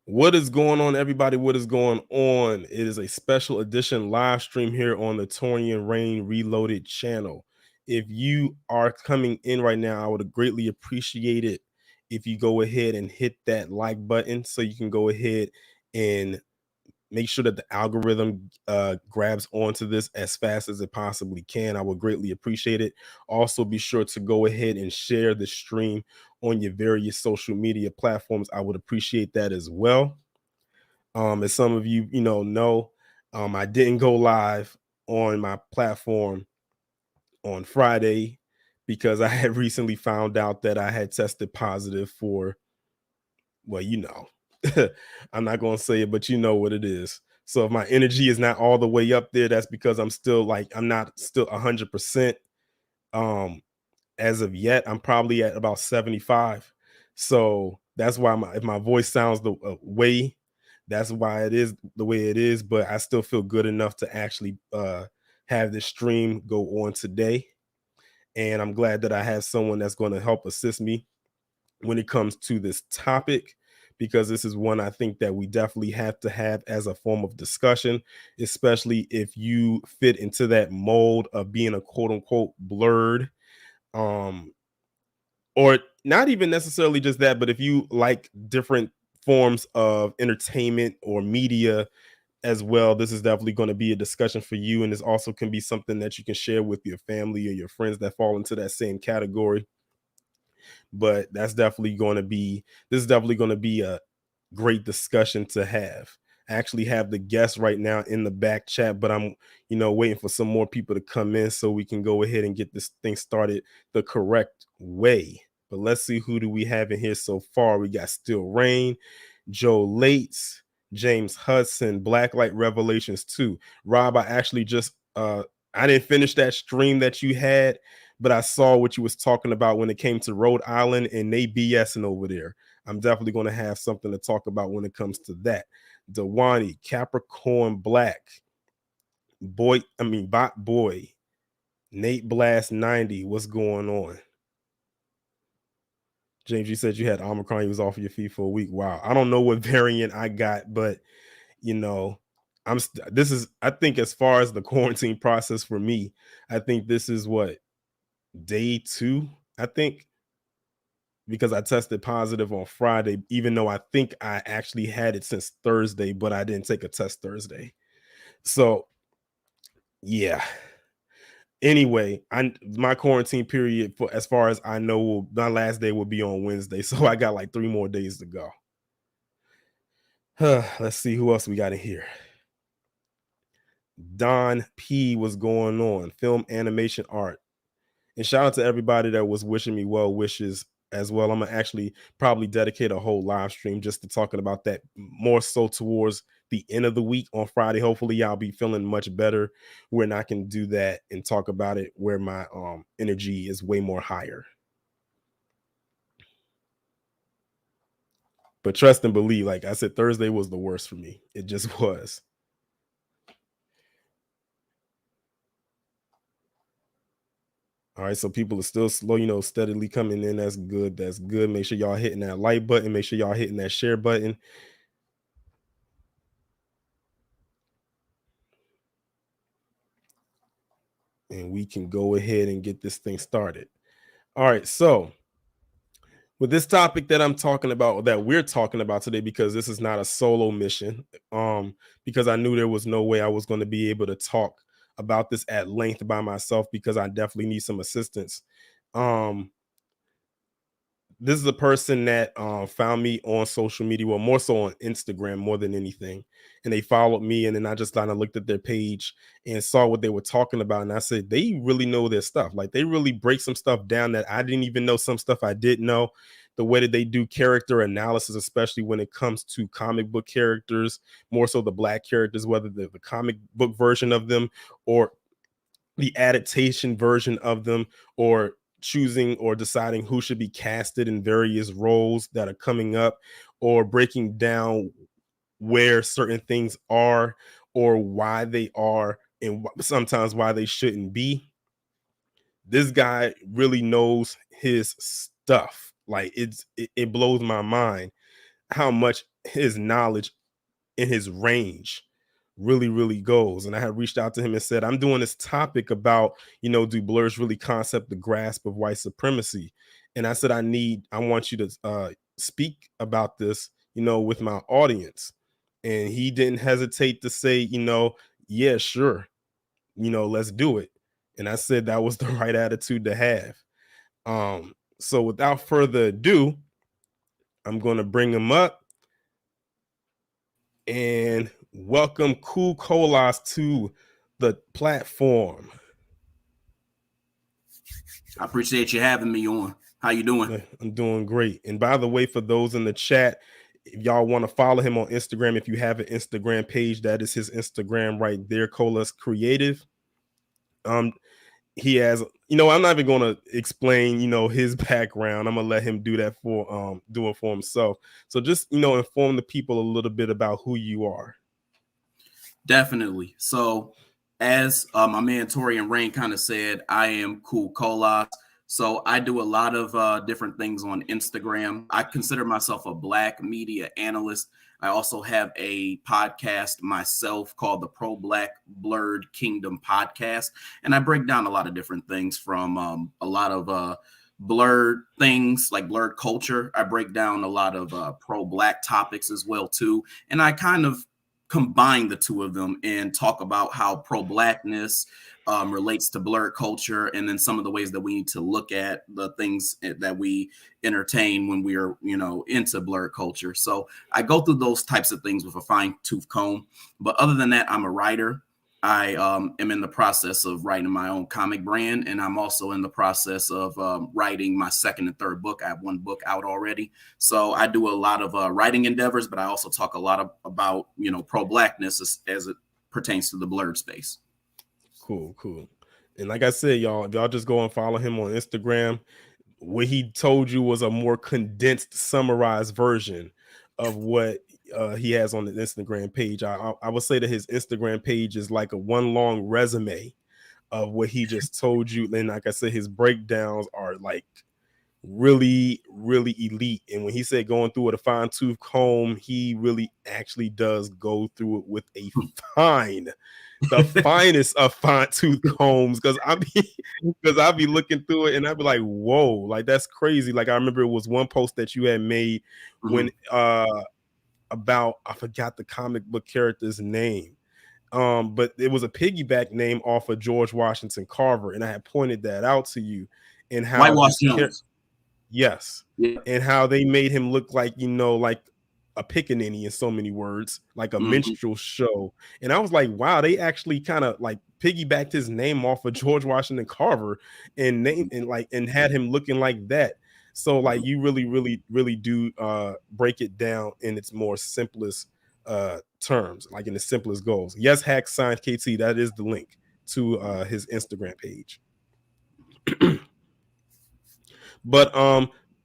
What is going on, everybody? What is going on? It is a special edition live stream here on the Torian Rain Reloaded channel. If you are coming in right now, I would greatly appreciate it if you go ahead and hit that like button so you can go ahead and make sure that the algorithm grabs onto this as fast as it possibly can. I would greatly appreciate it. Also, be sure to go ahead and share the stream on your various social media platforms. I would appreciate that as well. As some of you, know, I didn't go live on my platform on Friday because I had recently found out that I had tested positive for, well, I'm not going to say it, but you know what it is. So if my energy is not all the way up there, that's because I'm not still 100%. Um, as of yet, I'm probably at about 75. So that's why if my voice sounds the way, that's why it is the way it is. But I still feel good enough to actually have this stream go on today. And I'm glad that I have someone that's going to help assist me when it comes to this topic, because this is one I think that we definitely have to have as a form of discussion, especially if you fit into that mold of being a quote unquote blerd. Um, or not even necessarily just that, but if you like different forms of entertainment or media as well, this is definitely going to be a discussion for you. And this also can be something that you can share with your family or your friends that fall into that same category. But this is definitely going to be a great discussion to have. I actually have the guests right now in the back chat, but I'm, waiting for some more people to come in so we can go ahead and get this thing started the correct way. But let's see, who do we have in here so far? We got Still Rain, Joe Lates, James Hudson, Blacklight Revelations 2. Rob, I actually just I didn't finish that stream that you had, but I saw what you was talking about when it came to Rhode Island and they BSing over there. I'm definitely going to have something to talk about when it comes to that. Dewani, Capricorn Black, Bot Boy, Nate Blast 90. What's going on? James, you said you had Omicron. You was off of your feet for a week. Wow. I don't know what variant I got, but you know, I think as far as the quarantine process for me, I think this is what, day 2, I think, because I tested positive on Friday, even though I think I actually had it since Thursday, but I didn't take a test Thursday. So, yeah. Anyway, my quarantine period, for as far as I know, my last day will be on Wednesday, so I got like 3 more days to go. Let's see who else we got in here. Don P, was going on? Film animation art. And shout out to everybody that was wishing me well wishes as well. I'm gonna actually probably dedicate a whole live stream just to talking about that, more so towards the end of the week on Friday. Hopefully, I'll be feeling much better when I can do that and talk about it where my energy is way more higher. But trust and believe, like I said, Thursday was the worst for me. It just was. All right, so people are still slow, steadily coming in. That's good. That's good. Make sure y'all hitting that like button. Make sure y'all hitting that share button. And we can go ahead and get this thing started. All right, so with this topic that I'm talking about, that we're talking about today, because this is not a solo mission, because I knew there was no way I was going to be able to talk about this at length by myself, because I definitely need some assistance. This is a person that found me on social media, well, more so on Instagram more than anything. And they followed me, and then I just kind of looked at their page and saw what they were talking about. And I said, they really know their stuff. Like, they really break some stuff down that I didn't even know, some stuff I didn't know. The way that they do character analysis, especially when it comes to comic book characters, more so the black characters, whether the comic book version of them or the adaptation version of them, or choosing or deciding who should be casted in various roles that are coming up, or breaking down where certain things are or why they are, and sometimes why they shouldn't be. This guy really knows his stuff. Like, it blows my mind. how much his knowledge and his range really goes. And I had reached out to him and said, I'm doing this topic about, do Blerds really concept the grasp of white supremacy? And I said, I want you to speak about this, with my audience. And he didn't hesitate to say, yeah, sure, let's do it. And I said that was the right attitude to have. So without further ado, I'm going to bring him up and welcome Cool Colas to the platform. I appreciate you having me on. How you doing? I'm doing great. And by the way, for those in the chat, if y'all want to follow him on Instagram, if you have an Instagram page, that is his Instagram right there, Colas Creative. He has, I'm not even going to explain, his background. I'm gonna let him do that do it for himself. So just, inform the people a little bit about who you are. Definitely. So as my man Torian Rain kind of said, I am Cool Colas. So I do a lot of different things on Instagram. I consider myself a Black media analyst. I also have a podcast myself called the Black Blerd Kingdom Podcast. And I break down a lot of different things from a lot of blerd things like blerd culture. I break down a lot of pro-Black topics as well, too. And I kind of combine the two of them and talk about how pro-Blackness relates to blerd culture, and then some of the ways that we need to look at the things that we entertain when we are, into blerd culture. So I go through those types of things with a fine-tooth comb. But other than that, I'm a writer. I am in the process of writing my own comic brand, and I'm also in the process of writing my second and third book. I have one book out already. So I do a lot of writing endeavors, but I also talk a lot about, pro-Blackness as it pertains to the blerd space. Cool. And like I said, y'all, if y'all just go and follow him on Instagram, what he told you was a more condensed, summarized version of what he has on the Instagram page. I would say that his Instagram page is like a one long resume of what he just told you. And like I said, his breakdowns are like really elite. And when he said going through with a fine-tooth comb, he really actually does go through it with a the finest of fine-tooth combs, because I'll be looking through it and I'll be like, whoa, like that's crazy. Like I remember it was one post that you had made when about, I forgot the comic book character's name, but it was a piggyback name off of George Washington Carver, and I had pointed that out to you, and how Whitewashing. Yes. Yeah. And how they made him look like, like a pickaninny in so many words, like a minstrel show. And I was like, wow, they actually kind of like piggybacked his name off of George Washington Carver and had him looking like that. So like you really do break it down in its more simplest terms, like in the simplest goals. Yes, Hack signed KT, that is the link to his Instagram page. But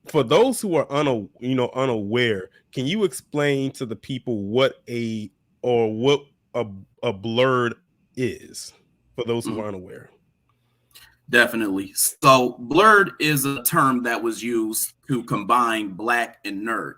for those who are unaware, can you explain to the people what a blerd is, for those who are unaware? Definitely. So blerd is a term that was used to combine Black and nerd.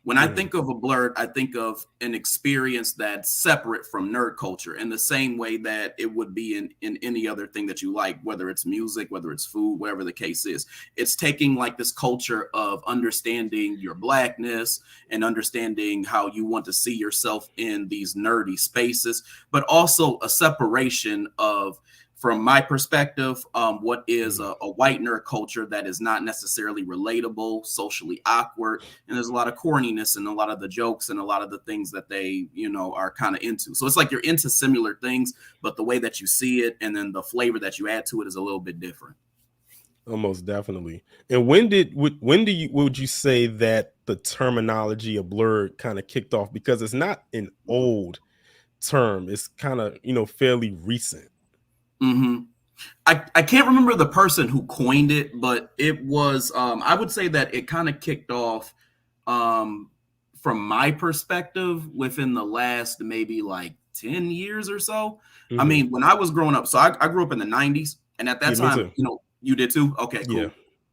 When I think of a blerd, I think of an experience that's separate from nerd culture, in the same way that it would be in any other thing that you like, whether it's music, whether it's food, whatever the case is. It's taking like this culture of understanding your Blackness and understanding how you want to see yourself in these nerdy spaces, but also a separation of, from my perspective, what is a white nerd culture that is not necessarily relatable, socially awkward, and there's a lot of corniness in a lot of the jokes and a lot of the things that they, are kind of into. So it's like you're into similar things, but the way that you see it and then the flavor that you add to it is a little bit different. Almost definitely. And when would you say that the terminology of blerd kind of kicked off? Because it's not an old term; it's kind of fairly recent. I can't remember the person who coined it, but it was I would say that it kind of kicked off from my perspective within the last maybe like 10 years or so. I mean, when I was growing up, so I grew up in the 90s, and at that time, you did too? Okay, cool.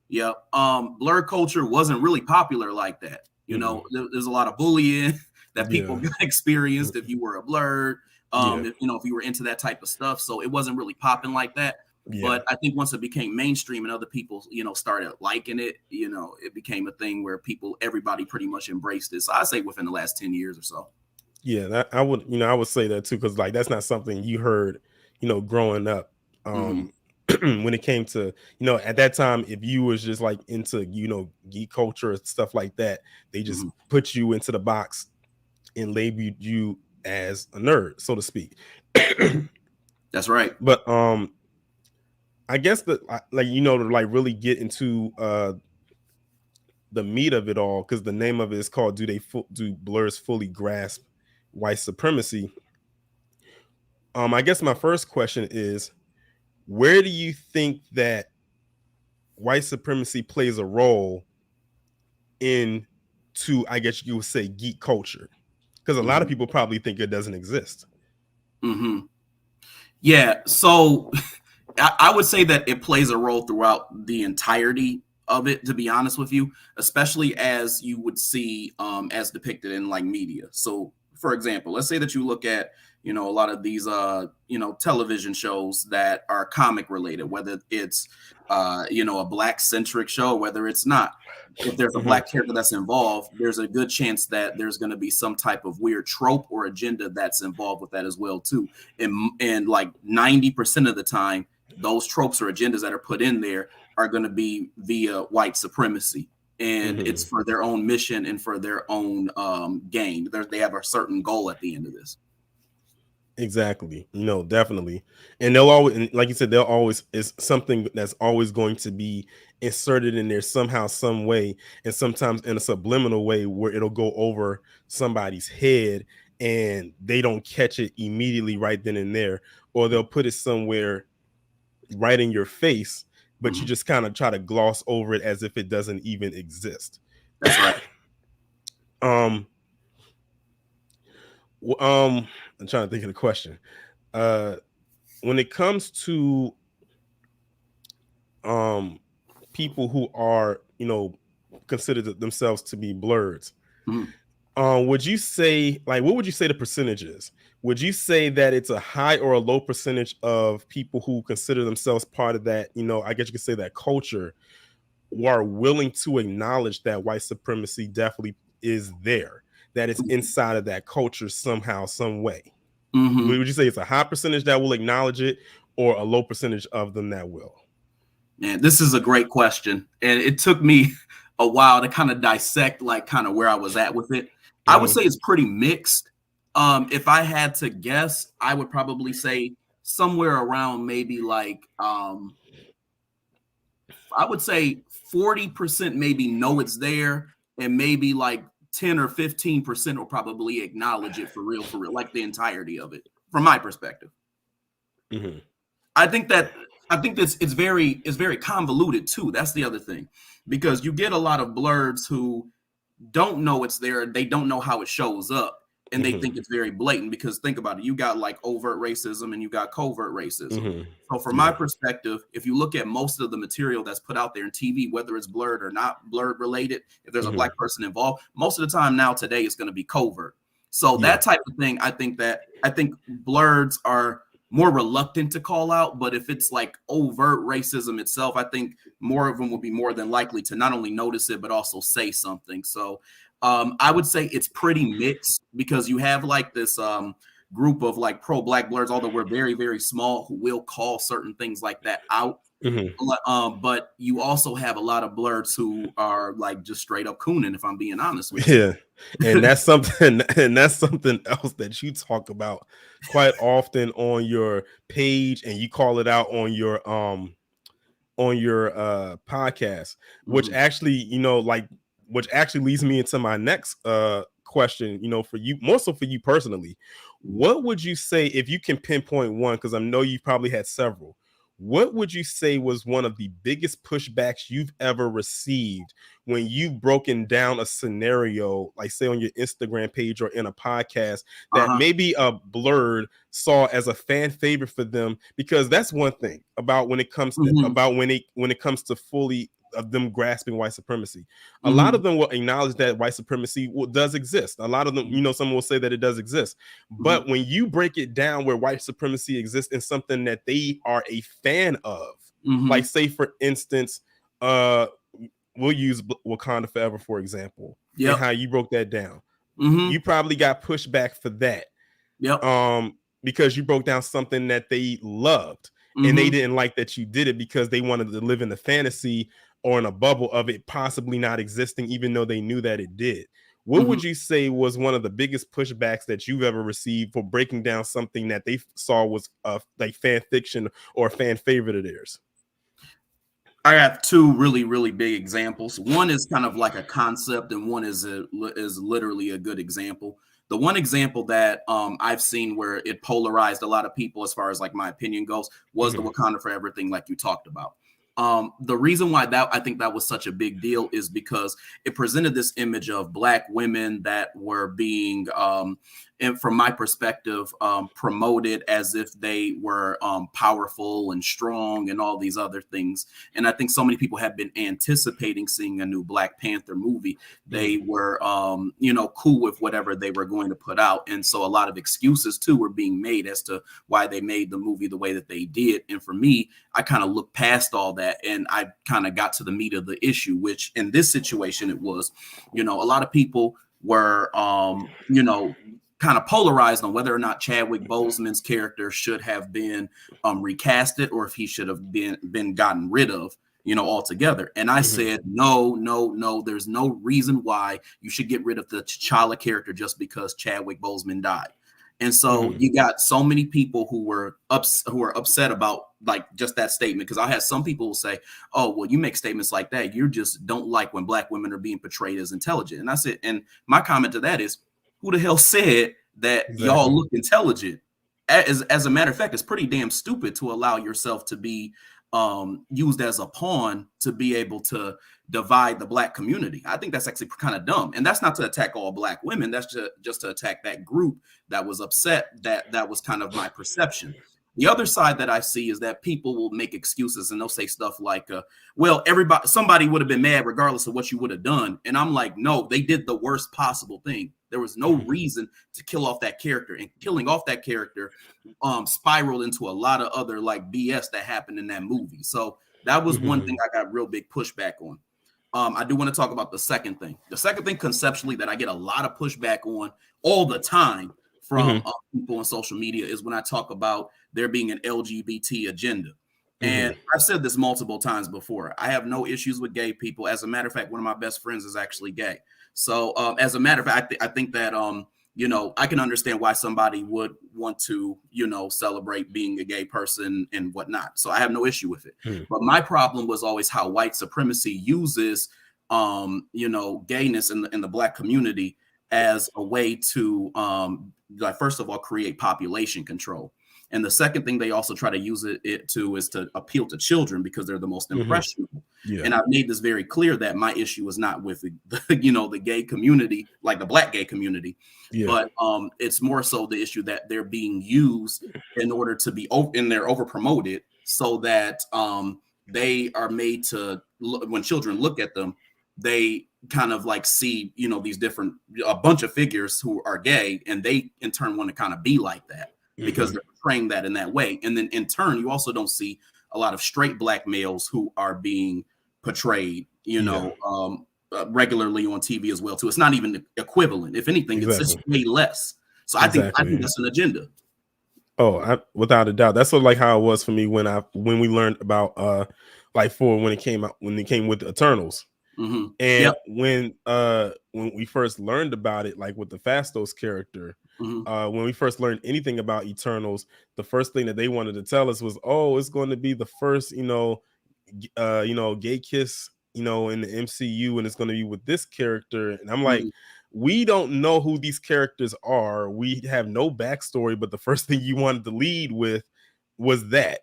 Yeah. Blerd culture wasn't really popular like that. You know, there's a lot of bullying that people experienced if you were a Blerd, if, you know, if you were into that type of stuff. So it wasn't really popping like that. But I think once it became mainstream and other people, you know, started liking it, you know, it became a thing where everybody pretty much embraced it. So I say within the last 10 years or so. Yeah, I would say that too, because like that's not something you heard, you know, growing up. When it came to, you know, at that time, if you was just like into, you know, geek culture and stuff like that, they just put you into the box and labeled you as a nerd, so to speak. That's right. But I guess that, like, you know, to like really get into the meat of it all, because the name of it is called do Blerds fully grasp white supremacy? I guess my first question is, where do you think that white supremacy plays a role in, to, I guess you would say, geek culture? Because a lot of people probably think it doesn't exist. Yeah, so I would say that it plays a role throughout the entirety of it, to be honest with you, especially as you would see as depicted in like media. So for example, let's say that you look at, you know, a lot of these you know, television shows that are comic related, whether it's you know, a black centric show, whether it's not. If there's a black character that's involved, there's a good chance that there's going to be some type of weird trope or agenda that's involved with that as well too. And like 90% of the time, those tropes or agendas that are put in there are going to be via white supremacy, and it's for their own mission and for their own gain. They have a certain goal at the end of this. Exactly. No, definitely. And they'll always, and like you said, is something that's always going to be inserted in there somehow, some way, and sometimes in a subliminal way where it'll go over somebody's head and they don't catch it immediately right then and there, or they'll put it somewhere right in your face, but you just kind of try to gloss over it as if it doesn't even exist. That's right. I'm trying to think of the question. When it comes to people who are, you know, consider themselves to be Blerds, would you say, like, what would you say the percentage is? Would you say that it's a high or a low percentage of people who consider themselves part of that, you know, I guess you could say that culture, who are willing to acknowledge that white supremacy definitely is there, that it's inside of that culture somehow, some way? Would you say it's a high percentage that will acknowledge it, or a low percentage of them that will? Man, this is a great question, and it took me a while to kind of dissect like kind of where I was at with it. I would say it's pretty mixed. If I had to guess, I would probably say somewhere around maybe like I would say 40% maybe know it's there, and maybe like 10 or 15% will probably acknowledge it for real, like the entirety of it, from my perspective. I think it's very convoluted too. That's the other thing, because you get a lot of Blerds who don't know it's there, they don't know how it shows up, and they think it's very blatant. Because think about it, you got like overt racism and you got covert racism. So from my perspective, if you look at most of the material that's put out there in TV, whether it's Blerd or not Blerd related, if there's a black person involved, most of the time now today it's going to be covert. So that type of thing, I think Blerds are more reluctant to call out. But if it's like overt racism itself, I think more of them will be more than likely to not only notice it, but also say something. So I would say it's pretty mixed, because you have like this group of like pro-black Blerds, although we're very, very small, who will call certain things like that out. But you also have a lot of Blerds who are like just straight up cooning, if I'm being honest with you. And that's something else that you talk about quite often on your page, and you call it out on your podcast, which actually, you know, like, which actually leads me into my next question, you know, for you, more so for you personally. What would you say, if you can pinpoint one, because I know you've probably had several, what would you say was one of the biggest pushbacks you've ever received when you've broken down a scenario, like say on your Instagram page or in a podcast, that maybe a Blerd saw as a fan favorite for them? Because that's one thing about when it comes to, about when it comes to fully of them grasping white supremacy. A Mm-hmm. lot of them will acknowledge that white supremacy does exist. A lot of them, someone will say that it does exist. But Mm-hmm. when you break it down where white supremacy exists in something that they are a fan of, Mm-hmm. like say for instance, we'll use Wakanda Forever, for example, and how you broke that down. Mm-hmm. You probably got pushback for that. Yep. Because you broke down something that they loved, and they didn't like that you did it because they wanted to live in the fantasy or in a bubble of it possibly not existing, even though they knew that it did. What would you say was one of the biggest pushbacks that you've ever received for breaking down something that they saw was like fan fiction or a fan favorite of theirs? I have two really, really big examples. One is kind of like a concept, and one is literally a good example. The one example that I've seen where it polarized a lot of people as far as like my opinion goes was the Wakanda Forever thing, like you talked about. The reason why I think that was such a big deal is because it presented this image of Black women that were being, and from my perspective, promoted as if they were powerful and strong and all these other things. And I think so many people have been anticipating seeing a new Black Panther movie. They were, cool with whatever they were going to put out. And so a lot of excuses too were being made as to why they made the movie the way that they did. And for me, I kind of looked past all that and I kind of got to the meat of the issue, which in this situation, it was, a lot of people were, kind of polarized on whether or not Chadwick Boseman's character should have been recasted or if he should have been gotten rid of, altogether. And I said, no, there's no reason why you should get rid of the T'Challa character just because Chadwick Boseman died. And so you got so many people who were upset about like just that statement, because I had some people who say, oh, well, you make statements like that, you just don't like when Black women are being portrayed as intelligent. And I said, and my comment to that is, who the hell said that y'all look intelligent? As a matter of fact, it's pretty damn stupid to allow yourself to be used as a pawn to be able to divide the Black community. I think that's actually kind of dumb. And that's not to attack all Black women. That's just to attack that group that was upset. That was kind of my perception. The other side that I see is that people will make excuses and they'll say stuff like, well, somebody would have been mad regardless of what you would have done. And I'm like, no, they did the worst possible thing. There was no reason to kill off that character, and killing off that character spiraled into a lot of other like BS that happened in that movie. So that was one thing I got real big pushback on. I do want to talk about the second thing. The second thing conceptually that I get a lot of pushback on all the time from people on social media is when I talk about there being an LGBT agenda. And I've said this multiple times before. I have no issues with gay people. As a matter of fact, one of my best friends is actually gay. So as a matter of fact, I think that, I can understand why somebody would want to, celebrate being a gay person and whatnot. So I have no issue with it. But my problem was always how white supremacy uses, gayness in the Black community as a way to, first of all, create population control. And the second thing they also try to use it to is to appeal to children because they're the most impressionable. And I've made this very clear that my issue is not with the gay community, like the Black gay community, but it's more so the issue that they're being used in order to be and they're over promoted so that they are made to when children look at them, they kind of like see, these a bunch of figures who are gay, and they in turn want to kind of be like that because they're portraying that in that way. And then in turn, you also don't see a lot of straight Black males who are being portrayed, regularly on TV as well too. It's not even equivalent. If anything, it's just way less. So I think that's an agenda. Oh, without a doubt. That's like how it was for me when we learned about when it came with the Eternals. And when we first learned about it, like with the Fastos character, when we first learned anything about Eternals, the first thing that they wanted to tell us was, oh, it's going to be the first, gay kiss, in the MCU, and it's going to be with this character. And I'm like, we don't know who these characters are. We have no backstory, but the first thing you wanted to lead with was that.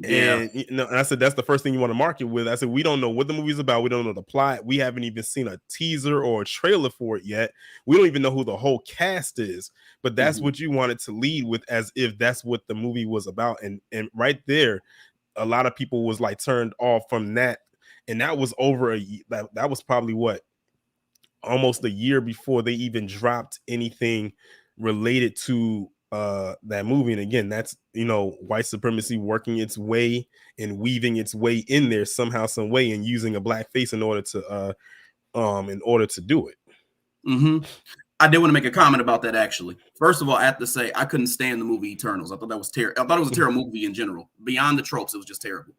And and I said, that's the first thing you want to market with. I said, we don't know what the movie's about. We don't know the plot. We haven't even seen a teaser or a trailer for it yet. We don't even know who the whole cast is, but that's what you wanted to lead with, as if that's what the movie was about. And right there, a lot of people was like turned off from that. and that was over that was probably what, almost a year before they even dropped anything related to that movie. And again, that's, you know, white supremacy working its way and weaving its way in there somehow, some way, and using a black face in order to do it. I did want to make a comment about that, actually. First of all, I have to say I couldn't stand the movie Eternals. I thought that was terrible. I thought it was a terrible movie in general. Beyond the tropes, it was just terrible.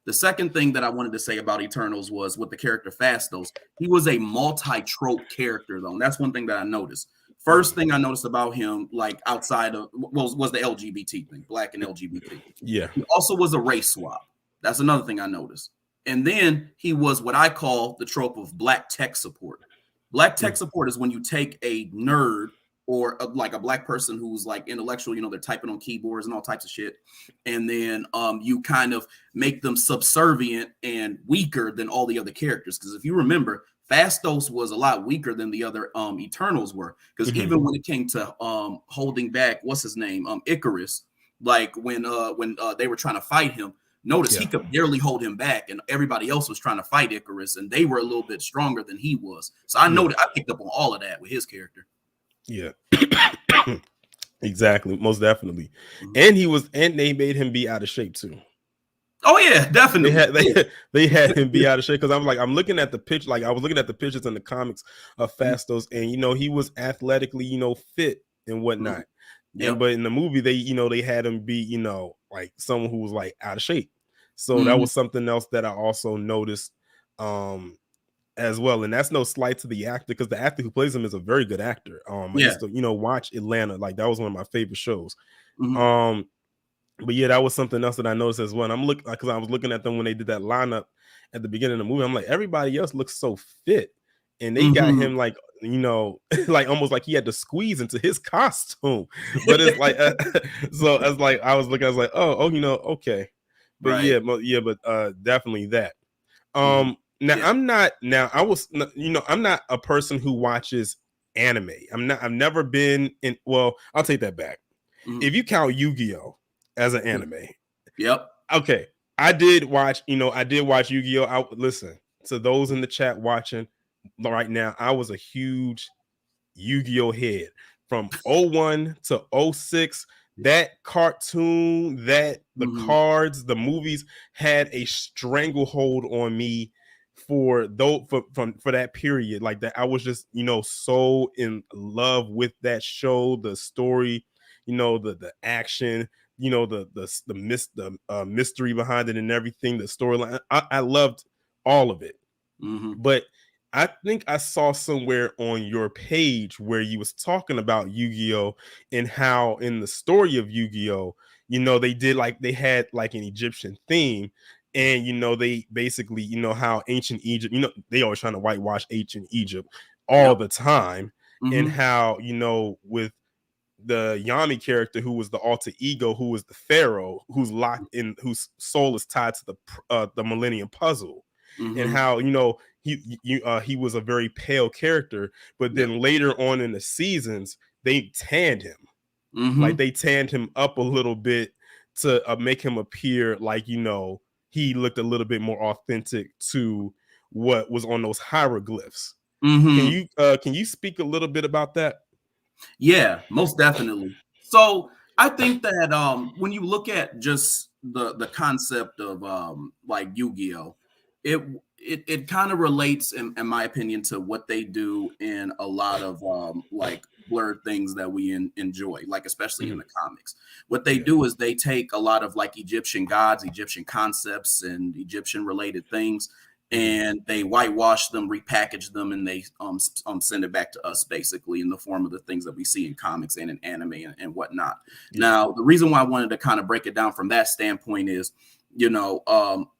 The second thing that I wanted to say about Eternals was with the character Phastos. He was a multi-trope character, though. And that's one thing that I noticed. First thing I noticed about him, like outside of was the LGBT thing, black and LGBT. Yeah. He also was a race swap. That's another thing I noticed. And then he was what I call the trope of black tech support. Black tech support is when you take a nerd or like a black person who's like intellectual, you know, they're typing on keyboards and all types of shit. And then you kind of make them subservient and weaker than all the other characters. Because if you remember, Phastos was a lot weaker than the other Eternals were. Because even when it came to holding back, what's his name? Icarus, like when they were trying to fight him, notice he could barely hold him back, and everybody else was trying to fight Icarus, and they were a little bit stronger than he was. So I know that I picked up on all of that with his character. Yeah, exactly, most definitely. And they made him be out of shape too. Oh yeah, definitely. They had him be out of shape, because I'm looking at the pitch, like I was looking at the pictures in the comics of Phastos, and you know, he was athletically, you know, fit and whatnot. But in the movie, they had him be, you know, like someone who was like out of shape. So that was something else that I also noticed as well. And that's no slight to the actor, because the actor who plays him is a very good actor. I used to, you know, watch Atlanta. Like that was one of my favorite shows. But yeah, that was something else that I noticed as well. And I'm looking, because I was looking at them when they did that lineup at the beginning of the movie. I'm like, everybody else looks so fit. And they got him like, you know, like almost like he had to squeeze into his costume. But it's like, so as like I was looking, I was like, oh, you know, okay. But definitely that. I'm not a person who watches anime. I've never been in. Well, I'll take that back. If you count Yu-Gi-Oh as an anime, okay, I did watch Yu-Gi-Oh. Listen to those in the chat watching right now. I was a huge Yu-Gi-Oh head from 01 to 06. That cartoon, that the cards, the movies had a stranglehold on me for that period. Like that, I was just, you know, so in love with that show, the story, you know, the action, you know, the mystery behind it and everything, the storyline. I loved all of it. But I think I saw somewhere on your page where you was talking about Yu-Gi-Oh and how in the story of Yu-Gi-Oh, you know, they had like an Egyptian theme, and you know, they basically, you know, how ancient Egypt, you know, they always trying to whitewash ancient Egypt all the time, and how, you know, with the Yami character, who was the alter ego, who was the pharaoh, who's locked in, whose soul is tied to the Millennium Puzzle, and how, you know, he was a very pale character, but then later on in the seasons they tanned him, like they tanned him up a little bit to make him appear like, you know, he looked a little bit more authentic to what was on those hieroglyphs. Can you speak a little bit about that? Yeah, most definitely. So I think that when you look at just the concept of like Yu-Gi-Oh, it kind of relates, in my opinion, to what they do in a lot of like Blerd things that we enjoy, like especially in the comics. What they do is they take a lot of like Egyptian gods, Egyptian concepts, and Egyptian related things, and they whitewash them, repackage them, and they send it back to us basically in the form of the things that we see in comics and in anime and whatnot. Now, the reason why I wanted to kind of break it down from that standpoint is, you know,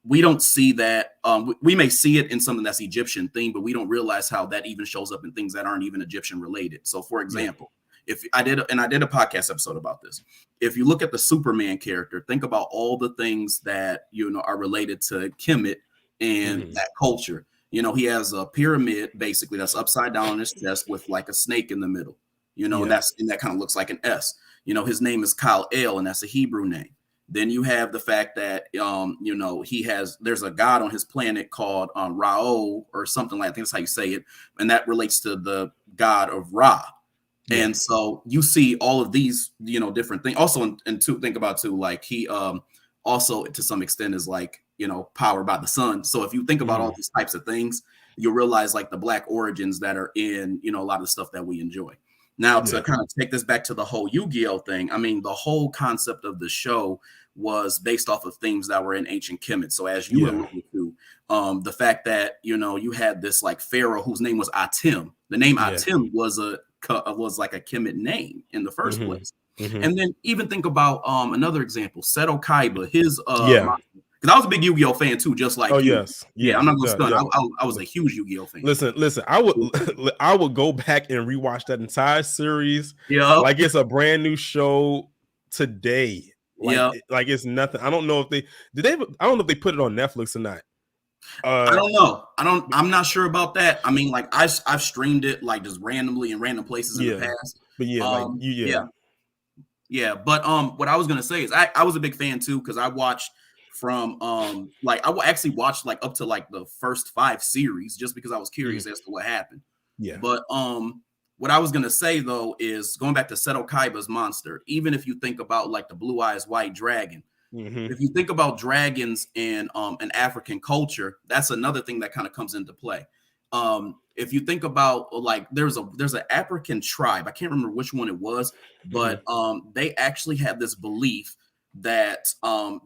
we don't see that. We may see it in something that's Egyptian themed, but we don't realize how that even shows up in things that aren't even Egyptian related. So, for example, if I did a podcast episode about this, if you look at the Superman character, think about all the things that, you know, are related to Kemet and that culture. You know, he has a pyramid basically that's upside down on his chest with like a snake in the middle. You know, and that kind of looks like an S. You know, his name is Kal-El, and that's a Hebrew name. Then you have the fact that there's a god on his planet called Ra or something like that. I think that's how you say it, and that relates to the god of Ra. Yeah. And so you see all of these, different things. Also, and to think about too, like he also to some extent is like, powered by the sun. So if you think about all these types of things, you'll realize like the Black origins that are in, a lot of the stuff that we enjoy. Now, to kind of take this back to the whole Yu-Gi-Oh thing, I mean, the whole concept of the show was based off of themes that were in ancient Kemet. So as you alluded to, the fact that, you had this like pharaoh whose name was Atem. The name Atem was like a Kemet name in the first place. And then even think about another example, Seto Kaiba, his because I was a big Yu-Gi-Oh fan too, just like you. Yeah, I'm not gonna stun. I was a huge Yu-Gi-Oh fan. Listen, I would go back and rewatch that entire series. Like it's a brand new show today. Like it's nothing. I don't know if they I don't know if they put it on Netflix or not. I don't know. I'm not sure about that. I mean, like I've streamed it like just randomly in random places in the past. But But what I was gonna say is I was a big fan too, because I watched from I actually watched like up to like the first 5 series just because I was curious as to what happened. But what I was gonna say though is going back to Seto Kaiba's monster, even if you think about like the Blue Eyes White Dragon, if you think about dragons in an African culture, that's another thing that kind of comes into play. If you think about like there's an African tribe, I can't remember which one it was, but they actually had this belief that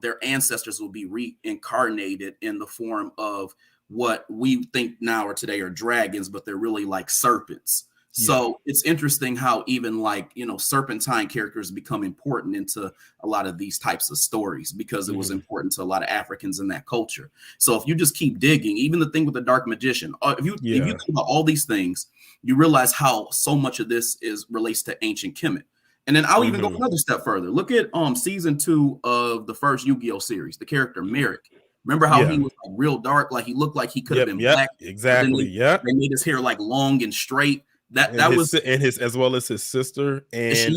their ancestors will be reincarnated in the form of what we think now or today are dragons, but they're really like serpents. So it's interesting how even like, serpentine characters become important into a lot of these types of stories because it was important to a lot of Africans in that culture. So if you just keep digging, even the thing with the Dark Magician, if you think about all these things, you realize how so much of this relates to ancient Kemet. And then I'll even go another step further. Look at season 2 of the first Yu-Gi-Oh series, the character Merrick. Remember how he was like real dark, like he looked like he could have been black. Exactly. They made his hair like long and straight. That was as well as his sister and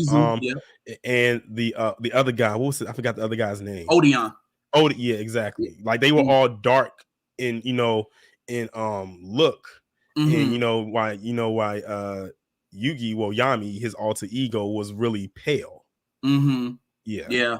and the other guy. What was it? I forgot the other guy's name. Odeon. Yeah, exactly. Like they were all dark in look, and why Yugi, Yami, his alter ego, was really pale. And to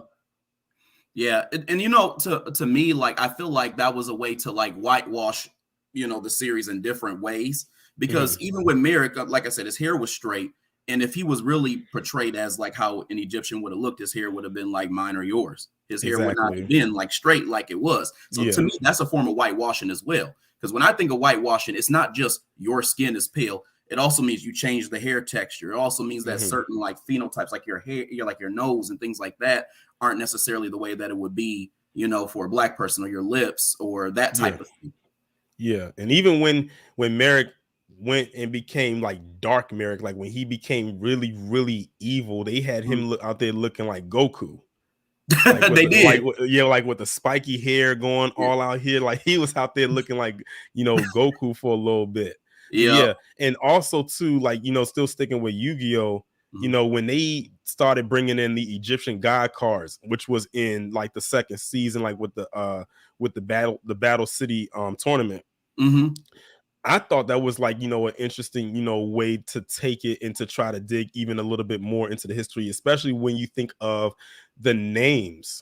me, like I feel like that was a way to like whitewash the series in different ways, because even with Merrick, like I said, his hair was straight, and if he was really portrayed as like how an Egyptian would have looked, his hair would have been like mine or yours. His hair would not have been like straight like it was. So to me, that's a form of whitewashing as well, because when I think of whitewashing, it's not just your skin is pale. It also means you change the hair texture. It also means that certain like phenotypes, like your hair, like your nose and things like that, aren't necessarily the way that it would be, for a black person, or your lips or that type of thing. Yeah. And even when Merrick went and became like dark Merrick, like when he became really, really evil, they had him out there looking like Goku. Like they did. Like with the spiky hair going all out here. Like he was out there looking like, Goku for a little bit. Yeah. And also too, like, still sticking with Yu-Gi-Oh, when they started bringing in the Egyptian god cards, which was in like the second season, like with the Battle City tournament. I thought that was like, an interesting, way to take it and to try to dig even a little bit more into the history, especially when you think of the names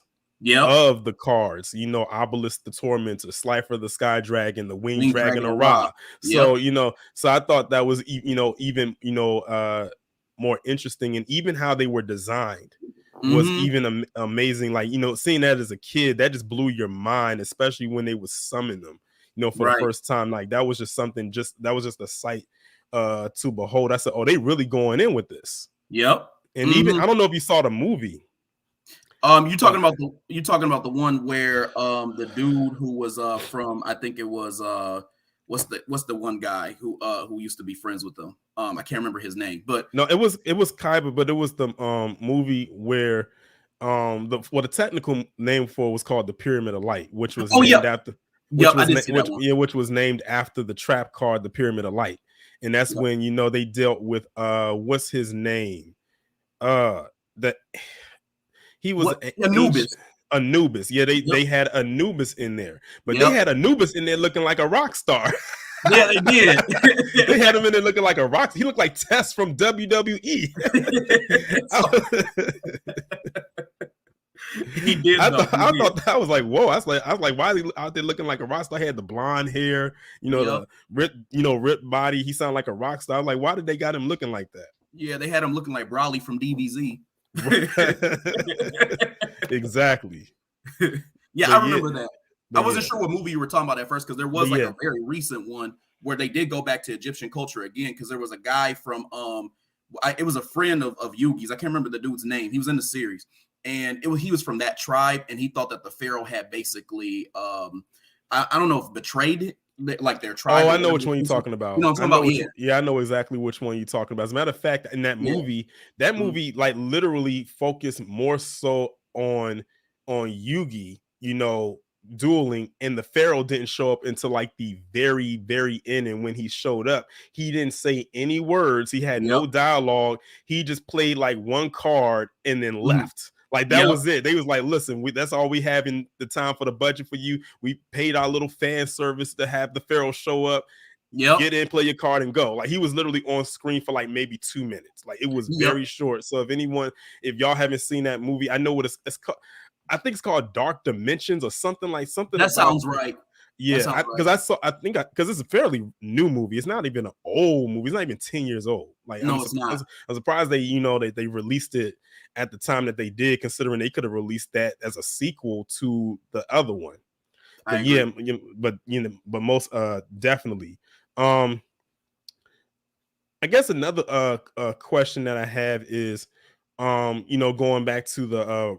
of the cards, Obelisk the Tormentor, Slifer the Sky Dragon, the Winged Dragon of Ra. So, so I thought that was, even, more interesting, and even how they were designed was even amazing. Like, seeing that as a kid, that just blew your mind, especially when they would summon them, for the first time. Like that was just something, that was just a sight to behold. I said, oh, they really going in with this. And even, I don't know if you saw the movie. You're talking about the one where the dude who was from, I think it was what's the one guy who used to be friends with them? I can't remember his name, but no, it was Kaiba, but it was the movie where the technical name for it was called the Pyramid of Light, which was named after which was named after the trap card, the Pyramid of Light. And that's when they dealt with what's his name? That he was Anubis. Anubis. Yeah, they had Anubis in there, but Yep. they had Anubis in there looking like a rock star. Yeah, they did. They had him in there looking like a rock. He looked like Tess from WWE. He did. I thought that was like, whoa. I was like, why is he out there looking like a rock star? He had the blonde hair, the ripped body. He sounded like a rock star. I was like, why did they got him looking like that? Yeah, they had him looking like Brawley from DBZ. Exactly. Yeah, I remember that. I wasn't sure what movie you were talking about at first, because there was a very recent one where they did go back to Egyptian culture again, because there was a guy from it was a friend of Yugi's. I can't remember the dude's name. He was in the series, and he was from that tribe, and he thought that the pharaoh had basically I don't know if betrayed it, like their tribe. Oh, I know which one you're talking about. You know what I'm talking about? Yeah, I know exactly which one you're talking about. As a matter of fact, in that movie, like literally focused more so on Yugi, dueling, and the pharaoh didn't show up until like the very, very end. And when he showed up, he didn't say any words. He had no dialogue. He just played like one card and then left. Like that was it. They was like, listen, that's all we have in the time for the budget for you. We paid our little fan service to have the pharaoh show up. Get in, play your card, and go. Like he was literally on screen for like maybe 2 minutes. Like it was very short. So if y'all haven't seen that movie, I know what it's called. I think it's called Dark Dimensions or something. That sounds right. Yeah, because because it's a fairly new movie. It's not even an old movie. It's not even 10 years old. Like it's not. I'm surprised they released it at the time that they did, considering they could have released that as a sequel to the other one. But but most definitely. I guess another question that I have is, going back to the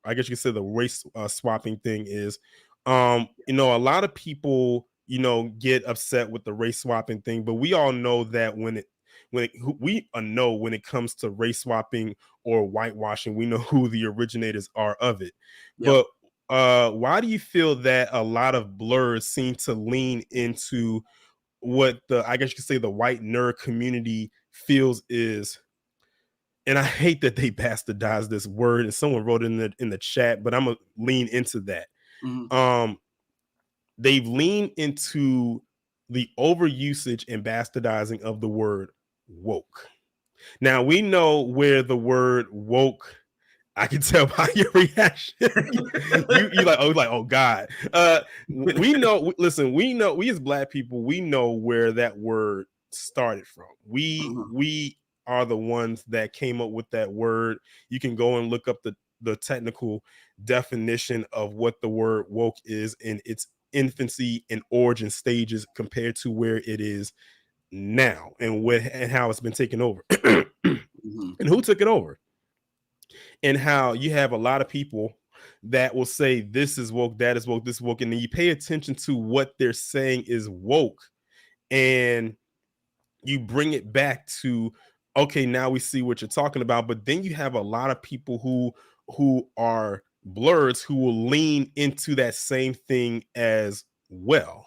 I guess you could say the race swapping thing is, a lot of people, get upset with the race swapping thing, but we all know that when it comes to race swapping or whitewashing, we know who the originators are of it. But why do you feel that a lot of Blerds seem to lean into what I guess you could say the white nerd community feels is, and I hate that they bastardized this word, and someone wrote it in the chat, but I'm gonna lean into that. They've leaned into the overusage and bastardizing of the word woke. Now we know where the word woke, I can tell by your reaction. you like, oh God. We know, listen, we as Black people, we know where that word started from. We are the ones that came up with that word. You can go and look up the technical definition of what the word woke is in its infancy and origin stages compared to where it is now, and how it's been taken over. And who took it over, and how you have a lot of people that will say this is woke, that is woke, this is woke, and then you pay attention to what they're saying is woke, and you bring it back to, okay, now we see what you're talking about. But then you have a lot of people who are Blerds who will lean into that same thing as well.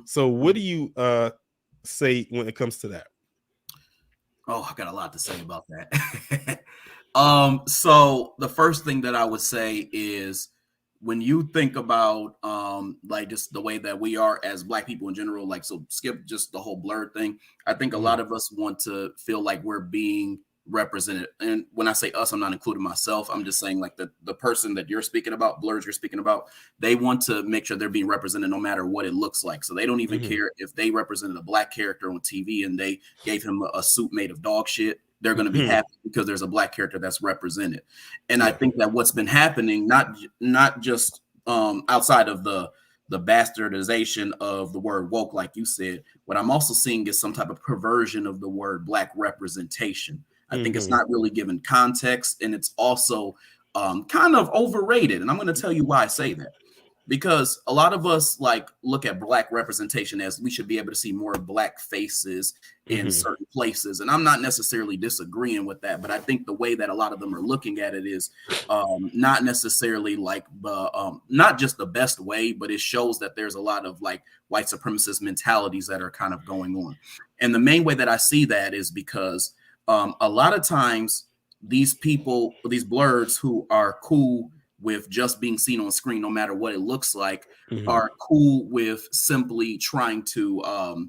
So what do you say when it comes to that? Oh, I got a lot to say about that. So the first thing that I would say is, when you think about like just the way that we are as Black people in general, like, so skip just the whole Blerd thing. I think a lot of us want to feel like we're being represented. And when I say us, I'm not including myself. I'm just saying like the person that you're speaking about, Blerds you're speaking about, they want to make sure they're being represented no matter what it looks like. So they don't even care if they represented a Black character on TV and they gave him a suit made of dog shit. They're going to be happy because there's a Black character that's represented. And I think that what's been happening, not just outside of the bastardization of the word woke, like you said, what I'm also seeing is some type of perversion of the word Black representation. I think it's not really given context, and it's also kind of overrated. And I'm going to tell you why I say that. Because a lot of us like look at Black representation as we should be able to see more Black faces in certain places. And I'm not necessarily disagreeing with that, but I think the way that a lot of them are looking at it is not necessarily like not just the best way, but it shows that there's a lot of like white supremacist mentalities that are kind of going on. And the main way that I see that is because a lot of times these people, these Blerds who are cool with just being seen on screen, no matter what it looks like, are cool with simply trying to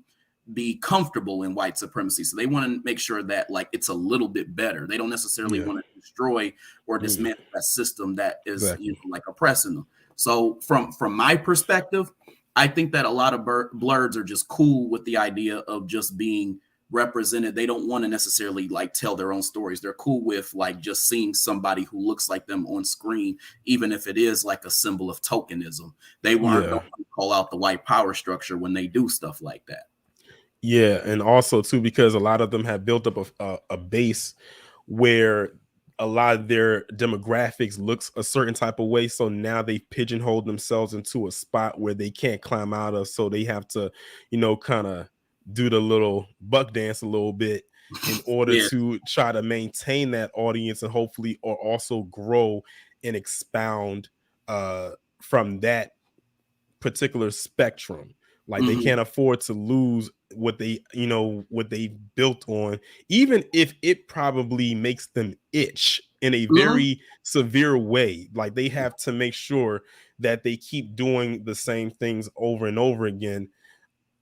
be comfortable in white supremacy. So they want to make sure that like it's a little bit better. They don't necessarily want to destroy or dismantle that system that is like oppressing them. So from my perspective, I think that a lot of Blerds are just cool with the idea of just being represented. They don't want to necessarily like tell their own stories. They're cool with like just seeing somebody who looks like them on screen, even if it is like a symbol of tokenism. They want to call out the white power structure when they do stuff like that. Yeah, and also too, because a lot of them have built up a base where a lot of their demographics looks a certain type of way. So now they pigeonholed themselves into a spot where they can't climb out of. So they have to, you know, kind of do the little buck dance a little bit in order to try to maintain that audience and hopefully or also grow and expound from that particular spectrum. Like they can't afford to lose what they, you know, what they built on, even if it probably makes them itch in a very severe way. Like they have to make sure that they keep doing the same things over and over again,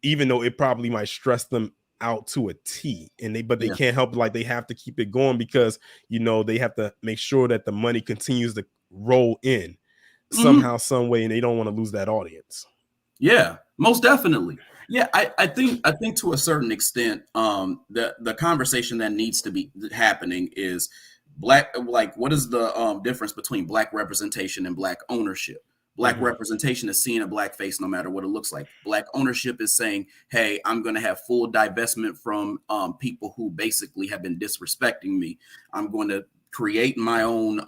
even though it probably might stress them out to a T. And they can't help, like they have to keep it going because, you know, they have to make sure that the money continues to roll in somehow, some way, and they don't want to lose that audience. Yeah, most definitely. Yeah, I think to a certain extent, the conversation that needs to be happening is black. Like, what is the difference between black representation and black ownership? Black representation is seeing a black face no matter what it looks like. Black ownership is saying, hey, I'm going to have full divestment from people who basically have been disrespecting me. I'm going to create my own,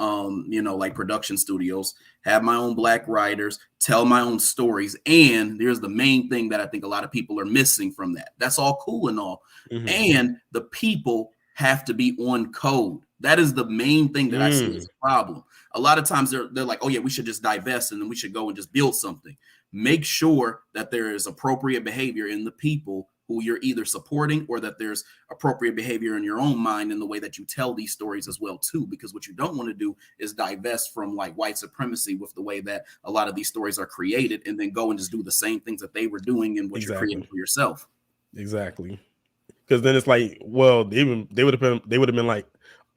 you know, like production studios, have my own black writers, tell my own stories. And there's the main thing that I think a lot of people are missing from that. That's all cool and all. And the people have to be on code. That is the main thing that I see as a problem. A lot of times they're like, oh yeah, we should just divest and then we should go and just build something. Make sure that there is appropriate behavior in the people who you're either supporting, or that there's appropriate behavior in your own mind in the way that you tell these stories as well too. Because what you don't want to do is divest from like white supremacy with the way that a lot of these stories are created, and then go and just do the same things that they were doing and what you're creating for yourself. Exactly. Because then it's like, well, they would have been like,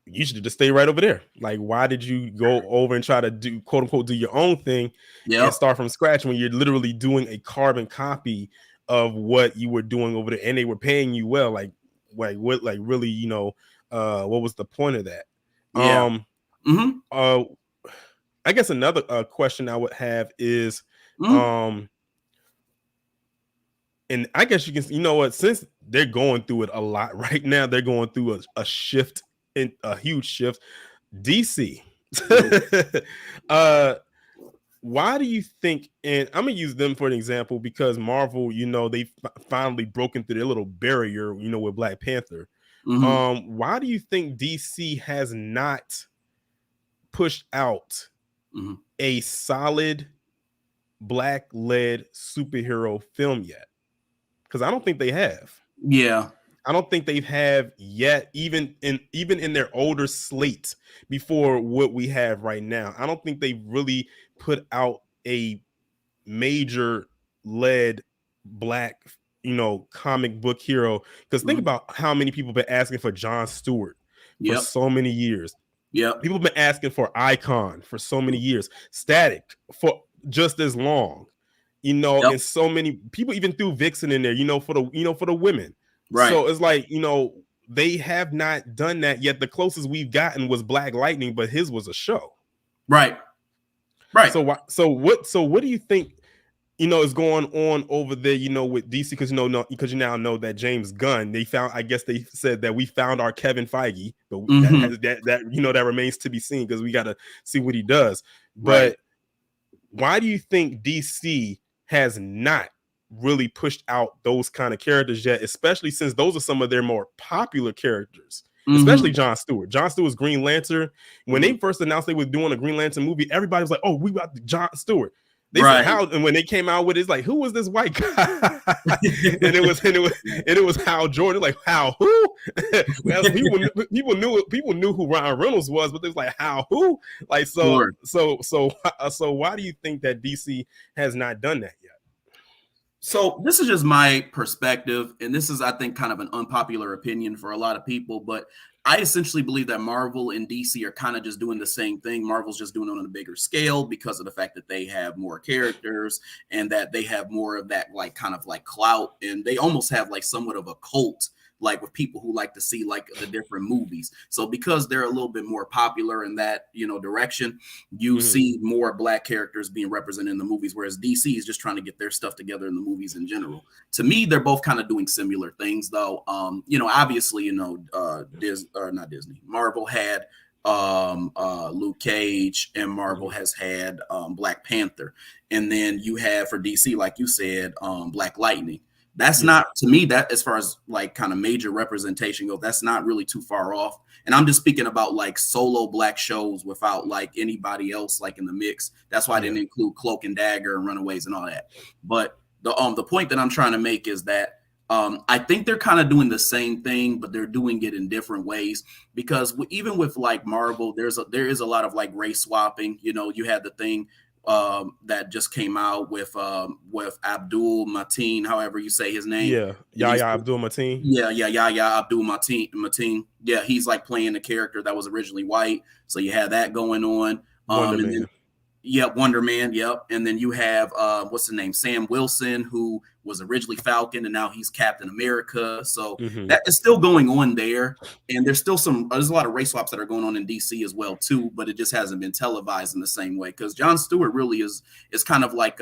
you should just stay right over there. Like, why did you go over and try to do, quote unquote, do your own thing and start from scratch when you're literally doing a carbon copy of what you were doing over there, and they were paying you well? Like what, like really, you know, what was the point of that? I guess another question I would have is, and I guess you can, you know what, since they're going through it a lot right now, they're going through a shift, in a huge shift. DC, why do you think, and I'm gonna use them for an example because Marvel, you know, they finally broken through their little barrier, you know, with Black Panther. Why do you think DC has not pushed out a solid black-led superhero film yet? Because I don't think they have. I don't think they have yet, even in their older slate before what we have right now. I don't think they've really put out a major led black, you know, comic book hero. Because think about how many people have been asking for Jon Stewart for so many years. People have been asking for Icon for so many years. Static for just as long. You know, and so many people even threw Vixen in there, you know, for the women. Right. So it's like, you know, they have not done that yet. The closest we've gotten was Black Lightning, but his was a show. Right. So what do you think, you know, is going on over there, you know, with DC? Because because you now know that James Gunn, I guess they said that we found our Kevin Feige, but that you know, that remains to be seen because we got to see what he does. But why do you think DC has not really pushed out those kind of characters yet, especially since those are some of their more popular characters, especially Jon Stewart? Jon Stewart's Green Lantern, when they first announced they were doing a Green Lantern movie, everybody was like, oh, we got Jon Stewart. They said how, and when they came out with it, it's like, who was this white guy? and it was Hal Jordan. Like, Hal who? Well, people knew who Ryan Reynolds was, but they was like, Hal who? Like, so why do you think that DC has not done that yet? So this is just my perspective, and this is, I think, kind of an unpopular opinion for a lot of people, but I essentially believe that Marvel and DC are kind of just doing the same thing. Marvel's just doing it on a bigger scale because of the fact that they have more characters and that they have more of that like kind of like clout, and they almost have like somewhat of a cult, like with people who like to see like the different movies. So because they're a little bit more popular in that, direction, you see more Black characters being represented in the movies, whereas DC is just trying to get their stuff together in the movies in general. To me, they're both kind of doing similar things though. Obviously, not Disney, Marvel had Luke Cage, and Marvel has had Black Panther. And then you have for DC, like you said, Black Lightning. That's not, to me, that as far as like kind of major representation goes, that's not really too far off. And I'm just speaking about like solo Black shows without like anybody else like in the mix. That's why I didn't include Cloak and Dagger and Runaways and all that. But the point that I'm trying to make is that I think they're kind of doing the same thing, but they're doing it in different ways. Because even with like Marvel, there is a lot of like race swapping. You had the thing that just came out with Abdul Mateen, however you say his name. Yeah, Yahya Abdul Mateen. Yahya Abdul Mateen. Yeah, he's like playing a character that was originally white. So you have that going on. Wonder Man. Yep. And then you have what's his name? Sam Wilson, who was originally Falcon, and now he's Captain America. So that is still going on there. And there's a lot of race swaps that are going on in DC as well too, but it just hasn't been televised in the same way. Because Jon Stewart really is kind of like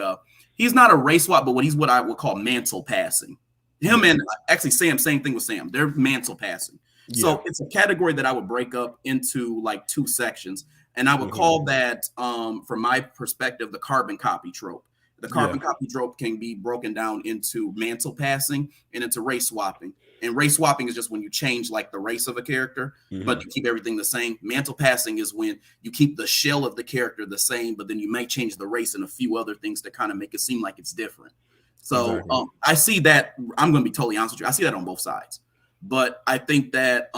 he's not a race swap, but what I would call mantle passing. Him and actually Sam, same thing with Sam. They're mantle passing. Yeah. So it's a category that I would break up into like two sections. And I would call that, from my perspective, the carbon copy trope. The carbon copy trope can be broken down into mantle passing and into race swapping. And race swapping is just when you change like the race of a character, but you keep everything the same. Mantle passing is when you keep the shell of the character the same, but then you may change the race and a few other things to kind of make it seem like it's different. So I see that. I'm going to be totally honest with you. I see that on both sides. But I think that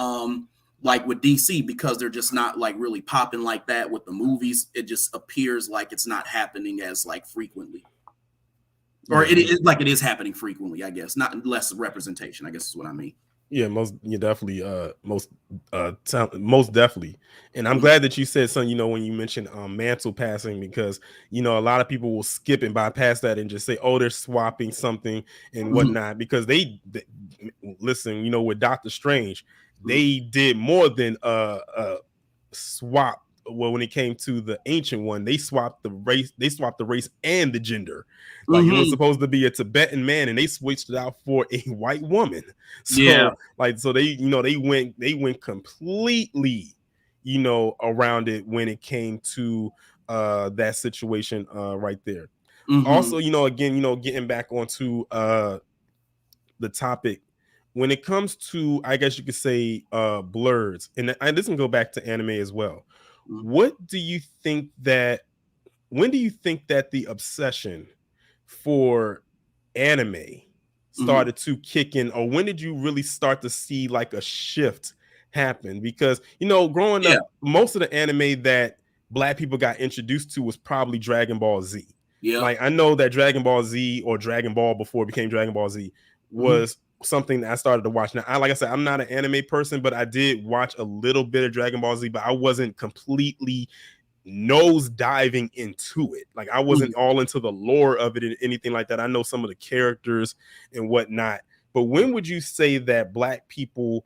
like with DC, because they're just not like really popping like that with the movies, it just appears like it's not happening as like frequently, or it is happening frequently, I guess, not less representation, I guess is what I mean. Yeah, most definitely. And I'm glad that you said something, when you mentioned mantle passing, because a lot of people will skip and bypass that and just say, oh, they're swapping something and whatnot, because they listen, with Doctor Strange, they did more than swap. Well, when it came to the Ancient One, they swapped the race and the gender. Like it was supposed to be a Tibetan man, and they switched it out for a white woman. So so they went completely around it when it came to that situation right there. Also, again, getting back onto the topic. When it comes to, I guess you could say, Blerds, and this can go back to anime as well. When do you think that the obsession for anime started to kick in, or when did you really start to see like a shift happen? Because, growing up, most of the anime that Black people got introduced to was probably Dragon Ball Z. Yeah. Like I know that Dragon Ball Z, or Dragon Ball before it became Dragon Ball Z, was something that I started to watch. Now, like I said, I'm not an anime person, but I did watch a little bit of Dragon Ball Z, but I wasn't completely nose diving into it. Like I wasn't all into the lore of it and anything like that. I know some of the characters and whatnot. But when would you say that Black people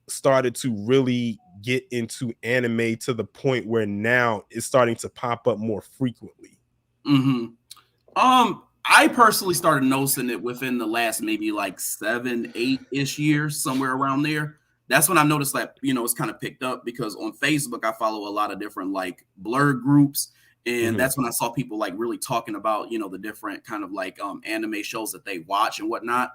started to really get into anime to the point where now it's starting to pop up more frequently? I personally started noticing it within the last maybe like 7-8-ish years, somewhere around there. That's when I noticed that, it's kind of picked up, because on Facebook, I follow a lot of different like Blerd groups. And that's when I saw people like really talking about, the different kind of like anime shows that they watch and whatnot.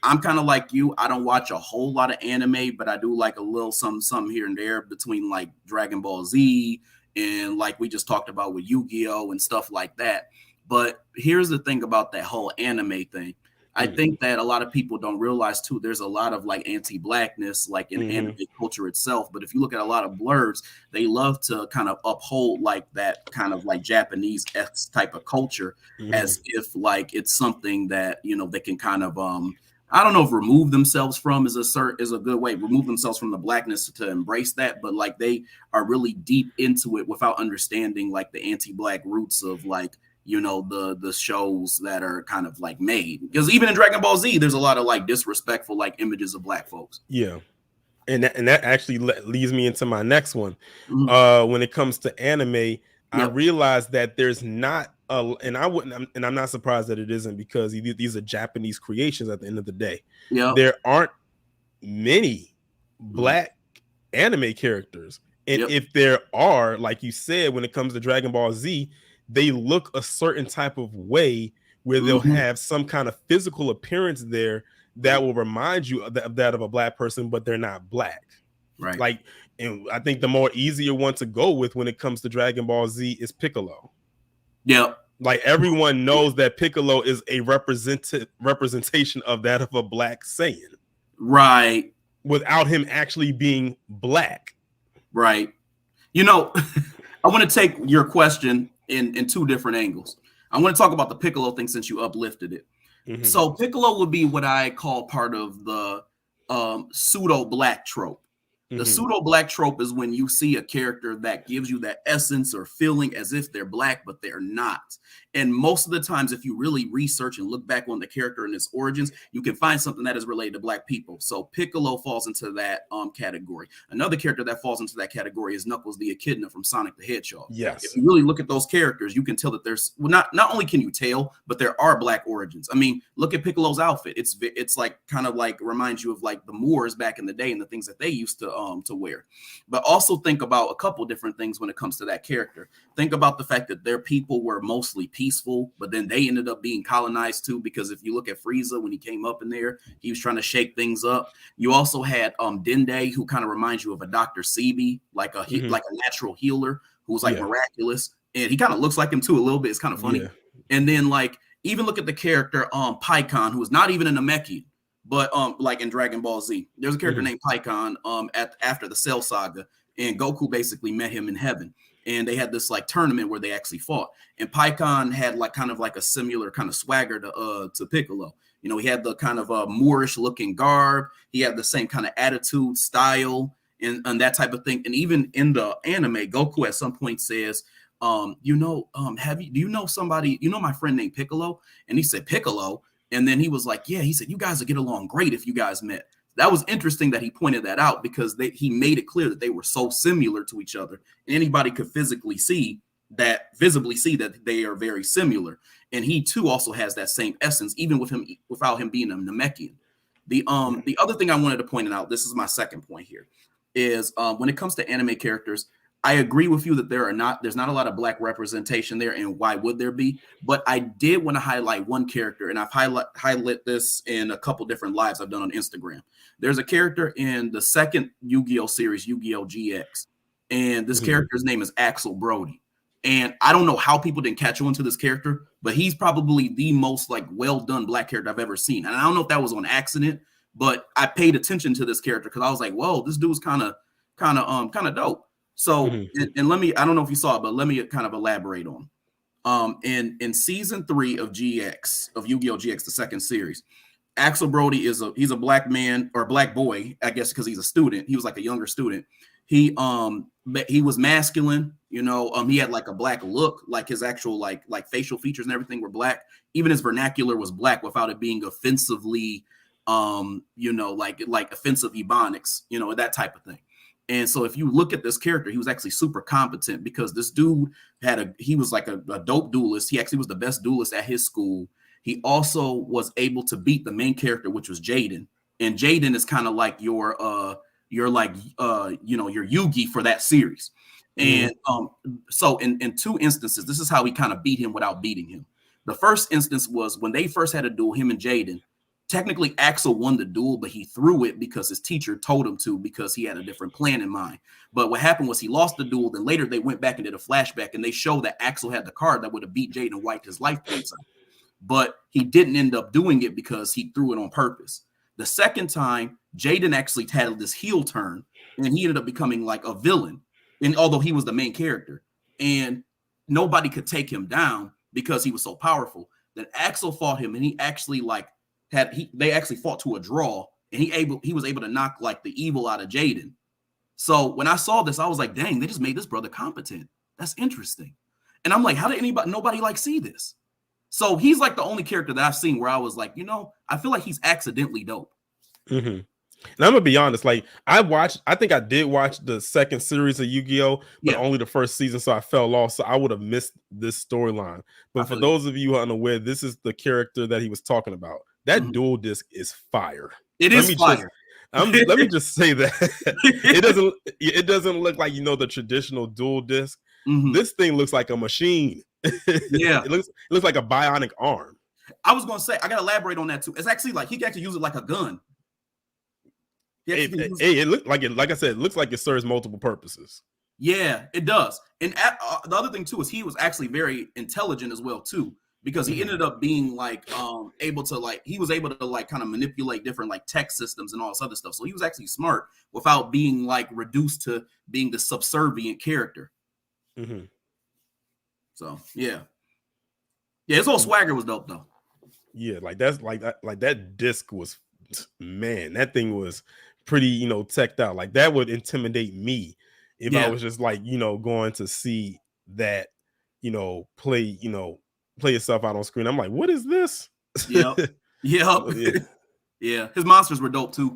I'm kind of like you. I don't watch a whole lot of anime, but I do like a little some here and there between like Dragon Ball Z and like we just talked about with Yu-Gi-Oh and stuff like that. But here's the thing about that whole anime thing. I think that a lot of people don't realize too, there's a lot of like anti-blackness like in anime culture itself. But if you look at a lot of Blerds, they love to kind of uphold like that kind of like Japanese type of culture as if like it's something that, you know, they can kind of I don't know if remove themselves from is a good way, remove themselves from the blackness to embrace that, but like they are really deep into it without understanding like the anti-black roots of like, you know, the shows that are kind of like made, because even in Dragon Ball Z there's a lot of like disrespectful like images of black folks. Yeah, and that actually leads me into my next one. When it comes to anime, I realized that there's not a, and I'm not surprised that it isn't, because these are Japanese creations at the end of the day. There aren't many black anime characters, and if there are, like you said, when it comes to Dragon Ball Z, they look a certain type of way where they'll have some kind of physical appearance there that will remind you of that of a black person, but they're not black. Right. Like, and I think the more easier one to go with when it comes to Dragon Ball Z is Piccolo. Yeah. Like everyone knows that Piccolo is a representation of that of a black Saiyan. Right. Without him actually being black. Right. You know, I want to take your question in two different angles. I want to talk about the Piccolo thing since you uplifted it. So Piccolo would be what I call part of the pseudo-black trope. The pseudo-black trope is when you see a character that gives you that essence or feeling as if they're black, but they're not. And most of the times, if you really research and look back on the character and its origins, you can find something that is related to black people. So Piccolo falls into that category. Another character that falls into that category is Knuckles the Echidna from Sonic the Hedgehog. Yes. If you really look at those characters, you can tell that there's, well, not only can you tell, but there are black origins. I mean, look at Piccolo's outfit. It's like kind of like reminds you of like the Moors back in the day and the things that they used to wear. But also think about a couple different things when it comes to that character. Think about the fact that their people were mostly peaceful, but then they ended up being colonized too, because if you look at Frieza, when he came up in there, he was trying to shake things up. You also had Dende, who kind of reminds you of a Dr. Sebi, like a natural healer who was like miraculous, and he kind of looks like him too a little bit. It's kind of funny. And then like even look at the character Pycon, who is not even a Namekian, but like in Dragon Ball Z, there's a character named Pycon after the Cell Saga, and Goku basically met him in heaven. And they had this like tournament where they actually fought. And Pycon had like kind of like a similar kind of swagger to Piccolo. You know, he had the kind of Moorish looking garb. He had the same kind of attitude, style, and that type of thing. And even in the anime, Goku at some point says, do you know somebody, you know my friend named Piccolo? And he said, Piccolo? And then he was like, yeah, he said, you guys would get along great if you guys met. That was interesting that he pointed that out, because he made it clear that they were so similar to each other. Anybody could visibly see that they are very similar. And he too also has that same essence, even without him being a Namekian. The other thing I wanted to point out, this is my second point here, is when it comes to anime characters, I agree with you that there's not a lot of black representation there, and why would there be? But I did want to highlight one character, and I've highlighted this in a couple different lives I've done on Instagram. There's a character in the second Yu-Gi-Oh series, Yu-Gi-Oh GX, and this character's name is Axel Brody. And I don't know how people didn't catch on to this character, but he's probably the most like well done black character I've ever seen. And I don't know if that was on accident, but I paid attention to this character because I was like, whoa, this dude's kind of dope. So, and let me, I don't know if you saw it, but let me kind of elaborate on. In season 3 of GX, of Yu-Gi-Oh! GX, the second series, Axel Brody he's a black man, or black boy, I guess, because he's a student. He was like a younger student. He was masculine, you know, he had like a black look, like his actual like facial features and everything were black. Even his vernacular was black without it being offensively, like offensive ebonics, you know, that type of thing. And so if you look at this character, he was actually super competent, because this dude he was like a dope duelist. He actually was the best duelist at his school. He also was able to beat the main character, which was Jaden. And Jaden is kind of like your Yugi for that series. And so in two instances, this is how he kind of beat him without beating him. The first instance was when they first had a duel, him and Jaden. technically Axel won the duel, but he threw it because his teacher told him to, because he had a different plan in mind. But what happened was he lost the duel. Then later they went back and did a flashback, and they showed that Axel had the card that would have beat Jaden and wiped his life points out. But he didn't end up doing it because he threw it on purpose. The second time, Jaden actually had this heel turn, and he ended up becoming like a villain. And although he was the main character, and nobody could take him down because he was so powerful. Then Axel fought him, and he actually they actually fought to a draw, and he was able to knock like the evil out of Jaden. So when I saw this, I was like, dang, they just made this brother competent. That's interesting. And I'm like, how did nobody like see this? So he's like the only character that I've seen where I was like, I feel like he's accidentally dope. Mm-hmm. And I'm gonna be honest, like I think I did watch the second series of Yu-Gi-Oh, but only the first season, so I fell off. So I would have missed this storyline. But for those of you who are unaware, this is the character that he was talking about. That dual disc is fire. It is fire. Let me just say that it doesn't look like the traditional dual disc. Mm-hmm. This thing looks like a machine. Yeah, it looks like a bionic arm. I was gonna say I gotta elaborate on that too. It's actually like he can actually use it like a gun. It looked like it. Like I said, it looks like it serves multiple purposes. Yeah, it does. And the other thing too is he was actually very intelligent as well too, because he ended up being like able to kind of manipulate different like tech systems and all this other stuff. So he was actually smart without being like reduced to being the subservient character. Mm-hmm. So yeah, his whole swagger was dope though. Yeah, like that disc was, man, that thing was pretty, teched out. Like that would intimidate me if I was just like, going to see that, play itself out on screen. I'm like, what is this? Yep. Yeah. His monsters were dope too.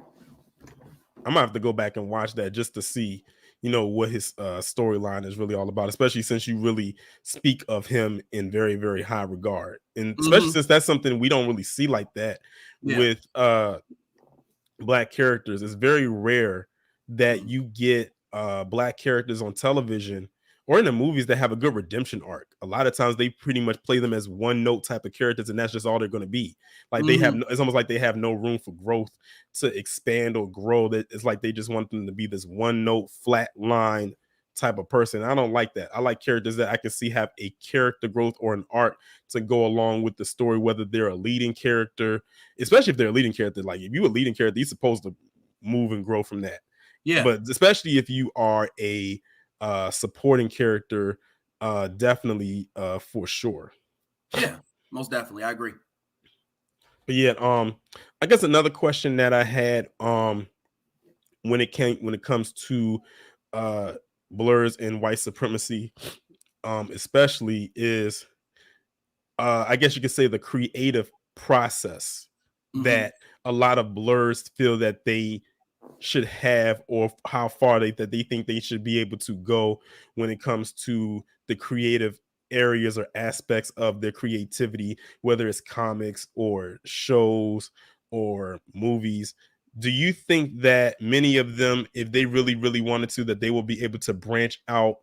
I'm gonna have to go back and watch that just to see, what his storyline is really all about, especially since you really speak of him in very, very high regard. And especially since that's something we don't really see like that with Black characters. It's very rare that you get Black characters on television or in the movies that have a good redemption arc. A lot of times they pretty much play them as one note type of characters, and that's just all they're going to be. Like it's almost like they have no room for growth to expand or grow. That it's like they just want them to be this one note flat line type of person. I don't like that. I like characters that I can see have a character growth or an arc to go along with the story, whether they're a leading character, especially if they're a leading character. Like if you're a leading character, you're supposed to move and grow from that. Yeah. But especially if you are a supporting character, definitely for sure. Yeah, most definitely. I agree. But yeah, I guess another question that I had when it comes to Blerds and white supremacy, especially is I guess you could say the creative process that a lot of Blerds feel that they should have, or how far that they think they should be able to go when it comes to the creative areas or aspects of their creativity, whether it's comics or shows or movies. Do you think that many of them, if they really, really wanted to, that they will be able to branch out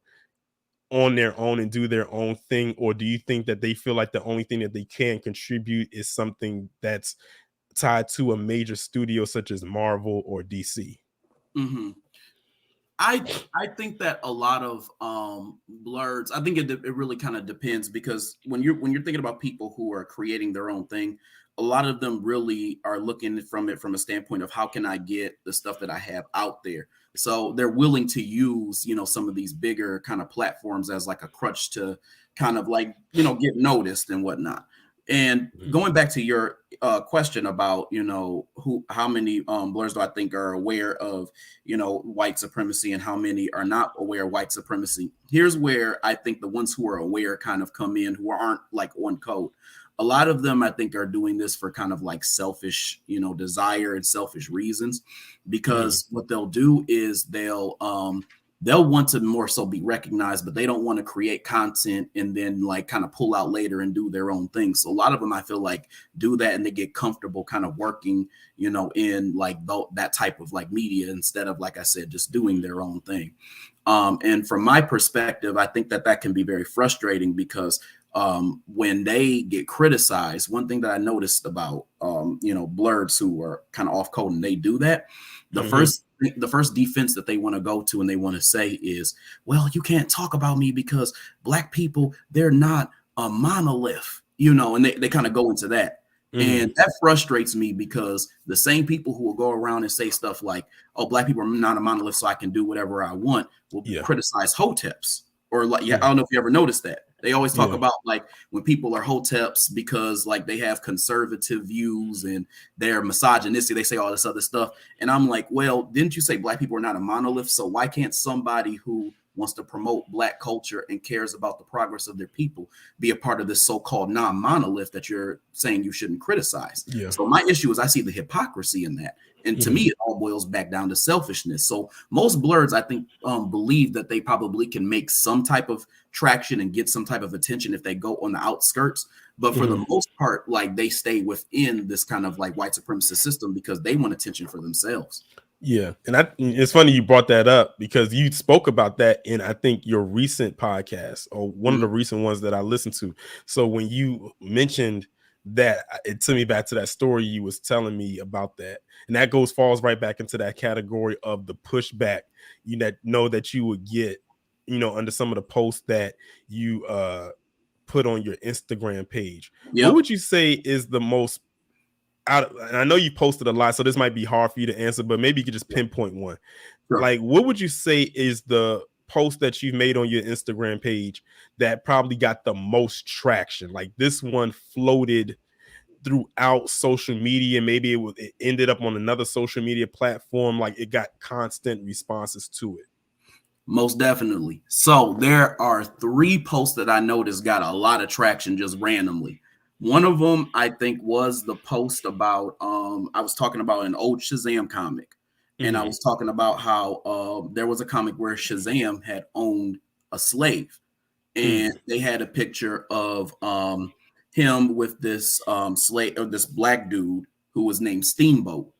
on their own and do their own thing? Or do you think that they feel like the only thing that they can contribute is something that's tied to a major studio such as Marvel or DC? Mm-hmm. I think that a lot of Blerds, I think it really kind of depends, because when you're thinking about people who are creating their own thing, a lot of them really are looking from a standpoint of how can I get the stuff that I have out there. So they're willing to use, some of these bigger kind of platforms as like a crutch to kind of like, get noticed and whatnot. And going back to your question about, how many Blerds do I think are aware of, white supremacy and how many are not aware of white supremacy? Here's where I think the ones who are aware kind of come in, who aren't like on code. A lot of them, I think, are doing this for kind of like selfish, desire and selfish reasons, because what they'll do is they'll want to more so be recognized, but they don't want to create content and then like kind of pull out later and do their own thing. So a lot of them, I feel like, do that and they get comfortable kind of working, in like that type of like media instead of, like I said, just doing their own thing. And from my perspective, I think that can be very frustrating, because when they get criticized, one thing that I noticed about Blerds who are kind of off code and they do that, the first defense that they want to go to and they want to say is, well, you can't talk about me because Black people, they're not a monolith, and they kind of go into that. And that frustrates me because the same people who will go around and say stuff like, oh, Black people are not a monolith, so I can do whatever I want, will criticize hoteps. Or like, I don't know if you ever noticed that. They always talk about like when people are hoteps because like they have conservative views and they're misogynistic, they say all this other stuff. And I'm like, well, didn't you say Black people are not a monolith? So why can't somebody who wants to promote Black culture and cares about the progress of their people be a part of this so-called non-monolith that you're saying you shouldn't criticize? So my issue is I see the hypocrisy in that. And to me, it all boils back down to selfishness. So most Blerds, I think, believe that they probably can make some type of traction and get some type of attention if they go on the outskirts. But for the most part, like they stay within this kind of like white supremacist system because they want attention for themselves. Yeah. And it's funny you brought that up because you spoke about that in, I think, your recent podcast or one of the recent ones that I listened to. So when you mentioned that, it took me back to that story you was telling me about that. And that falls right back into that category of the pushback, that you would get, under some of the posts that you put on your Instagram page. What would you say is the most and I know you posted a lot, so this might be hard for you to answer, but maybe you could just pinpoint one. Like, what would you say is the post that you've made on your Instagram page that probably got the most traction? Like this one floated throughout social media. Maybe it ended up on another social media platform. Like it got constant responses to it. Most definitely. So there are 3 posts that I noticed got a lot of traction just randomly. One of them, I think, was the post about, I was talking about an old Shazam comic. And I was talking about how there was a comic where Shazam had owned a slave. And they had a picture of him with this slave, or this Black dude who was named Steamboat.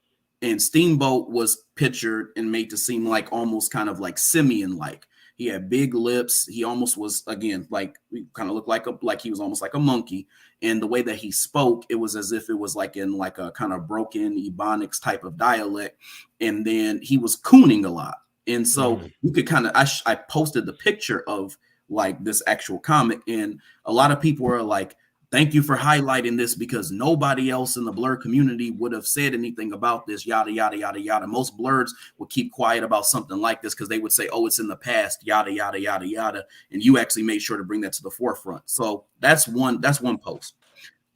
And Steamboat was pictured and made to seem like almost kind of like simian-like. He had big lips. He almost was, again, like kind of looked like he was almost like a monkey. And the way that he spoke, it was as if it was like in like a kind of broken Ebonics type of dialect. And then he was cooning a lot. And so you could kind of, I posted the picture of like this actual comic, and a lot of people were like, thank you for highlighting this because nobody else in the Blerd community would have said anything about this, yada, yada, yada, yada. Most Blerds would keep quiet about something like this because they would say, oh, it's in the past, yada, yada, yada, yada. And you actually made sure to bring that to the forefront. So that's one post.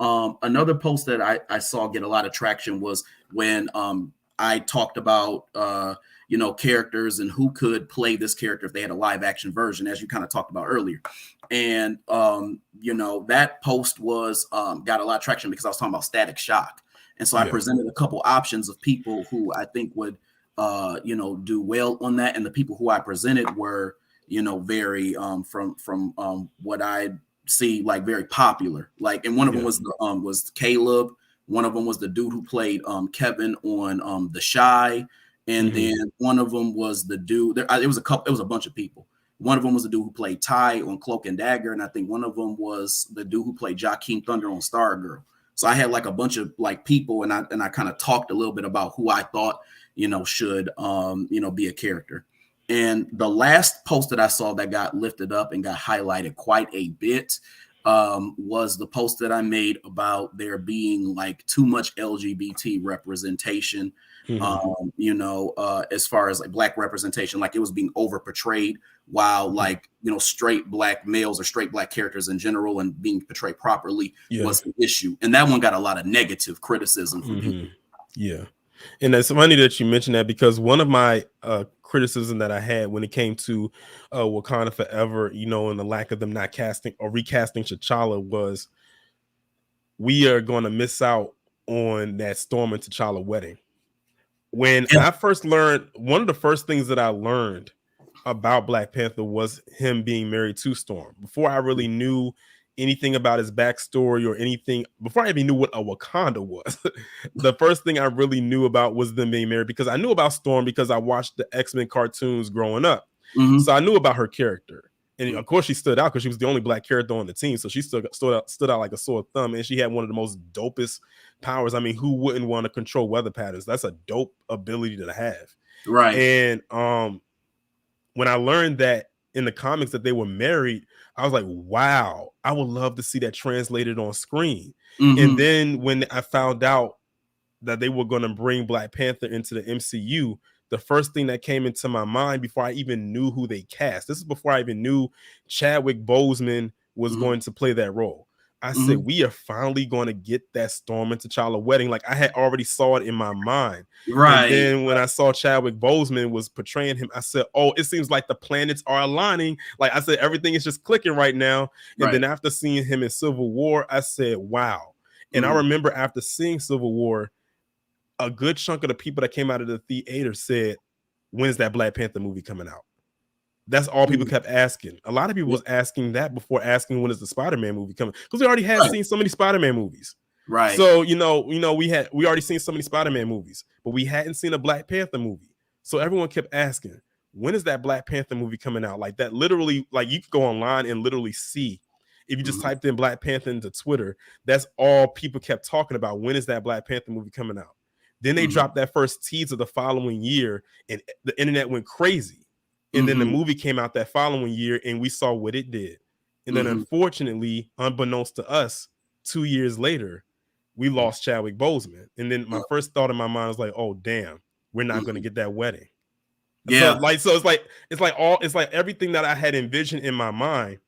Another post that I saw get a lot of traction was when I talked about characters and who could play this character if they had a live action version, as you kind of talked about earlier. And that post was got a lot of traction because I was talking about Static Shock. And so I presented a couple options of people who I think would do well on that. And the people who I presented were very from what I see, like very popular. Like, and one of them was Caleb. One of them was the dude who played Kevin on The Shy. And then one of them was the dude. It was a bunch of people. One of them was the dude who played Ty on Cloak and Dagger, and I think one of them was the dude who played Joaquin Thunder on Stargirl. So I had like a bunch of like people, and I kind of talked a little bit about who I thought should be a character. And the last post that I saw that got lifted up and got highlighted quite a bit was the post that I made about there being like too much LGBT representation. As far as like Black representation, like it was being over portrayed, while like straight Black males or straight Black characters in general and being portrayed properly was an issue. And that one got a lot of negative criticism from people. And it's funny that you mentioned that because one of my criticism that I had when it came to Wakanda Forever, and the lack of them not casting or recasting T'Challa was we are going to miss out on that Storm and T'Challa wedding. When I first learned, one of the first things that I learned about Black Panther was him being married to Storm. Before I really knew anything about his backstory or anything, before I even knew what a Wakanda was, the first thing I really knew about was them being married, because I knew about Storm because I watched the X-Men cartoons growing up. So I knew about her character. And of course, she stood out because she was the only black character on the team, so she stood out like a sore thumb. And she had one of the most dopest powers. I mean, who wouldn't want to control weather patterns? That's a dope ability to have. Right. And when I learned that in the comics that they were married, I was like, wow, I would love to see that translated on screen. And then when I found out that they were going to bring Black Panther into the MCU, the first thing that came into my mind before I even knew who they cast, this is before I even knew Chadwick Boseman was going to play that role. I said, we are finally going to get that Storm and T'Challa wedding. Like I had already saw it in my mind. Right. And then when I saw Chadwick Boseman was portraying him, I said, oh, it seems like the planets are aligning. Like I said, everything is just clicking right now. And then after seeing him in Civil War, I said, wow. And I remember after seeing Civil War, a good chunk of the people that came out of the theater said, when's that Black Panther movie coming out? That's all people kept asking. A lot of people was asking that before asking when is the Spider-Man movie coming, because we already had seen so many Spider-Man movies. Right. So we already seen so many Spider-Man movies, but we hadn't seen a Black Panther movie. So everyone kept asking, when is that Black Panther movie coming out? Like that literally, like you could go online and literally see. If you just typed in Black Panther into Twitter, that's all people kept talking about. When is that Black Panther movie coming out? Then they dropped that first teaser the following year, and the internet went crazy. And then the movie came out that following year, and we saw what it did. And then unfortunately, unbeknownst to us, 2 years later, we lost Chadwick Boseman. And then my first thought in my mind was like, oh damn, we're not going to get that wedding. Yeah. So it's like everything that I had envisioned in my mind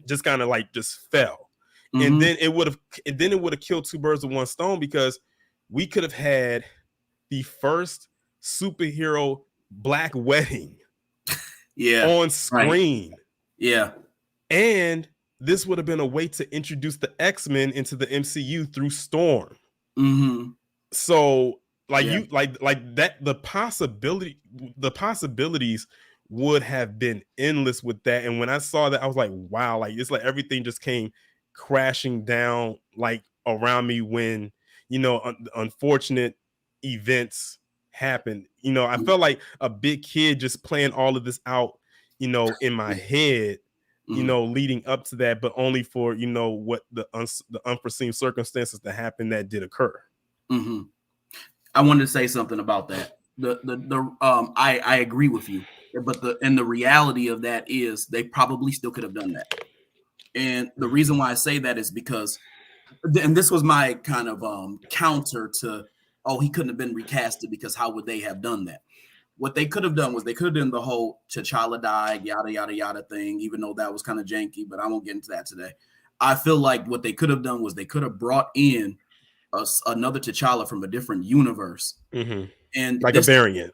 just kind of like just fell. And then it would have killed two birds with one stone, because we could have had the first superhero Black wedding on screen. Right. Yeah. And this would have been a way to introduce the X-Men into the MCU through Storm. So the possibilities would have been endless with that. And when I saw that, I was like, wow, like it's like everything just came crashing down like around me when, unfortunate events happened. I felt like a big kid just playing all of this out, in my head, leading up to that, but only for, what the unforeseen circumstances that happened that did occur. I wanted to say something about that. I agree with you, but the reality of that is they probably still could have done that. And the reason why I say that is because, and this was my kind of counter to, oh, he couldn't have been recasted because how would they have done that? What they could have done was they could have done the whole T'Challa died, yada, yada, yada thing, even though that was kind of janky, but I won't get into that today. I feel like what they could have done was they could have brought in another T'Challa from a different universe. And like a variant.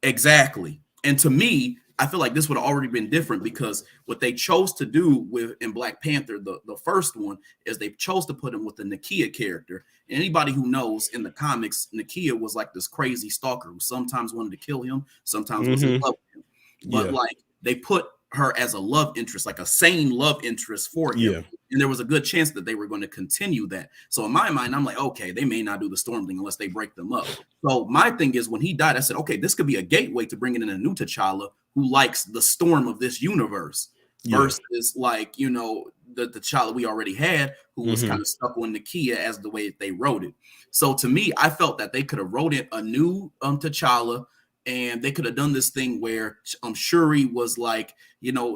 Exactly. And to me, I feel like this would have already been different, because what they chose to do in Black Panther, the first one, is they chose to put him with the Nakia character. And anybody who knows in the comics, Nakia was like this crazy stalker who sometimes wanted to kill him, sometimes was in love with him. But like they put her as a love interest, like a sane love interest for him. And there was a good chance that they were going to continue that. So in my mind, I'm like, okay, they may not do the Storm thing unless they break them up. So my thing is, when he died, I said, okay, this could be a gateway to bringing in a new T'Challa who likes the Storm of this universe versus like, the T'Challa we already had, who was kind of stuck on Nakia as the way that they wrote it. So to me, I felt that they could have wrote in a new T'Challa, and they could have done this thing where Shuri was like,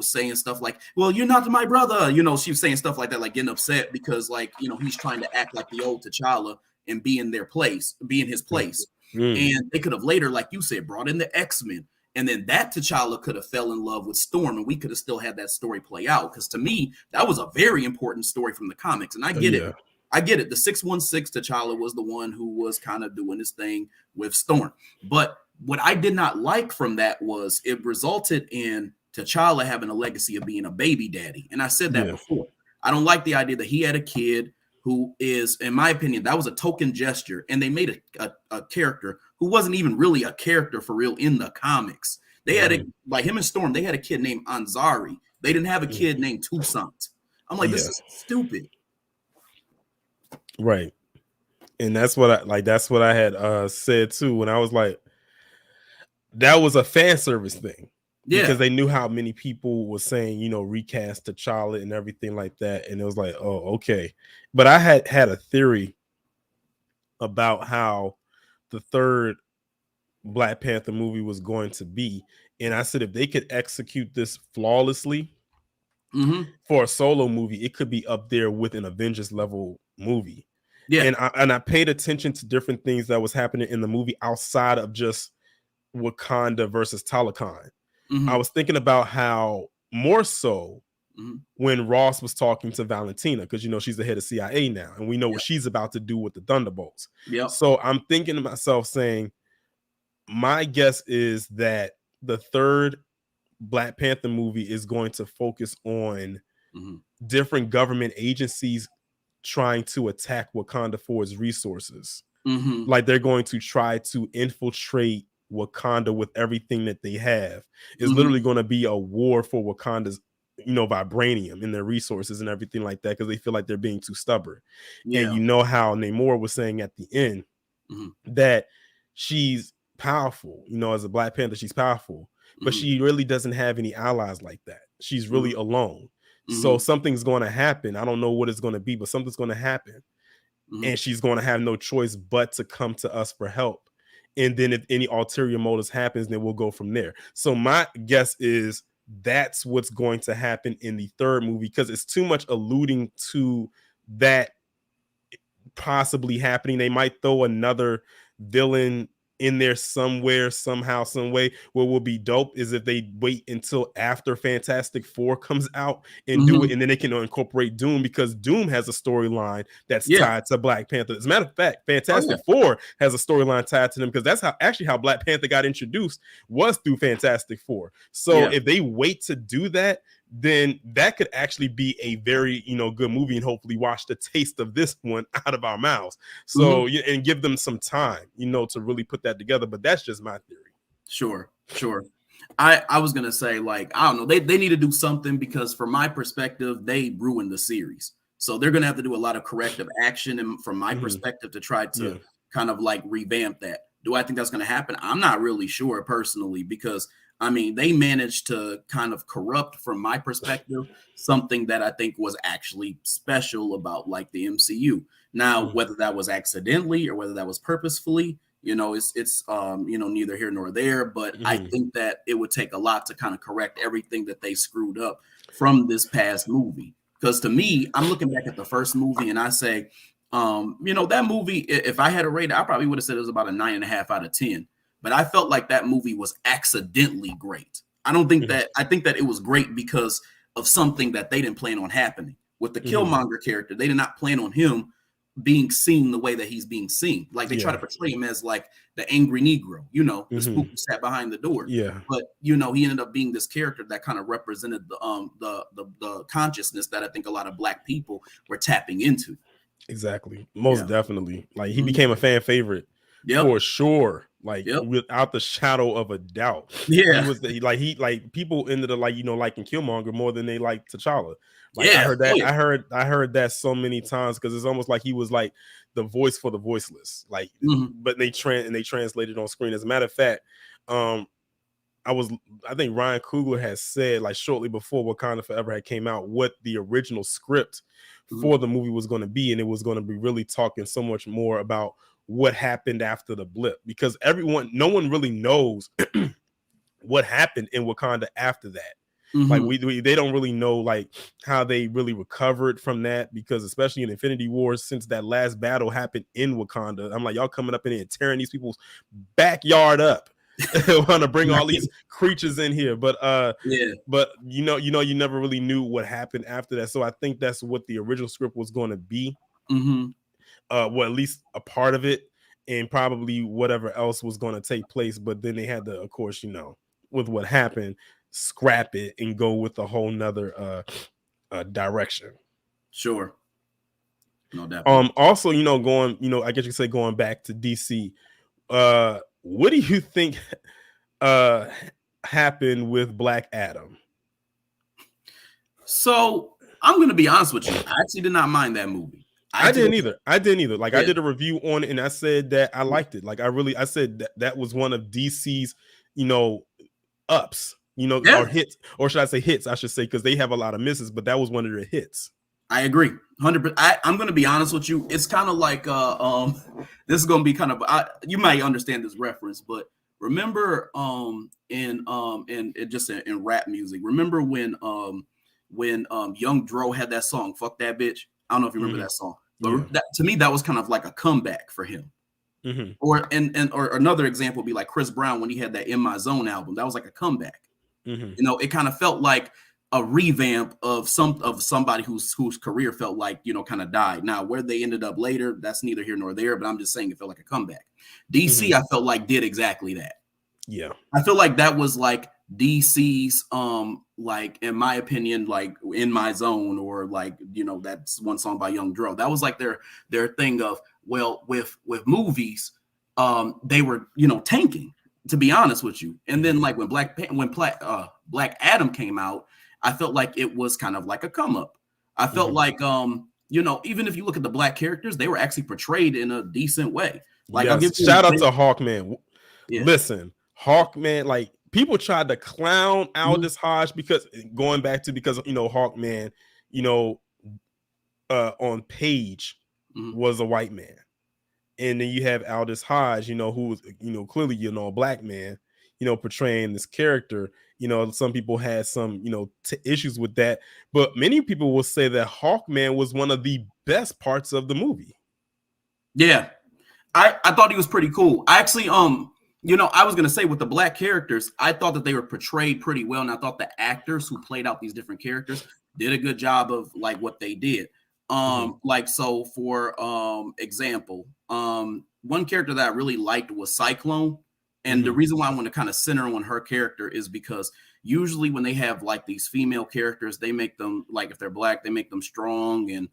saying stuff like, well, you're not my brother. She was saying stuff like that, like getting upset because like, he's trying to act like the old T'Challa and be in his place. And they could have later, like you said, brought in the X-Men. And then that T'Challa could have fell in love with Storm, and we could have still had that story play out. Because to me, that was a very important story from the comics. And I get it. I get it. The 616 T'Challa was the one who was kind of doing his thing with Storm. But what I did not like from that was it resulted in T'Challa having a legacy of being a baby daddy. And I said that before. I don't like the idea that he had a kid who is, in my opinion, that was a token gesture. And they made a character who wasn't even really a character for real in the comics. They had like him and Storm, they had a kid named Anzari. They didn't have a kid named Toussaint. I'm like, this is stupid. Right. And that's what I had said too, when I was like, that was a fan service thing. because they knew how many people were saying, you know, recast T'Challa and everything like that. And it was like, oh, okay. But I had a theory about how the third Black Panther movie was going to be. And I said, if they could execute this flawlessly for a solo movie, it could be up there with an Avengers level movie. Yeah. And I paid attention to different things that was happening in the movie outside of just Wakanda versus Talokan. I was thinking about how more so when Ross was talking to Valentina, because, you know, she's the head of CIA now, and we know what she's about to do with the Thunderbolts. So I'm thinking to myself saying, my guess is that the third Black Panther movie is going to focus on different government agencies trying to attack Wakanda for its resources. Like they're going to try to infiltrate Wakanda with everything that they have. It's literally going to be a war for Wakanda's, you know, vibranium and their resources and everything like that, because they feel like they're being too stubborn. And you know how Namor was saying at the end that she's powerful, you know, as a Black Panther, she's powerful, but she really doesn't have any allies like that. She's really alone. So something's going to happen. I don't know what it's going to be, but something's going to happen. And she's going to have no choice but to come to us for help. And then if any ulterior motives happens, then we'll go from there. So my guess is that's what's going to happen in the third movie, because it's too much alluding to that possibly happening. They might throw another villain in there somewhere, somehow, some way. What will be dope is if they wait until after Fantastic Four comes out and do it, and then they can incorporate Doom, because Doom has a storyline that's tied to Black Panther. As a matter of fact, Fantastic Four has a storyline tied to them, because that's how Black Panther got introduced, was through Fantastic Four. So if they wait to do that, then that could actually be a very, you know, good movie, and hopefully wash the taste of this one out of our mouths. So and give them some time, you know, to really put that together. But that's just my theory. Sure. I was gonna say, like, I don't know, they need to do something, because from my perspective, they ruined the series. So they're gonna have to do a lot of corrective action, and from my perspective, to try to kind of like revamp that. Do I think that's gonna happen? I'm not really sure personally, because I mean, they managed to kind of corrupt, from my perspective, something that I think was actually special about like the MCU. Now, whether that was accidentally or whether that was purposefully, you know, it's you know, neither here nor there. But I think that it would take a lot to kind of correct everything that they screwed up from this past movie. Because to me, I'm looking back at the first movie and I say, you know, that movie, if I had a rating, I probably would have said it was about a 9.5 out of 10. But I felt like that movie was accidentally great. I don't think that, I think that it was great because of something that they didn't plan on happening. With the Killmonger character, they did not plan on him being seen the way that he's being seen. Like they try to portray him as like the angry Negro, you know, the spook who sat behind the door. But you know, he ended up being this character that kind of represented the consciousness that I think a lot of Black people were tapping into. Exactly. Most definitely. Like he became a fan favorite for sure. Like without the shadow of a doubt. He was like people ended up like, you know, liking Killmonger more than they liked T'Challa. Like I heard that I heard that so many times, because it's almost like he was like the voice for the voiceless. Like but they translated on screen. As a matter of fact, I think Ryan Coogler has said, like shortly before Wakanda Forever had came out, what the original script for the movie was going to be, and it was going to be really talking so much more about what happened after the blip, because no one really knows what happened in Wakanda after that. Like they don't really know like how they really recovered from that, because especially in Infinity War, since that last battle happened in Wakanda, I'm like, y'all coming up in here and tearing these people's backyard up. Want to bring all these creatures in here, but you know you never really knew what happened after that. So I think that's what the original script was going to be. Well, at least a part of it, and probably whatever else was going to take place. But then they had to, of course, you know, with what happened, scrap it and go with a whole nother direction. Sure. No doubt. Also, you know, going, you know, I guess you could say going back to DC, what do you think happened with Black Adam? So I'm going to be honest with you. I actually did not mind that movie. I didn't either. Like I did a review on it and I said that I liked it. Like I said that was one of DC's, you know, ups you know, Yeah. or hits, or should I say hits? I should say, because they have a lot of misses, but that was one of their hits. I agree, 100%. I'm going to be honest with you. It's kind of like this is going to be kind of you might understand this reference, but remember in rap music. Remember when Young Dro had that song "Fuck That Bitch." I don't know if you remember that song, but to me that was kind of like a comeback for him. Or another example would be like Chris Brown when he had that "In My Zone" album. That was like a comeback. You know, it kind of felt like a revamp of somebody whose career felt like, you know, kind of died. Now, where they ended up later, that's neither here nor there, but I'm just saying it felt like a comeback. DC, I felt like did exactly that. Yeah. I feel like that was like DC's like, in my opinion, like "In My Zone," or like, you know, that's one song by Young Dro. That was like their thing of, well, with movies, they were, you know, tanking, to be honest with you. And then like when Black Adam came out, I felt like it was kind of like a come up. I felt like, you know, even if you look at the black characters, they were actually portrayed in a decent way. Like, yes. I'll give shout out to Hawkman. Yeah. Listen, Hawkman, like people tried to clown Aldous Hodge because going back to, because, you know, Hawkman, you know, on page was a white man. And then you have Aldous Hodge, you know, who was, you know, clearly, you know, a black man, you know, portraying this character. You know, some people had some, you know, issues with that, but many people will say that Hawkman was one of the best parts of the movie. Yeah, I thought he was pretty cool. I actually, you know, I was gonna say with the black characters, I thought that they were portrayed pretty well, and I thought the actors who played out these different characters did a good job of like what they did. Like, so for example, one character that I really liked was Cyclone. And the reason why I want to kind of center on her character is because usually when they have like these female characters, they make them, like, if they're black, they make them strong and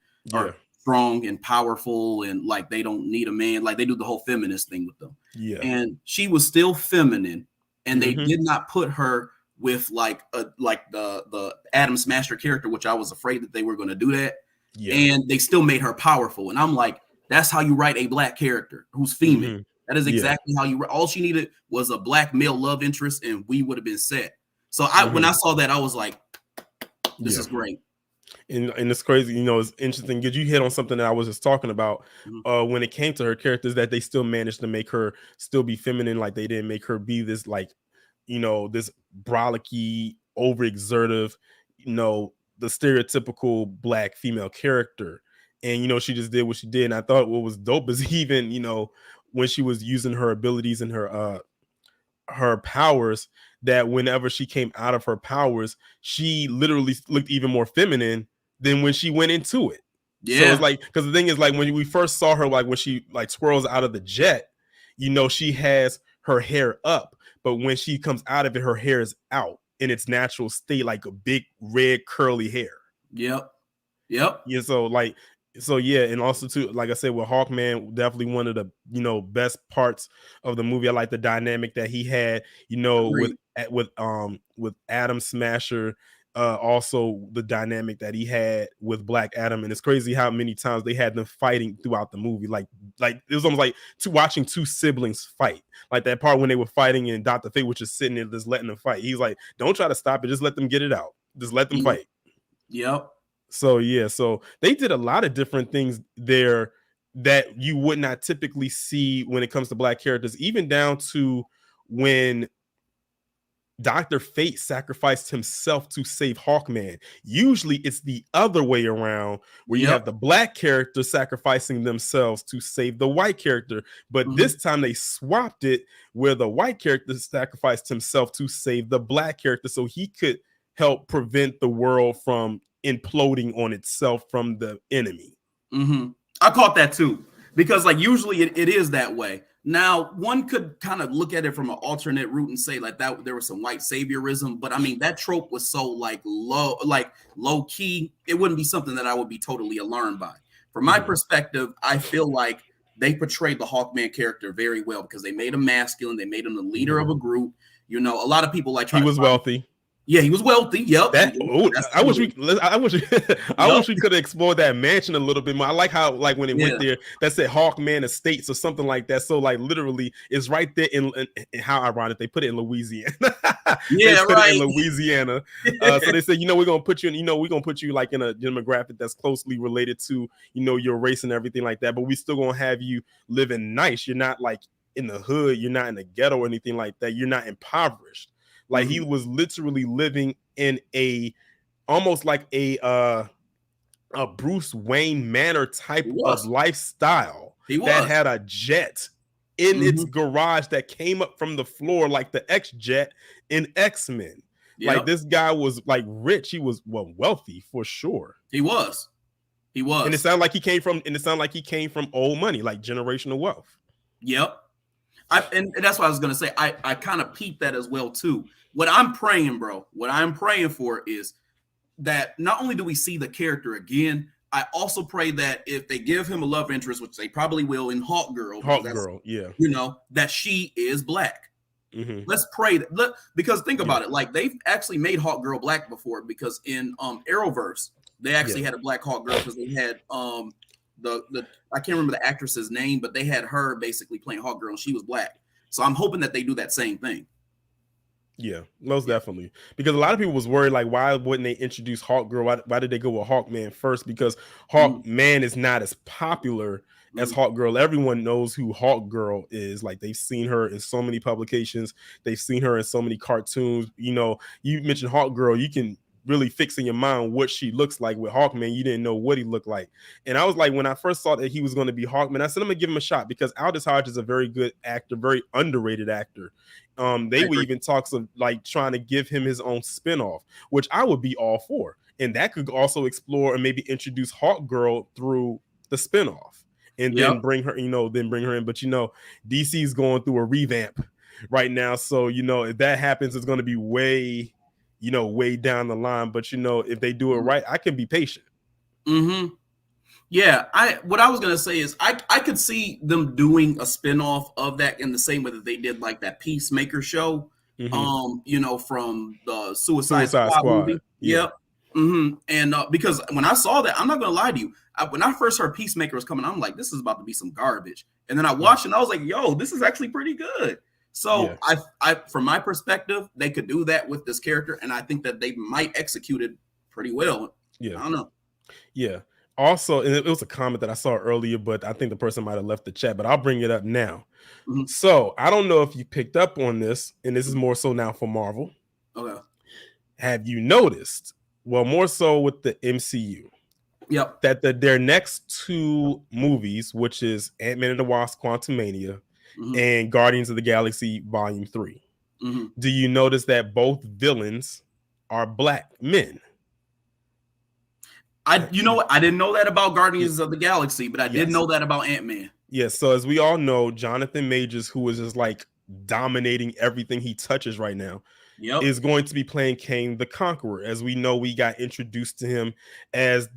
strong and powerful, and like they don't need a man. Like they do the whole feminist thing with them. Yeah. And she was still feminine, and they did not put her with like the Atom Smasher character, which I was afraid that they were going to do that. Yeah. And they still made her powerful. And I'm like, that's how you write a black character who's female. That is exactly how you. All she needed was a black male love interest, and we would have been set. So when I saw that, I was like, "This is great." And it's crazy, you know. It's interesting because you hit on something that I was just talking about when it came to her characters, that they still managed to make her still be feminine. Like they didn't make her be this, like, you know, this brolicky, overexertive, you know, the stereotypical black female character. And, you know, she just did what she did. And I thought what was dope is even, you know, when she was using her abilities and her powers, that whenever she came out of her powers, she literally looked even more feminine than when she went into it. Yeah. So it's like, because the thing is, like, when we first saw her, like when she like swirls out of the jet, you know, she has her hair up, but when she comes out of it, her hair is out in its natural state, like a big red curly hair. Yep. Yeah. So yeah, and also too, like I said, with Hawkman, definitely one of the, you know, best parts of the movie. I like the dynamic that he had, you know, with Atom Smasher, also the dynamic that he had with Black Adam. And it's crazy how many times they had them fighting throughout the movie. Like it was almost like watching two siblings fight. Like that part when they were fighting and Dr. Fate was just sitting there just letting them fight. He's like, don't try to stop it, just let them get it out, just let them fight. Yep. So yeah, so they did a lot of different things there that you would not typically see when it comes to black characters, even down to when Dr. Fate sacrificed himself to save Hawkman. Usually it's the other way around, where you have the black character sacrificing themselves to save the white character. But this time they swapped it, where the white character sacrificed himself to save the black character so he could help prevent the world from imploding on itself from the enemy. I caught that too, because like usually it is that way. Now one could kind of look at it from an alternate route and say like that there was some white saviorism, but I mean that trope was so like low key, it wouldn't be something that I would be totally alarmed by. From my perspective, I feel like they portrayed the Hawkman character very well because they made him masculine, they made him the leader of a group. You know, a lot of people like he was wealthy. Yeah, he was wealthy. Yep. I wish we could have explored that mansion a little bit more. I like how, like, when it went there, that said Hawkman Estates or something like that. So, like, literally, it's right there in how ironic they put it in Louisiana. Yeah, right. In Louisiana. So they said, we're gonna put you, we're gonna put you like in a demographic that's closely related to, your race and everything like that. But we still gonna have you living nice. You're not like in the hood. You're not in the ghetto or anything like that. You're not impoverished. Like he was literally living in almost like a Bruce Wayne Manor type of lifestyle. That had a jet in its garage that came up from the floor like the X jet in X-Men. Yep. Like this guy was like rich. He was wealthy for sure. He was. And it sounded like he came from old money, like generational wealth. Yep. And that's what I was gonna say. I kind of peeped that as well too. What I'm praying for is that not only do we see the character again, I also pray that if they give him a love interest, which they probably will in Hawkgirl, that she is black. Let's pray that, because think about it, like they've actually made Hawkgirl black before, because in Arrowverse they actually had a black Hawkgirl, because they had the I can't remember the actress's name, but they had her basically playing Hawkgirl and she was black. So I'm hoping that they do that same thing. Yeah, most definitely. Because a lot of people was worried, like, why wouldn't they introduce Hawkgirl? Why did they go with Hawkman first? Because Hawkman is not as popular as Hawkgirl. Everyone knows who Hawkgirl is. Like, they've seen her in so many publications. They've seen her in so many cartoons. You mentioned Hawkgirl, you can really fix in your mind what she looks like. With Hawkman, you didn't know what he looked like. And I was like, when I first saw that he was going to be Hawkman, I said, I'm gonna give him a shot, because Aldous Hodge is a very good actor, very underrated actor. They were even talks of like trying to give him his own spinoff, which I would be all for. And that could also explore and maybe introduce Hawkgirl through the spinoff, and then bring her in. But DC is going through a revamp right now. So, if that happens, it's going to be way down the line. But if they do it right, I can be patient. Yeah, what I was gonna say is I could see them doing a spinoff of that in the same way that they did like that Peacemaker show, from the Suicide Squad movie. Yeah. And because when I saw that, I'm not gonna lie to you, when I first heard Peacemaker was coming, I'm like, this is about to be some garbage. And then I watched it and I was like, yo, this is actually pretty good. So I from my perspective, they could do that with this character, and I think that they might execute it pretty well. Yeah, I don't know. Yeah. Also, and it was a comment that I saw earlier, but I think the person might have left the chat, but I'll bring it up now. So I don't know if you picked up on this, and this is more so now for Marvel. Okay. Have you noticed, well, more so with the MCU, that their next two movies, which is Ant-Man and the Wasp: Quantumania and Guardians of the Galaxy Volume 3, do you notice that both villains are black men? You know what? I didn't know that about Guardians of the Galaxy, but I did know that about Ant-Man. Yes. So as we all know, Jonathan Majors, who is just like dominating everything he touches right now, is going to be playing Kang the Conqueror. As we know, we got introduced to him as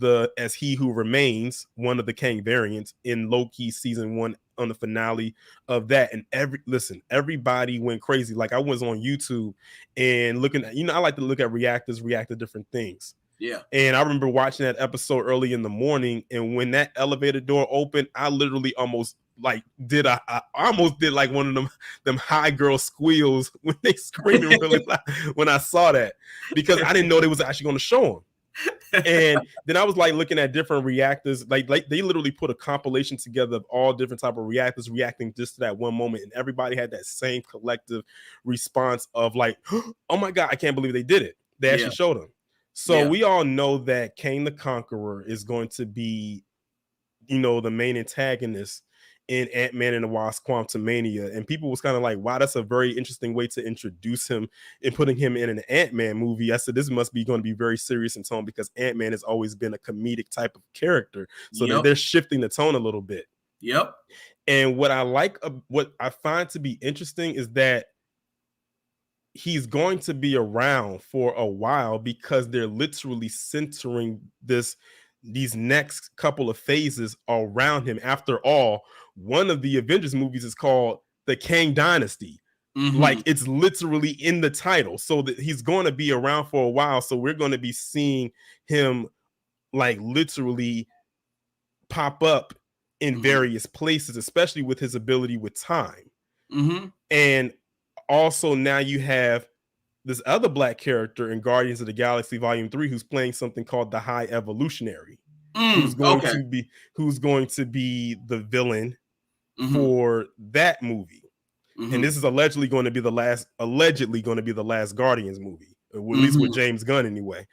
He Who Remains, one of the Kang variants in Loki season 1 on the finale of that. And everybody went crazy. Like, I was on YouTube and looking at, I like to look at react to different things. Yeah. And I remember watching that episode early in the morning, and when that elevator door opened, I literally almost like I almost did like one of them high girl squeals when they screaming really loud when I saw that, because I didn't know they was actually going to show him. And then I was like looking at different reactors, like they literally put a compilation together of all different type of reactors reacting just to that one moment, and everybody had that same collective response of like, oh my God, I can't believe they did it. They actually showed him. So we all know that Kang the Conqueror is going to be, the main antagonist in Ant-Man and the Wasp: Quantumania. And people was kind of like, wow, that's a very interesting way to introduce him and putting him in an Ant-Man movie. I said, this must be going to be very serious in tone, because Ant-Man has always been a comedic type of character. So they're shifting the tone a little bit. Yep. And what I find to be interesting is that he's going to be around for a while, because they're literally centering these next couple of phases around him. After all, one of the Avengers movies is called the Kang Dynasty. Like it's literally in the title, so that he's going to be around for a while. So we're going to be seeing him like literally pop up in various places, especially with his ability with time. And also now you have this other black character in Guardians of the Galaxy Volume 3 who's playing something called the High Evolutionary, who's going to be the villain for that movie. And this is allegedly going to be the last Guardians movie, or at least with James Gunn anyway.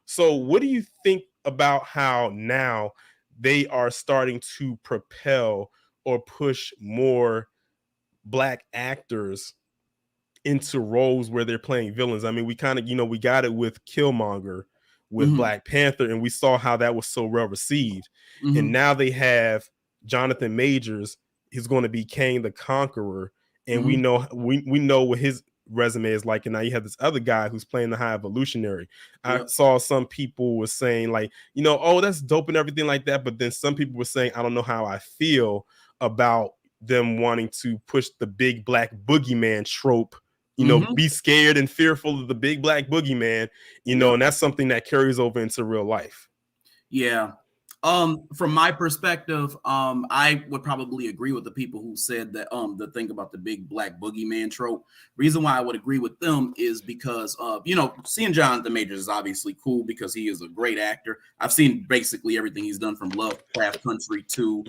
So what do you think about how now they are starting to propel or push more black actors into roles where they're playing villains? I mean, we kind of, we got it with Killmonger with Black Panther, and we saw how that was so well received. And now they have Jonathan Majors. He's going to be Kang the Conqueror, and we know what his resume is like. And now you have this other guy who's playing the High Evolutionary. I saw some people were saying like, oh, that's dope and everything like that, but then some people were saying, I don't know how I feel about them wanting to push the big black boogeyman trope, be scared and fearful of the big black boogeyman, and that's something that carries over into real life. From my perspective, I would probably agree with the people who said that the thing about the big black boogeyman trope. Reason why I would agree with them is because seeing Jonathan Majors is obviously cool because he is a great actor. I've seen basically everything he's done, from Lovecraft Country to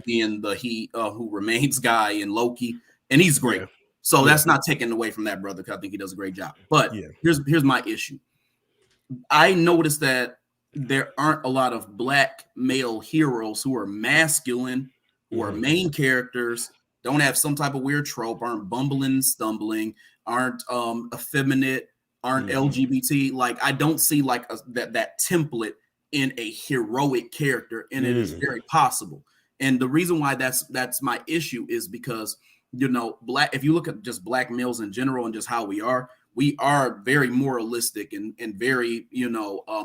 being the He Who Remains guy in Loki, and he's great. So that's not taken away from that brother, because I think he does a great job. But here's my issue. I noticed that there aren't a lot of black male heroes who are masculine, who are main characters, don't have some type of weird trope, aren't bumbling, stumbling, aren't effeminate, aren't LGBT. Like, I don't see like that template in a heroic character, and it is very possible. And the reason why that's my issue is because, if you look at just black males in general and just how we are very moralistic and very,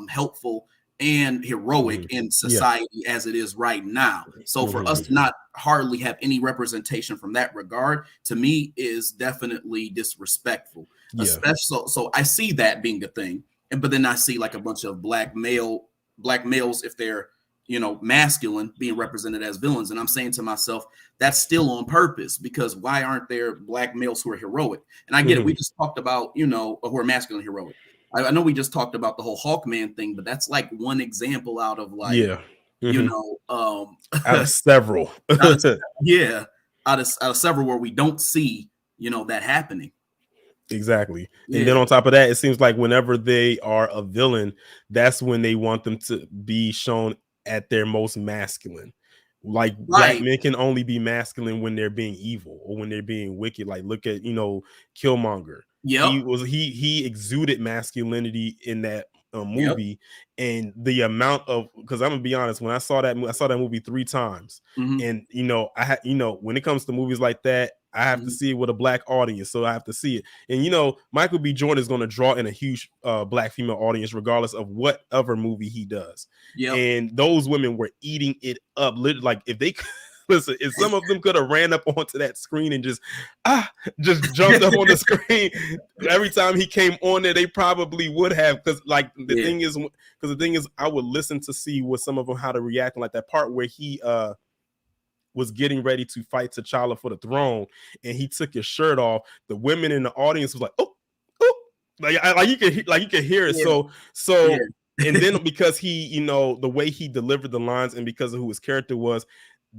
helpful and heroic in society as it is right now. So for us to not hardly have any representation from that regard, to me, is definitely disrespectful. Especially so I see that being a thing. But then I see like a bunch of black males, if they're, masculine, being represented as villains. And I'm saying to myself, that's still on purpose, because why aren't there black males who are heroic? And I get it. We just talked about, who are masculine heroic. I know we just talked about the whole Hawkman thing, but that's like one example out of like, out of several. out of several where we don't see, that happening. Exactly. And then on top of that, it seems like whenever they are a villain, that's when they want them to be shown at their most masculine. Like black men can only be masculine when they're being evil or when they're being wicked. Like look at Killmonger. He exuded masculinity in that movie, and the amount of, because I'm gonna be honest, when I saw that movie 3 times, and I had when it comes to movies like that, I have to see it with a black audience, so I have to see it. And Michael B. Jordan is going to draw in a huge black female audience regardless of what other movie he does. And those women were eating it up. Like if they listen, if some of them could have ran up onto that screen and just jumped up on the screen every time he came on there, they probably would have. Because the thing is, I would listen to see what some of them how to react, like that part where he was getting ready to fight T'Challa for the throne, and he took his shirt off. The women in the audience was like, "Oh, like you can hear it." So. And then because he, the way he delivered the lines, and because of who his character was,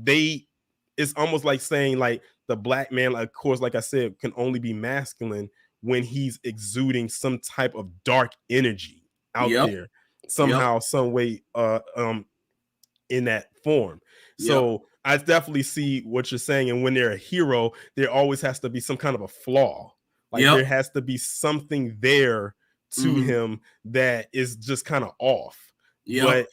it's almost like saying like the black man, of course, like I said, can only be masculine when he's exuding some type of dark energy out there somehow, some way, in that form. So I definitely see what you're saying. And when they're a hero, there always has to be some kind of a flaw. Like there has to be something there to him that is just kind of off. But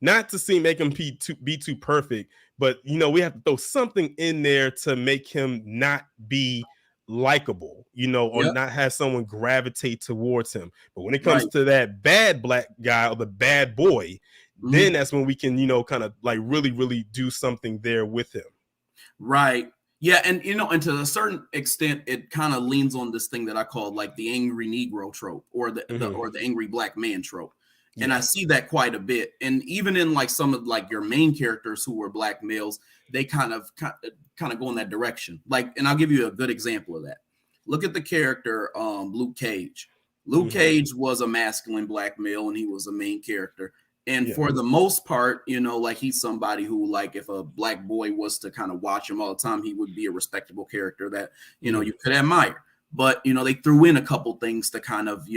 not to make him be too perfect, but we have to throw something in there to make him not be likable, or not have someone gravitate towards him. But when it comes to that bad black guy or the bad boy, then that's when we can, kind of like really, really do something there with him. Right. Yeah, and and to a certain extent, it kind of leans on this thing that I call like the angry Negro trope, or the angry black man trope. And I see that quite a bit. And even in like some of like your main characters who were black males, they kind of go in that direction. Like, and I'll give you a good example of that. Look at the character Luke Cage. Luke Cage was a masculine black male, and he was a main character. And for the most part, like he's somebody who, like, if a black boy was to kind of watch him all the time, he would be a respectable character that, you could admire. But, they threw in a couple things to kind of,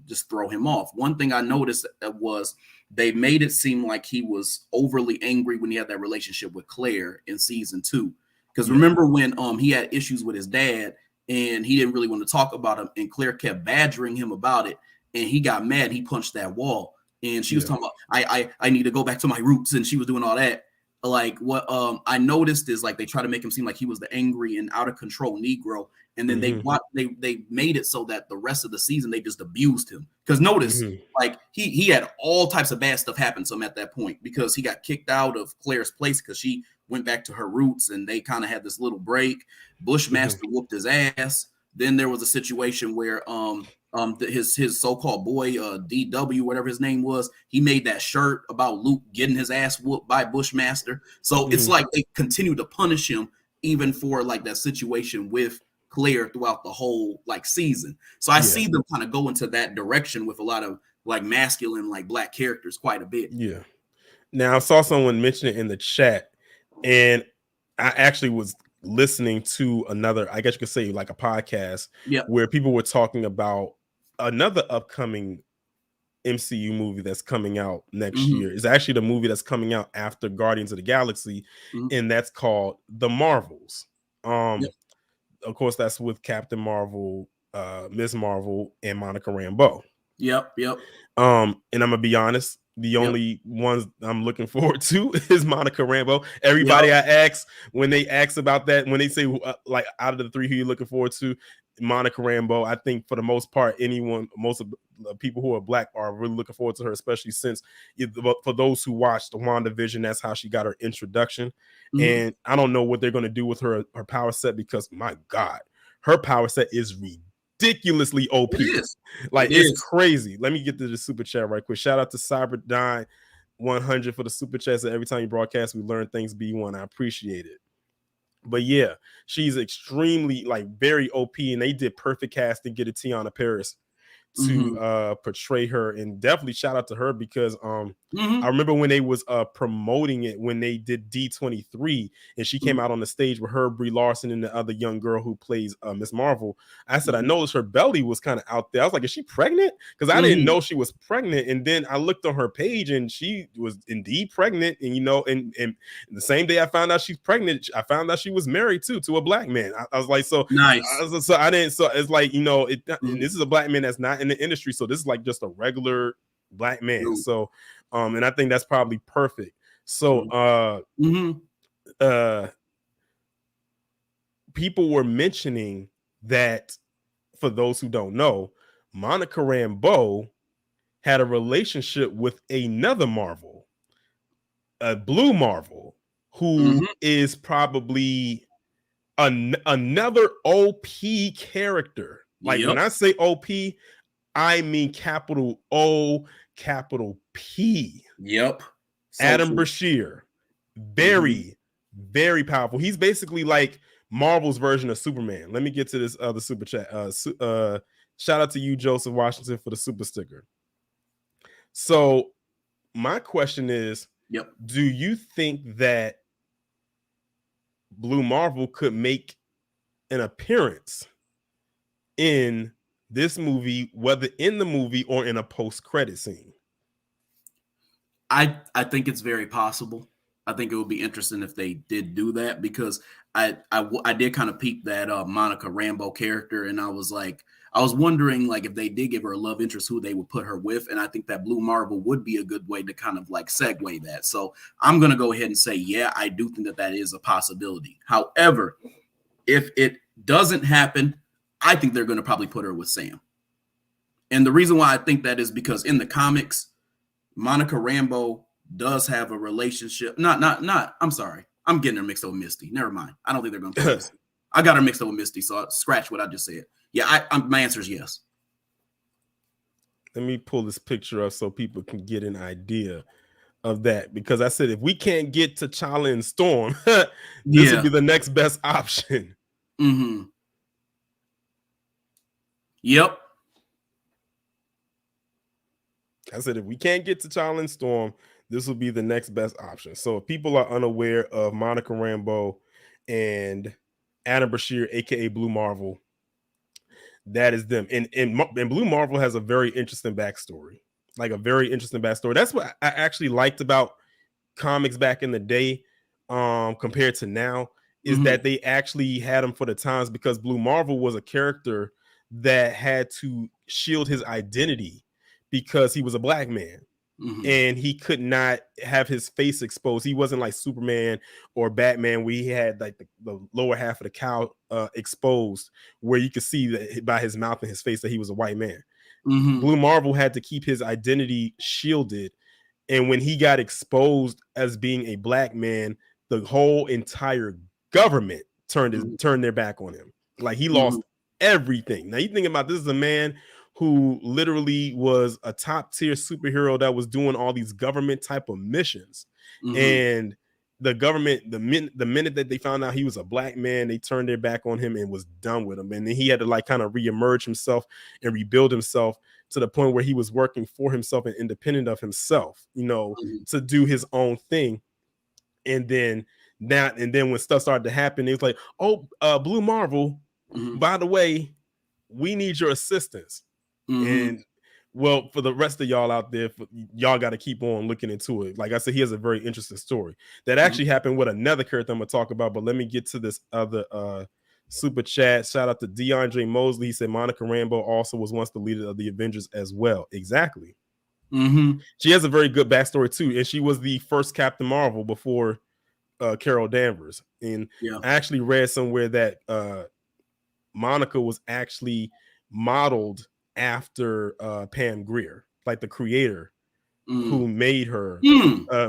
just throw him off. One thing I noticed was they made it seem like he was overly angry when he had that relationship with Claire in season 2. Because remember when he had issues with his dad and he didn't really want to talk about him, and Claire kept badgering him about it, and he got mad. He punched that wall. And she was talking about, I need to go back to my roots. And she was doing all that. Like, what I noticed is, like, they try to make him seem like he was the angry and out of control Negro. And then they made it so that the rest of the season, they just abused him. Because notice, like, he had all types of bad stuff happen to him at that point, because he got kicked out of Claire's place because she went back to her roots, and they kind of had this little break. Bushmaster whooped his ass. Then there was a situation where his so-called boy DW, whatever his name was, he made that shirt about Luke getting his ass whooped by Bushmaster. So it's like they continue to punish him even for like that situation with Claire throughout the whole like season. So I see them kind of go into that direction with a lot of like masculine like black characters quite a bit. Yeah. Now I saw someone mention it in the chat, and I actually was listening to another, I guess you could say, like a podcast where people were talking about another upcoming MCU movie that's coming out next year. It's actually the movie that's coming out after Guardians of the Galaxy, and that's called The Marvels. Of course, that's with Captain Marvel, Ms. Marvel, and Monica Rambeau. Yep. And I'm gonna be honest, the only ones I'm looking forward to is Monica Rambeau. Everybody I ask, when they ask about that, when they say like out of the three, who you looking forward to, Monica Rambeau. I think for the most part, most of the people who are black are really looking forward to her, especially since for those who watched the WandaVision, that's how she got her introduction. And I don't know what they're going to do with her power set, because my God, her power set is ridiculously OP. It's crazy. Let me get to the super chat right quick. Shout out to Cyberdyne 100 for the super chat. So every time you broadcast, we learn things B1. I appreciate it. But yeah, she's extremely like very OP, and they did perfect casting, get a Tiana Paris to portray her. And definitely shout out to her, because I remember when they was promoting it, when they did D23, and she came out on the stage with her, Brie Larson, and the other young girl who plays Miss Marvel. I said, I noticed her belly was kind of out there. I was like, is she pregnant? Because I didn't know she was pregnant. And then I looked on her page, and she was indeed pregnant. And and the same day I found out she's pregnant, I found out she was married to a black man. I was like, so nice. So it's like, and this is a black man that's not in the industry, so this is like just a regular black man. So and I think that's probably perfect. So people were mentioning that, for those who don't know, Monica Rambeau had a relationship with another Marvel, a Blue Marvel, who is probably another OP character. Like when I say OP, I mean capital O, capital P. So Adam Brashear, very, very powerful. He's basically like Marvel's version of Superman. Let me get to this other super chat. Shout out to you, Joseph Washington, for the super sticker. So my question is, do you think that Blue Marvel could make an appearance in this movie, whether in the movie or in a post-credit scene? I think it's very possible. I think it would be interesting if they did do that, because I did kind of peep that Monica Rambeau character, and I was wondering, like, if they did give her a love interest, who they would put her with. And I think that Blue Marvel would be a good way to kind of like segue that. So I'm going to go ahead and say, yeah, I do think that is a possibility. However, if it doesn't happen, I think they're going to probably put her with Sam. And the reason why I think that is because in the comics, Monica Rambeau does have a relationship. I'm sorry. I'm getting her mixed up with Misty. Never mind. I don't think they're going to play Misty. I got her mixed up with Misty, so I scratch what I just said. Yeah, my answer is yes. Let me pull this picture up so people can get an idea of that, because I said if we can't get T'Challa and Storm, this would be the next best option. Mm-hmm. Yep. I said if we can't get T'Challa and Storm, this will be the next best option. So if people are unaware of Monica Rambeau and Adam Brashear, aka Blue Marvel, that is them. And Blue Marvel has a very interesting backstory. Like a very interesting backstory. That's what I actually liked about comics back in the day, compared to now, is that they actually had him for the times, because Blue Marvel was a character that had to shield his identity because he was a black man. And he could not have his face exposed. He wasn't like Superman or Batman, where he had like the lower half of the cowl exposed, where you could see that by his mouth and his face that he was a white man. Blue Marvel had to keep his identity shielded, and when he got exposed as being a black man, the whole entire government turned their back on him. Like he lost everything. Now you think about this is a man who literally was a top tier superhero that was doing all these government type of missions. And the government, the minute that they found out he was a black man, they turned their back on him and was done with him. And then he had to like kind of reemerge himself and rebuild himself to the point where he was working for himself and independent of himself, you know, to do his own thing. And then when stuff started to happen, it was like, oh, Blue Marvel, by the way, we need your assistance. And well, for the rest of y'all out there, y'all got to keep on looking into it. Like I said, he has a very interesting story that actually happened with another character I'm gonna talk about. But let me get to this other super chat. Shout out to DeAndre Mosley. He said Monica Rambeau also was once the leader of the Avengers as well. Exactly. She has a very good backstory too, and she was the first Captain Marvel before Carol Danvers. And I actually read somewhere that Monica was actually modeled after Pam Grier, like the creator who made her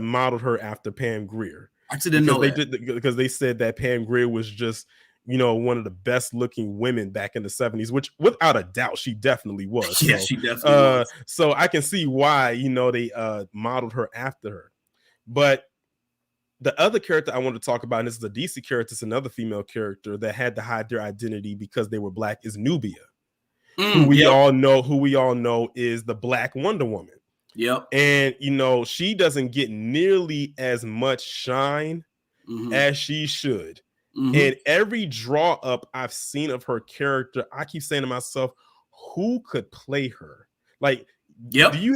modeled her after Pam Grier. I actually didn't know that. Because they said that Pam Grier was just, you know, one of the best looking women back in the 70s, which without a doubt she definitely was. Yeah, so, she definitely was. So I can see why, you know, they modeled her after her. But the other character I want to talk about, and this is a DC character, it's another female character that had to hide their identity because they were black, is Nubia. Who we all know is the Black Wonder Woman. And you know, she doesn't get nearly as much shine as she should. And every draw up I've seen of her character, I keep saying to myself, who could play her? Like, do you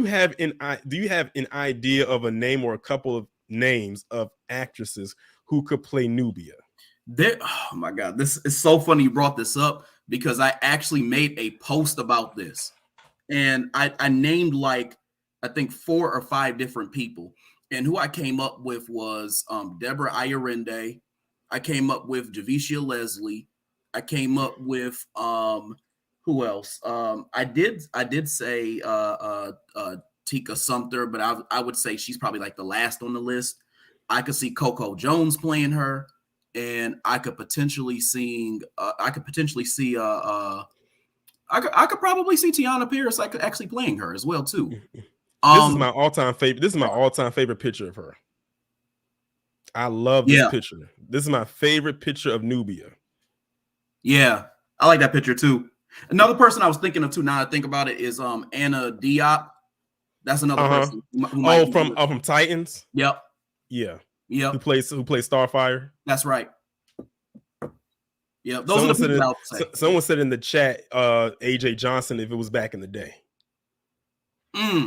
have an idea of a name or a couple of names of actresses who could play Nubia? Oh my God, this is so funny you brought this up, because I actually made a post about this, and I named like I think 4 or 5 different people, and who I came up with was Deborah Ayarinde. I came up with Javicia Leslie. I came up with who else? I did say Tika Sumpter, but I would say she's probably like the last on the list. I could see Coco Jones playing her. And I could potentially see I could probably see Tiana Pierce actually playing her as well too. This is my all-time favorite. This is my all-time favorite picture of her. I love this picture. This is my favorite picture of Nubia. Yeah, I like that picture too. Another person I was thinking of too, now I think about it, is Anna Diop. That's another person. From Titans. Yep. Yeah. Who plays Starfire? That's right. Yeah, those are the people I would say. Someone said in the chat, AJ Johnson, if it was back in the day. I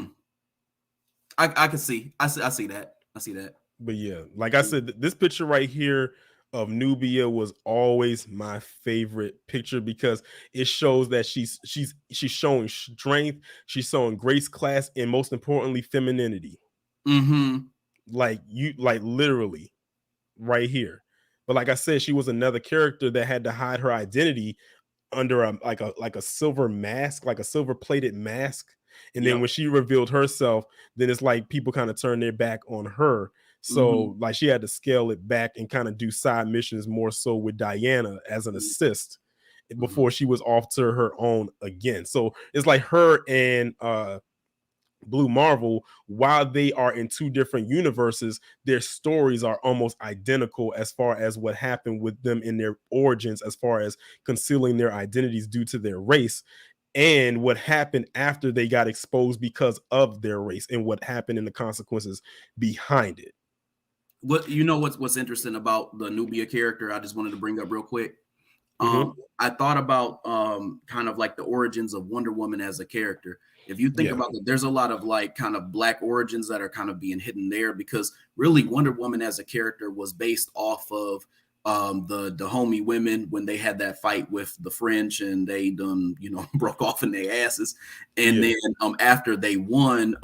can see. I see that. I see that. But yeah, like I said, this picture right here of Nubia was always my favorite picture, because it shows that she's showing strength, she's showing grace, class, and most importantly, femininity. Like literally right here. But like I said, she was another character that had to hide her identity under a silver mask, like a silver plated mask. And then when she revealed herself, then it's like people kind of turned their back on her. So like she had to scale it back and kind of do side missions more so with Diana as an assist before she was off to her own again. So it's like her and Blue Marvel, while they are in two different universes, their stories are almost identical as far as what happened with them in their origins, as far as concealing their identities due to their race, and what happened after they got exposed because of their race, and what happened in the consequences behind it. What's interesting about the Nubia character, I just wanted to bring up real quick. I thought about kind of like the origins of Wonder Woman as a character. If you think about it, there's a lot of like kind of black origins that are kind of being hidden there, because really Wonder Woman as a character was based off of the homie women when they had that fight with the French and they done, you know, broke off in their asses. And then after they won,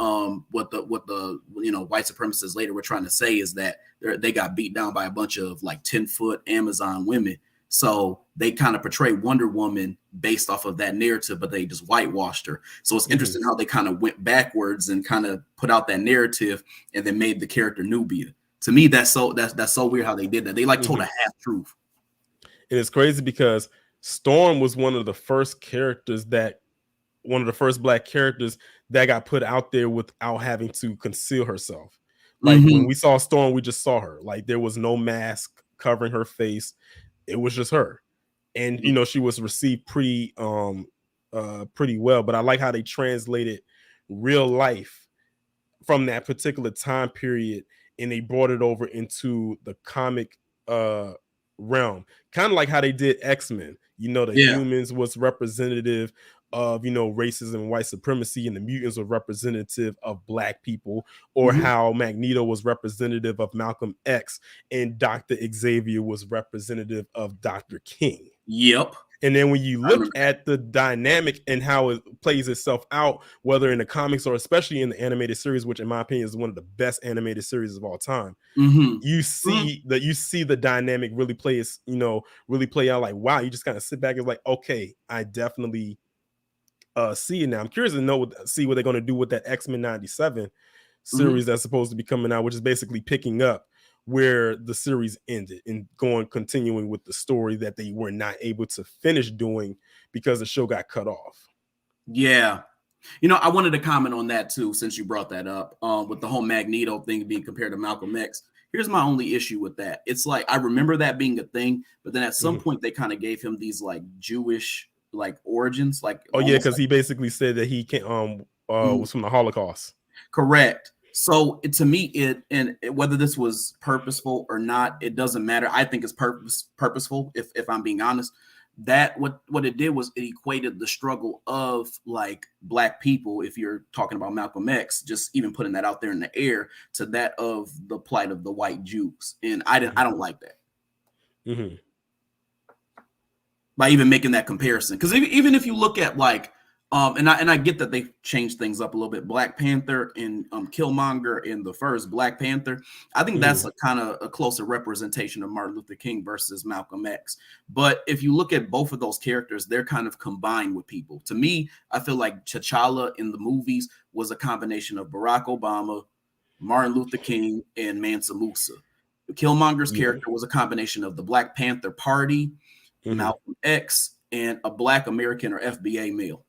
what the you know, white supremacists later were trying to say is that they got beat down by a bunch of like 10-foot Amazon women. So they kind of portray Wonder Woman based off of that narrative, but they just whitewashed her. So it's interesting how they kind of went backwards and kind of put out that narrative and then made the character Nubia. To me, that's so weird how they did that. They like told a half truth. And it's crazy because Storm was one of the first black characters that got put out there without having to conceal herself. Like when we saw Storm, we just saw her. Like there was no mask covering her face. It was just her. And you know, she was received pretty well. But I like how they translated real life from that particular time period and they brought it over into the comic realm, kind of like how they did X-Men. You know, the humans was representative of, you know, racism and white supremacy, and the mutants were representative of black people, or how Magneto was representative of Malcolm X and Dr. Xavier was representative of Dr. King. Yep. And then when you look at the dynamic and how it plays itself out, whether in the comics or especially in the animated series, which in my opinion is one of the best animated series of all time, you see the dynamic really play out. Like, wow, you just kind of sit back and like, okay, I definitely see it now. I'm curious to see what they're going to do with that X-Men 97 series that's supposed to be coming out, which is basically picking up where the series ended and continuing with the story that they were not able to finish doing because the show got cut off. Yeah. You know, I wanted to comment on that too, since you brought that up, with the whole Magneto thing being compared to Malcolm X. Here's my only issue with that. It's like, I remember that being a thing, but then at some point they kind of gave him these like Jewish like origins. Like, because he basically said that he was from the Holocaust. Correct. So to me, whether this was purposeful or not, it doesn't matter. I think it's purposeful, if I'm being honest. That what it did was it equated the struggle of like black people, if you're talking about Malcolm X, just even putting that out there in the air, to that of the plight of the white Jews. And I don't like that. By even making that comparison. Because even if you look at like and I get that they changed things up a little bit. Black Panther and Killmonger in the first Black Panther, I think that's a kind of a closer representation of Martin Luther King versus Malcolm X. But if you look at both of those characters, they're kind of combined with people. To me, I feel like T'Challa in the movies was a combination of Barack Obama, Martin Luther King, and Mansa Musa. Killmonger's character was a combination of the Black Panther Party, Malcolm X, and a Black American or FBA male.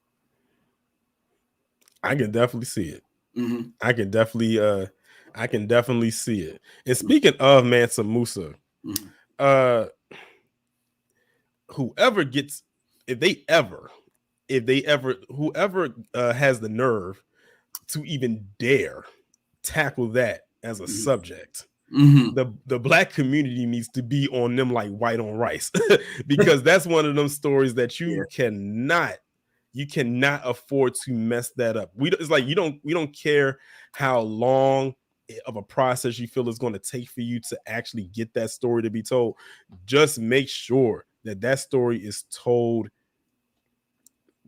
I can definitely see it. I can definitely see it. And speaking of Mansa Musa, whoever has the nerve to even dare tackle that as a subject, the black community needs to be on them like white on rice, because that's one of them stories that you cannot afford to mess that up. We don't care how long of a process you feel it's going to take for you to actually get that story to be told. Just make sure that story is told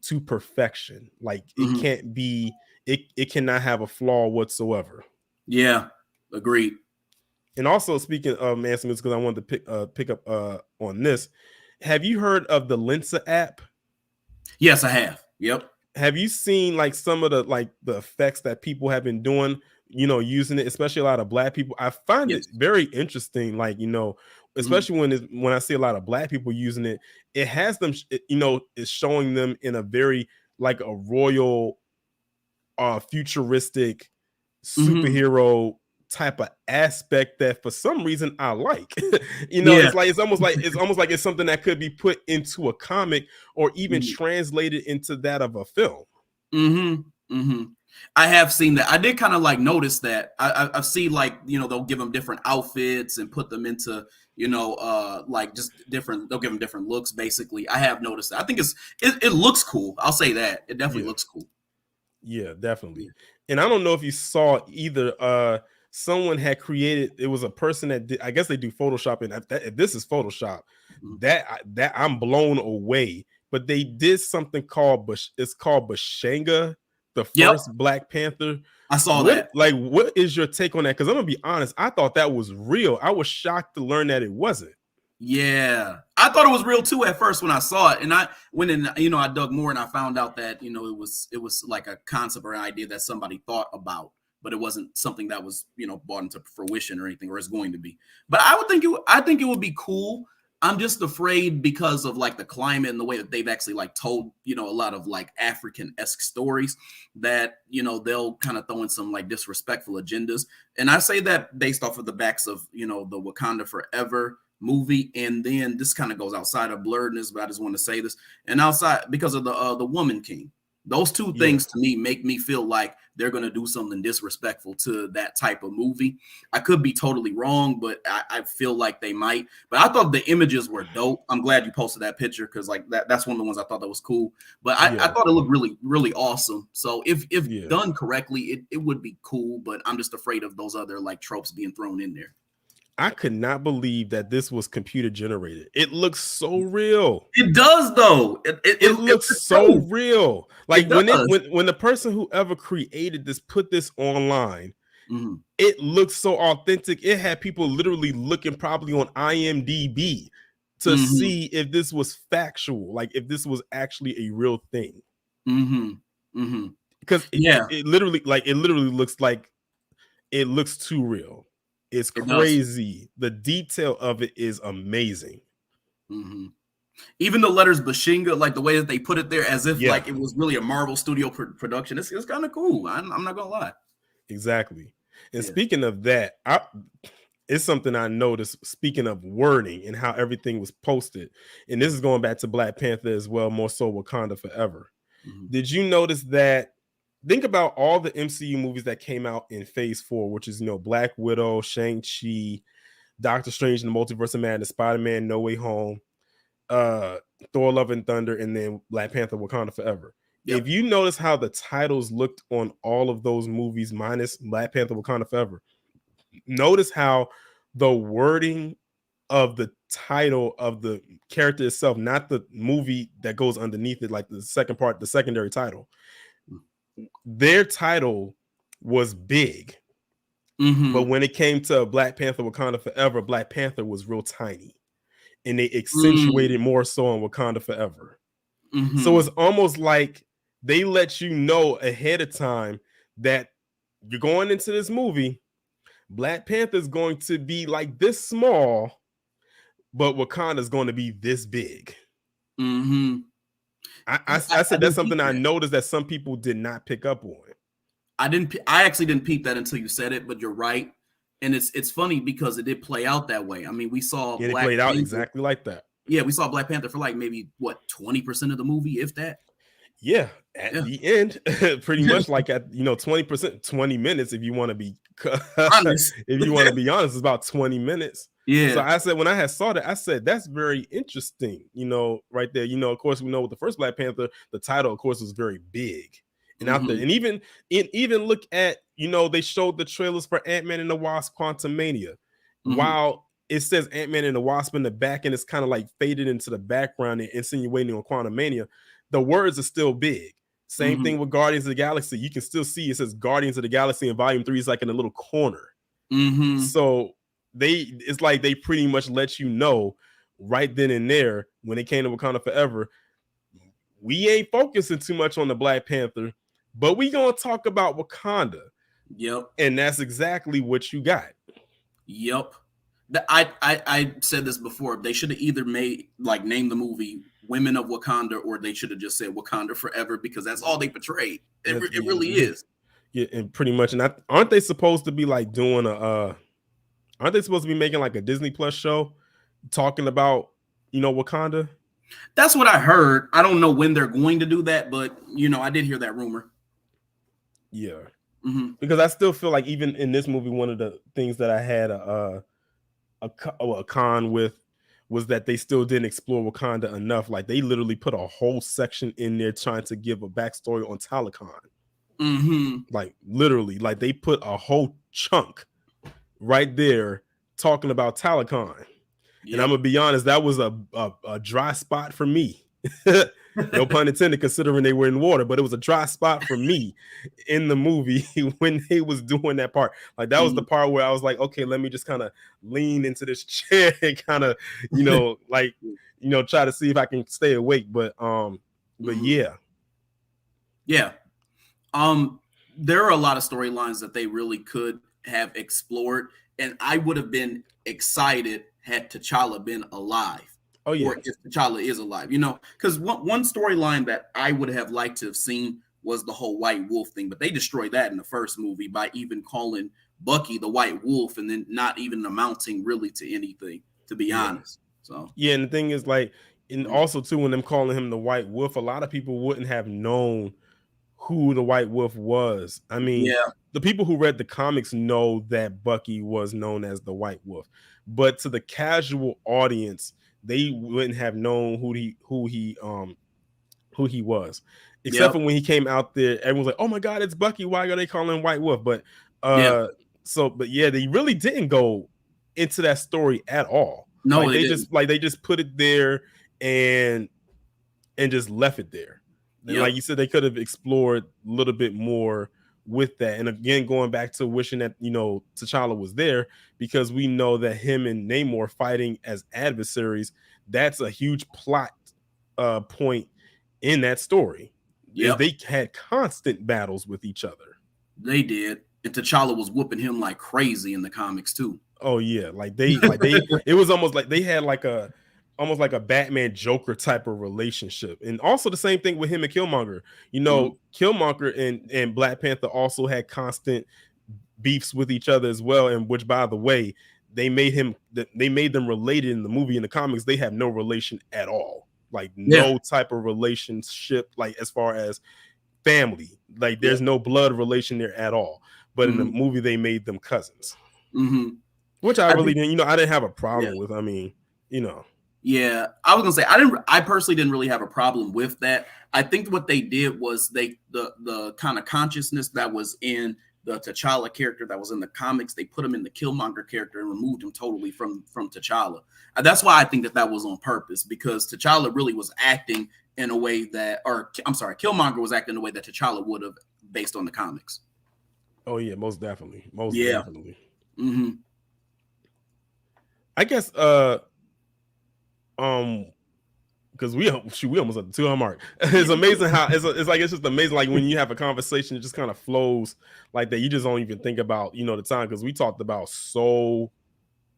to perfection. Like it cannot have a flaw whatsoever. Yeah, agreed. And also, speaking of Mansa Musa, because I wanted to pick up on this, have you heard of the Lensa app? Yes, I have. Yep. have you seen like some of the effects that people have been doing, using it, especially a lot of black people? I find it Yes. very interesting, like, especially when I see a lot of black people using it, it has them, it's showing them in a very like a royal, futuristic superhero type of aspect that for some reason I like. Yeah. It's almost like it's something that could be put into a comic or even translated into that of a film. I have seen that. I did kind of like notice that. I've seen like, they'll give them different outfits and put them into, like just different, they'll give them different looks basically. I have noticed that. I think it looks cool. I'll say that. It definitely looks cool. Yeah, definitely. And I don't know if you saw either, someone had created, it was a person that did, I guess they do Photoshop, and if this is Photoshop, that I'm blown away. But they did something called Bashanga, the first Black Panther. I saw that. Like, what is your take on that? Because I'm gonna be honest, I thought that was real. I was shocked to learn that it wasn't. Yeah, I thought it was real too at first when I saw it, and I went in, I dug more and I found out that it was like a concept or an idea that somebody thought about, but it wasn't something that was brought into fruition or anything, or is going to be. But I think it would be cool. I'm just afraid because of like the climate and the way that they've actually like told a lot of like African-esque stories that they'll kind of throw in some like disrespectful agendas, and I say that based off of the backs of the Wakanda Forever movie, and then this kind of goes outside of blerdness, but I just want to say this, and outside because of the Woman King. Those two things to me make me feel like they're going to do something disrespectful to that type of movie. I could be totally wrong, but I feel like they might. But I thought the images were dope. I'm glad you posted that picture because like that's one of the ones I thought that was cool. But I thought it looked really, really awesome. So if done correctly, it would be cool. But I'm just afraid of those other like tropes being thrown in there. I could not believe that this was computer generated. It looks so real. It does though. It looks so real. Like when the person who ever created this put this online, it looks so authentic. It had people literally looking probably on IMDb to see if this was factual, like if this was actually a real thing. Because it literally looks like it looks too real. It's crazy. The detail of it is amazing. Even the letters Bashinga, like the way that they put it there, as if like it was really a Marvel Studio production. It's kind of cool. I'm not gonna lie. Exactly. And speaking of that, it's something I noticed. Speaking of wording and how everything was posted, and this is going back to Black Panther as well, more so Wakanda Forever. Did you notice that? Think about all the MCU movies that came out in Phase 4, which is, Black Widow, Shang-Chi, Doctor Strange and the Multiverse of Madness, Spider-Man, No Way Home, Thor: Love and Thunder, and then Black Panther, Wakanda Forever. If you notice how the titles looked on all of those movies, minus Black Panther, Wakanda Forever, notice how the wording of the title of the character itself, not the movie that goes underneath it, like the second part, the secondary title, their title was big. But when it came to Black Panther Wakanda Forever, Black Panther was real tiny, and they accentuated more so on Wakanda Forever. So it's almost like they let you know ahead of time that you're going into this movie, Black Panther is going to be like this small, but Wakanda is going to be this big. I said that's something I noticed that some people did not pick up on. I actually didn't peep that until you said it, but you're right. And it's funny because it did play out that way. I mean, we saw it played out exactly like that. Yeah, we saw Black Panther for like maybe 20% of the movie, if that. Yeah, at the end, pretty much like at 20%, 20 minutes. If you want to be honest, it's about 20 minutes. Yeah. So I said when I had saw that, I said that's very interesting. Right there. Of course, we know with the first Black Panther, the title, of course, was very big and out there. And even look at they showed the trailers for Ant-Man and the Wasp: Quantumania. While it says Ant-Man and the Wasp in the back, and it's kind of like faded into the background and insinuating on Quantumania, the words are still big. Same thing with Guardians of the Galaxy. You can still see it says Guardians of the Galaxy in Volume 3 is like in a little corner. So it's like they pretty much let you know right then and there when it came to Wakanda Forever, we ain't focusing too much on the Black Panther, but we gonna talk about Wakanda. Yep. And that's exactly what you got. Yep. I said this before. They should have either named the movie Women of Wakanda, or they should have just said Wakanda Forever, because that's all they portrayed. It really is. Yeah, and pretty much. And aren't they supposed to be like doing aren't they supposed to be making like a Disney Plus show talking about, Wakanda? That's what I heard. I don't know when they're going to do that, but I did hear that rumor. Yeah. Mm-hmm. Because I still feel like even in this movie, one of the things that I had a con with was that they still didn't explore Wakanda enough. Like they literally put a whole section in there trying to give a backstory on Talokan. Mm-hmm. Like literally, like they put a whole chunk right there talking about Talokan. Yep. And I'm gonna be honest, that was a dry spot for me. No pun intended, considering they were in water, but it was a dry spot for me in the movie when they was doing that part. Like that was the part where I was like, okay, let me just kind of lean into this chair and kind of, try to see if I can stay awake. But yeah. Yeah. There are a lot of storylines that they really could have explored, and I would have been excited had T'Challa been alive. Oh yeah, or if T'Challa is alive, because one storyline that I would have liked to have seen was the whole White Wolf thing, but they destroyed that in the first movie by even calling Bucky the White Wolf and then not even amounting really to anything, to be honest. So yeah, and the thing is, like, and also too, when them calling him the White Wolf, a lot of people wouldn't have known who the White Wolf was. I mean, the people who read the comics know that Bucky was known as the White Wolf, but to the casual audience, they wouldn't have known who he was, except for when he came out there. Everyone's like, "Oh my God, it's Bucky! Why are they calling him White Wolf?" But they really didn't go into that story at all. No, like, they just put it there and just left it there. And like you said, they could have explored a little bit more with that. And again, going back to wishing that, T'Challa was there, because we know that him and Namor fighting as adversaries, that's a huge plot point in that story. Yeah, they had constant battles with each other. They did. And T'Challa was whooping him like crazy in the comics too. Oh yeah, it was almost like they had almost like a Batman Joker type of relationship. And also the same thing with him and Killmonger. Killmonger and Black Panther also had constant beefs with each other as well. And which, by the way, they made them related in the movie. In the comics, they have no relation at all. Like no type of relationship, like as far as family. Like there's no blood relation there at all. But in the movie, they made them cousins. Mm-hmm. Which I really didn't, I didn't have a problem with. I mean, Yeah, I was gonna say I personally didn't really have a problem with that. I think what they did was the kind of consciousness that was in the T'Challa character that was in the comics, they put him in the Killmonger character and removed him totally from T'Challa. And that's why I think that was on purpose, because T'Challa really was acting in a way Killmonger was acting in a way that T'Challa would have based on the comics. Oh yeah, most definitely, definitely. Mm-hmm. I guess because we almost at the 2 hour mark. It's amazing how it's just amazing. Like when you have a conversation, it just kind of flows like that. You just don't even think about the time, because we talked about so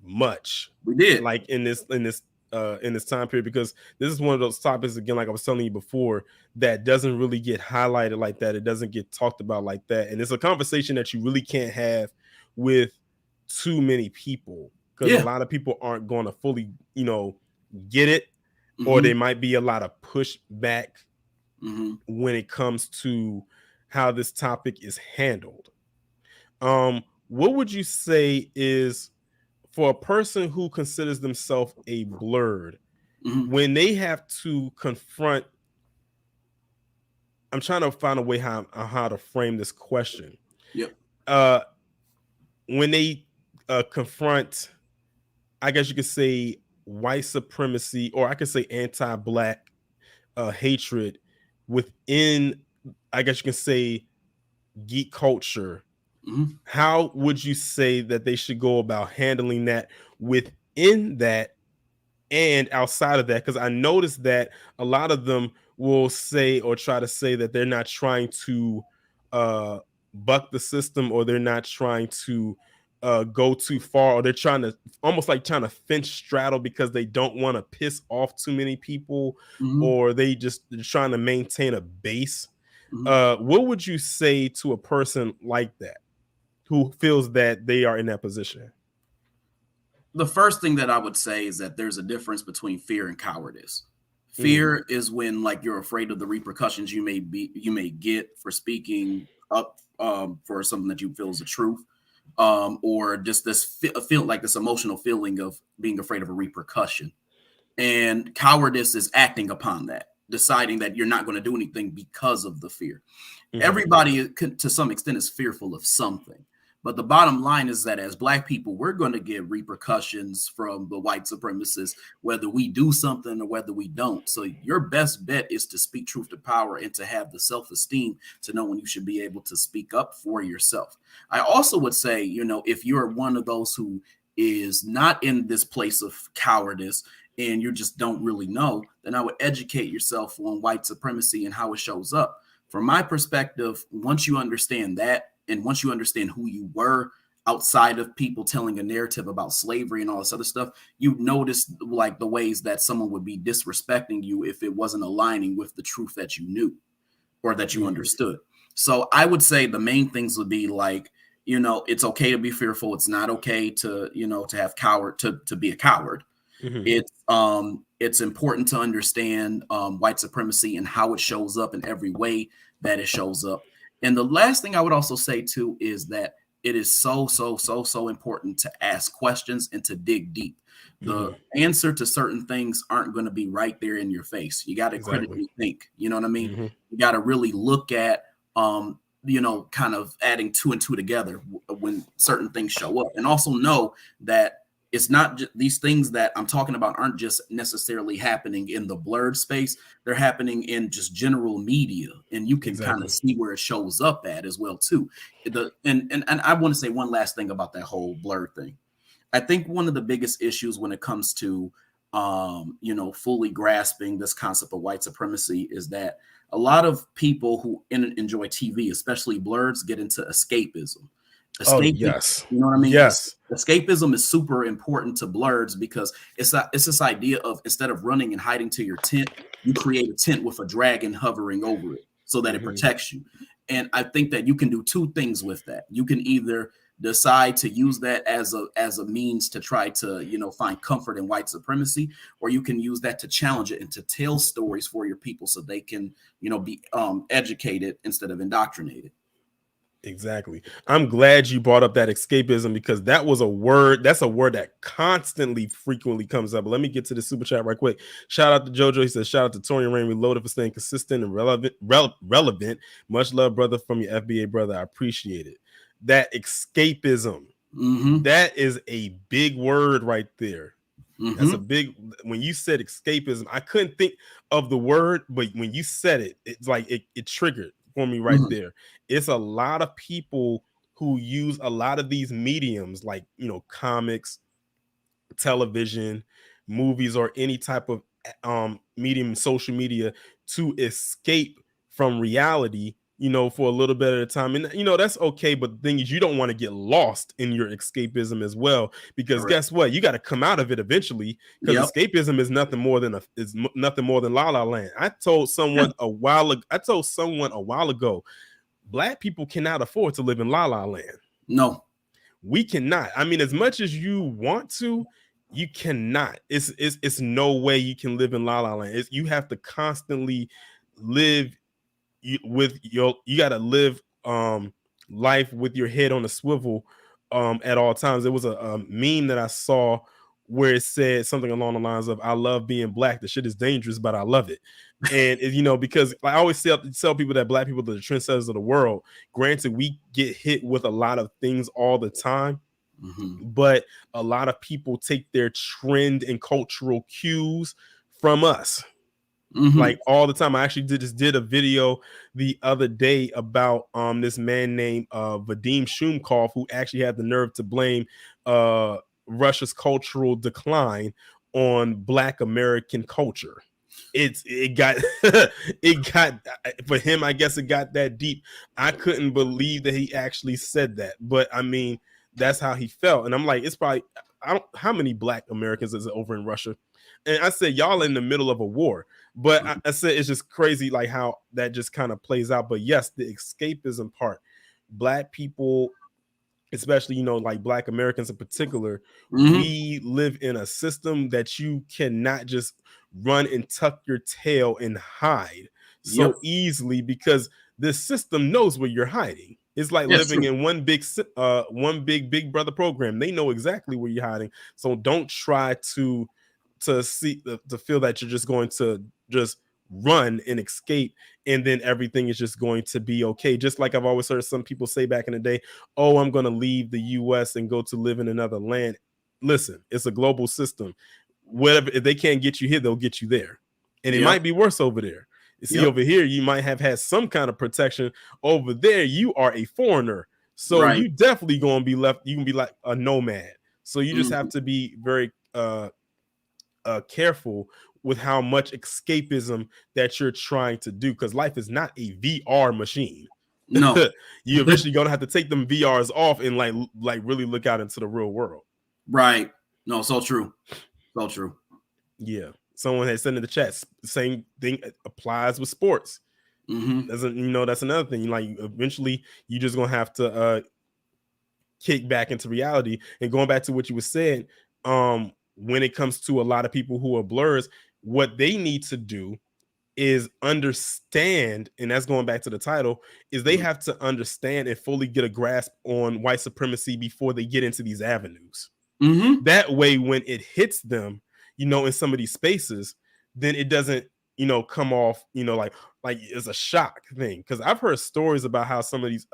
much. We did, like in this time period, because this is one of those topics, again, like I was telling you before, that doesn't really get highlighted like that. It doesn't get talked about like that, and it's a conversation that you really can't have with too many people, because a lot of people aren't going to fully get it, or there might be a lot of pushback when it comes to how this topic is handled. What would you say is, for a person who considers themselves a blerd, when they have to confront, I'm trying to find a way how to frame this question. Yep. When they confront, I guess you could say, white supremacy, or I could say anti-black hatred within, I guess you can say, geek culture, how would you say that they should go about handling that within that and outside of that? Because I noticed that a lot of them will say or try to say that they're not trying to buck the system, or they're not trying to go too far, or they're trying to almost like trying to fence straddle because they don't want to piss off too many people, or they're trying to maintain a base. What would you say to a person like that who feels that they are in that position? The first thing that I would say is that there's a difference between fear and cowardice. Fear is when, like, you're afraid of the repercussions you may get for speaking up for something that you feel is the truth, or just feel like this emotional feeling of being afraid of a repercussion. And cowardice is acting upon that, deciding that you're not going to do anything because of the fear. Everybody, to some extent, is fearful of something. But the bottom line is that as Black people, we're going to get repercussions from the white supremacists, whether we do something or whether we don't. So your best bet is to speak truth to power and to have the self-esteem to know when you should be able to speak up for yourself. I also would say, if you're one of those who is not in this place of cowardice and you just don't really know, then I would educate yourself on white supremacy and how it shows up. From my perspective, once you understand that, and once you understand who you were outside of people telling a narrative about slavery and all this other stuff, you notice like the ways that someone would be disrespecting you if it wasn't aligning with the truth that you knew or that you understood. So I would say the main things would be like, it's okay to be fearful. It's not okay to, to have to be a coward. It's important to understand white supremacy and how it shows up in every way that it shows up. And the last thing I would also say too is that it is so important to ask questions and to dig deep. The answer to certain things aren't going to be right there in your face. You got to critically think, you know what I mean? You got to really look at, kind of adding two and two together when certain things show up, and also know that it's not just these things that I'm talking about aren't just necessarily happening in the blurred space. They're happening in just general media, and you can kind of see where it shows up at as well too. And I want to say one last thing about that whole blurred thing. I think one of the biggest issues when it comes to fully grasping this concept of white supremacy is that a lot of people who enjoy TV, especially Blerds, get into escapism. Yes. You know what I mean? Yes. Escapism is super important to Blerds because it's this idea of, instead of running and hiding to your tent, you create a tent with a dragon hovering over it so that it protects you. And I think that you can do two things with that. You can either decide to use that as a means to try to, find comfort in white supremacy, or you can use that to challenge it and to tell stories for your people so they can, be educated instead of indoctrinated. Exactly. I'm glad you brought up that escapism, because that was a word. That's a word that constantly, frequently comes up. But let me get to the super chat right quick. Shout out to JoJo. He says, shout out to Torian Rain Reloaded for staying consistent and relevant. Much love, brother, from your FBA brother. I appreciate it. That escapism, that is a big word right there. That's a big, when you said escapism, I couldn't think of the word, but when you said it, it's like it triggered for me right there. It's a lot of people who use a lot of these mediums, like, comics, television, movies, or any type of medium, social media, to escape from reality, for a little bit at a time. And that's okay, but the thing is, you don't want to get lost in your escapism as well, because guess what, you got to come out of it eventually, because escapism is nothing more than La La Land. I told someone a while ago, Black people cannot afford to live in La La Land. No, we cannot. I mean, as much as you want to, you cannot. It's no way you can live in La La Land. You have to constantly live you got to live life with your head on a swivel at all times. There was a meme that I saw where it said something along the lines of, I love being Black. The shit is dangerous, but I love it. And because I always tell people that Black people are the trendsetters of the world. Granted, we get hit with a lot of things all the time, but a lot of people take their trend and cultural cues from us. Like all the time. I actually did a video the other day about this man named Vadim Shumkov, who actually had the nerve to blame Russia's cultural decline on Black American culture. it got it got for him. I guess it got that deep. I couldn't believe that he actually said that, but I mean, that's how he felt. And I'm like, it's probably, how many Black Americans is it over in Russia? And I said, y'all in the middle of a war. But I said, it's just crazy, like how that just kind of plays out. But yes, the escapism part, Black people, especially, like Black Americans in particular, we live in a system that you cannot just run and tuck your tail and hide so easily, because this system knows where you're hiding. It's like living in one big big brother program. They know exactly where you're hiding. So don't try to feel that you're just going to just run and escape and then everything is just going to be okay. Just like I've always heard some people say back in the day, oh, I'm going to leave the US and go to live in another land. Listen, it's a global system. Whatever, if they can't get you here, they'll get you there. And it might be worse over there. You see, over here, you might have had some kind of protection. Over there, you are a foreigner. So you definitely going to be left. You can be like a nomad. So you just have to be very careful with how much escapism that you're trying to do, because life is not a VR machine. No. You eventually gonna have to take them VRs off and like really look out into the real world. Right. No, so true. So true. Yeah. Someone had said in the chat, same thing applies with sports. That's another thing. Like eventually you just gonna have to kick back into reality. And going back to what you were saying, when it comes to a lot of people who are Blerds, what they need to do is understand, and that's going back to the title, is they have to understand and fully get a grasp on white supremacy before they get into these avenues. That way, when it hits them, in some of these spaces, then it doesn't, come off, like it's a shock thing. Because I've heard stories about how some of these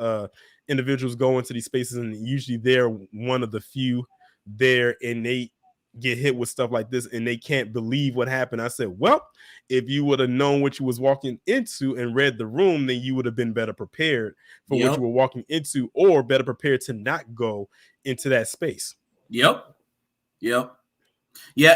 individuals go into these spaces and usually they're one of the few there, and they get hit with stuff like this and they can't believe what happened. I said, well, if you would have known what you was walking into and read the room, then you would have been better prepared for what you were walking into, or better prepared to not go into that space. Yeah,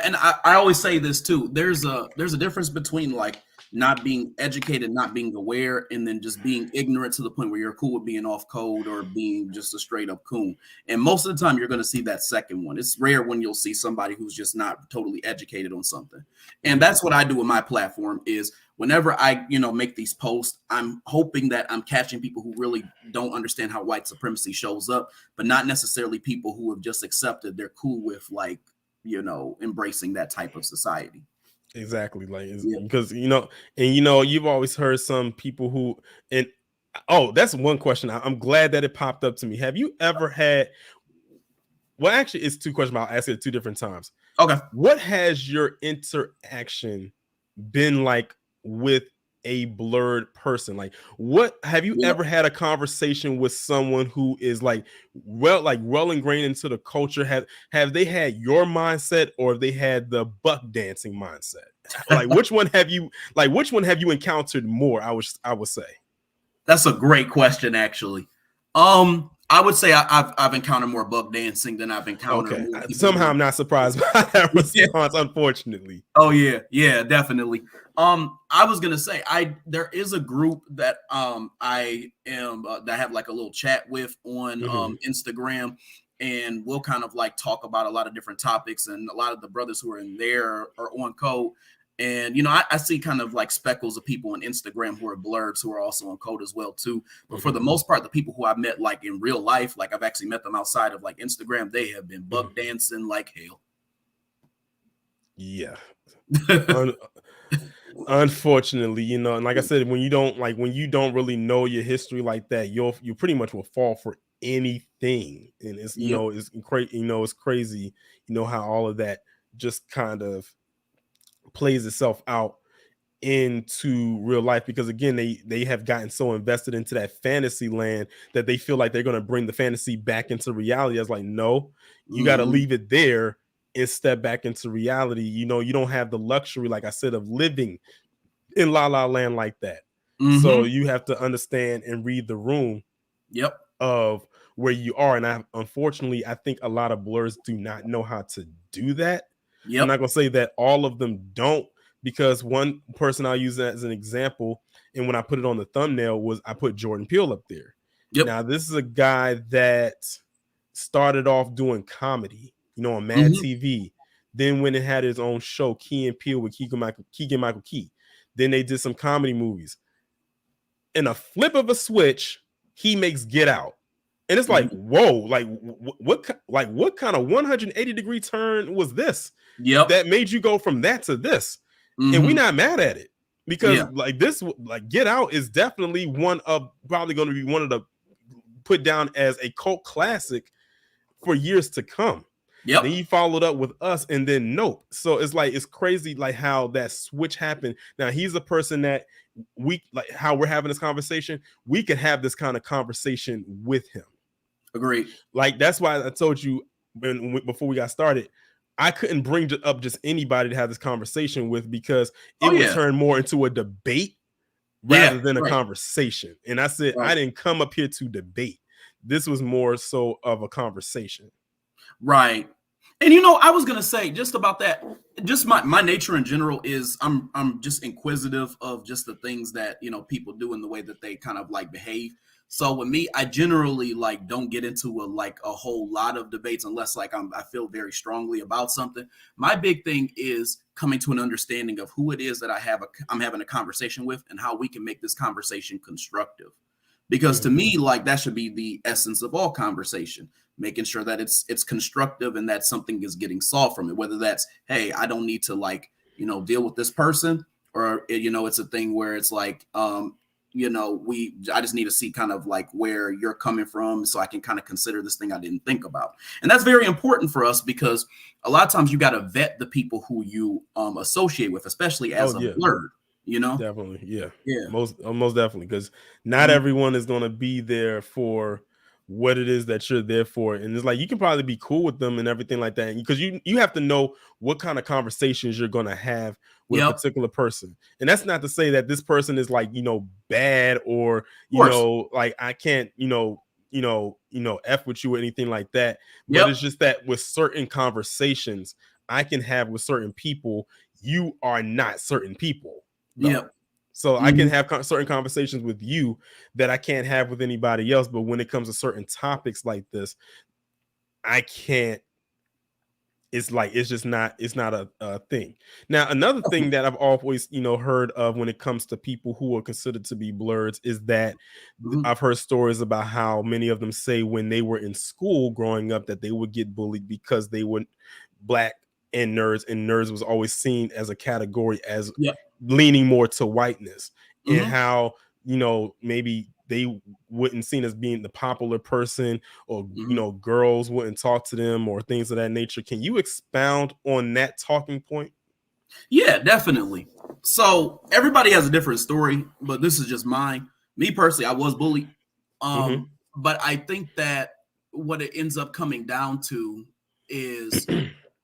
and I always say this too. There's a difference between like not being educated, not being aware, and then just being ignorant to the point where you're cool with being off code or being just a straight up coon. And most of the time you're going to see that second one. It's rare when you'll see somebody who's just not totally educated on something. And that's what I do with my platform is whenever I, make these posts, I'm hoping that I'm catching people who really don't understand how white supremacy shows up, but not necessarily people who have just accepted they're cool with like, embracing that type of society. Exactly. Like, because, you've always heard some people who, and that's one question. I'm glad that it popped up to me. Have you ever had, well, actually it's two questions, but I'll ask it at two different times. Okay. What has your interaction been like with a Blerd person? Like, what have you ever had a conversation with someone who is like well ingrained into the culture? Have they had your mindset, or have they had the buck dancing mindset? Like, which one have you encountered more? I would say that's a great question, actually. I would say I've encountered more buck dancing than I've encountered. Okay. Somehow I'm not surprised by that response, unfortunately. Oh yeah, definitely. I was gonna say there is a group that I am that I have like a little chat with on Instagram, and we'll kind of like talk about a lot of different topics, and a lot of the brothers who are in there are on code. And I see kind of like speckles of people on Instagram who are Blerds who are also on code as well too. But for the most part, the people who I've met like in real life, like I've actually met them outside of like Instagram, they have been buck dancing like hell. Yeah. Unfortunately, and like I said, when you don't really know your history like that, you pretty much will fall for anything. And it's it's crazy, it's crazy, how all of that just kind of plays itself out into real life, because again, they have gotten so invested into that fantasy land that they feel like they're going to bring the fantasy back into reality. I was like, no, you got to leave it there and step back into reality. You don't have the luxury, like I said, of living in La La Land like that. So you have to understand and read the room of where you are. And unfortunately, I think a lot of Blerds do not know how to do that. I'm not gonna say that all of them don't, because one person I'll use as an example, and when I put it on the thumbnail, was I put Jordan Peele up there. Yep. Now, this is a guy that started off doing comedy, on Mad TV. Then when it had his own show, Key and Peele with Keegan Michael Key. Then they did some comedy movies. In a flip of a switch, he makes Get Out. And it's like, whoa, like what kind of 180-degree turn was this? Yep. That made you go from that to this. And we're not mad at it, because like this, like Get Out is definitely probably going to be one of the put down as a cult classic for years to come. Yep. Then he followed up with Us, and then Nope. So it's crazy like how that switch happened. Now he's a person that like how we're having this conversation, we could have this kind of conversation with him. Agreed. Like that's why I told you before we got started, I couldn't bring up just anybody to have this conversation with, because it would turn more into a debate rather than a conversation. And I said, I didn't come up here to debate. This was more so of a conversation. Right. And I was gonna say just about that, just my nature in general is I'm just inquisitive of just the things that people do and the way that they kind of like behave. So with me, I generally like don't get into a whole lot of debates unless like I feel very strongly about something. My big thing is coming to an understanding of who it is that I'm having a conversation with, and how we can make this conversation constructive. Because to me, like that should be the essence of all conversation, making sure that it's constructive and that something is getting solved from it. Whether that's, hey, I don't need to deal with this person, or it's a thing where it's like I just need to see kind of like where you're coming from, so I can kind of consider this thing I didn't think about. And that's very important for us, because a lot of times you got to vet the people who you associate with, especially as a blerd. Definitely. Yeah. Most definitely. Because not everyone is going to be there for what it is that you're there for. And it's like, you can probably be cool with them and everything like that. Because you have to know what kind of conversations you're going to have with a particular person. And that's not to say that this person is like, bad, or, like I can't, F with you or anything like that. But it's just that with certain conversations I can have with certain people, you are not certain people. Yeah. So I can have certain conversations with you that I can't have with anybody else. But when it comes to certain topics like this, I can't. It's not a thing. Now, another thing that I've always, heard of when it comes to people who are considered to be blerds is that I've heard stories about how many of them say when they were in school growing up that they would get bullied because they were black and nerds was always seen as a category as leaning more to whiteness, and how maybe they wouldn't seen as being the popular person, or girls wouldn't talk to them, or things of that nature. Can you expound on that talking point? Yeah, definitely. So everybody has a different story, but this is just mine. Me personally, I was bullied, but I think that what it ends up coming down to is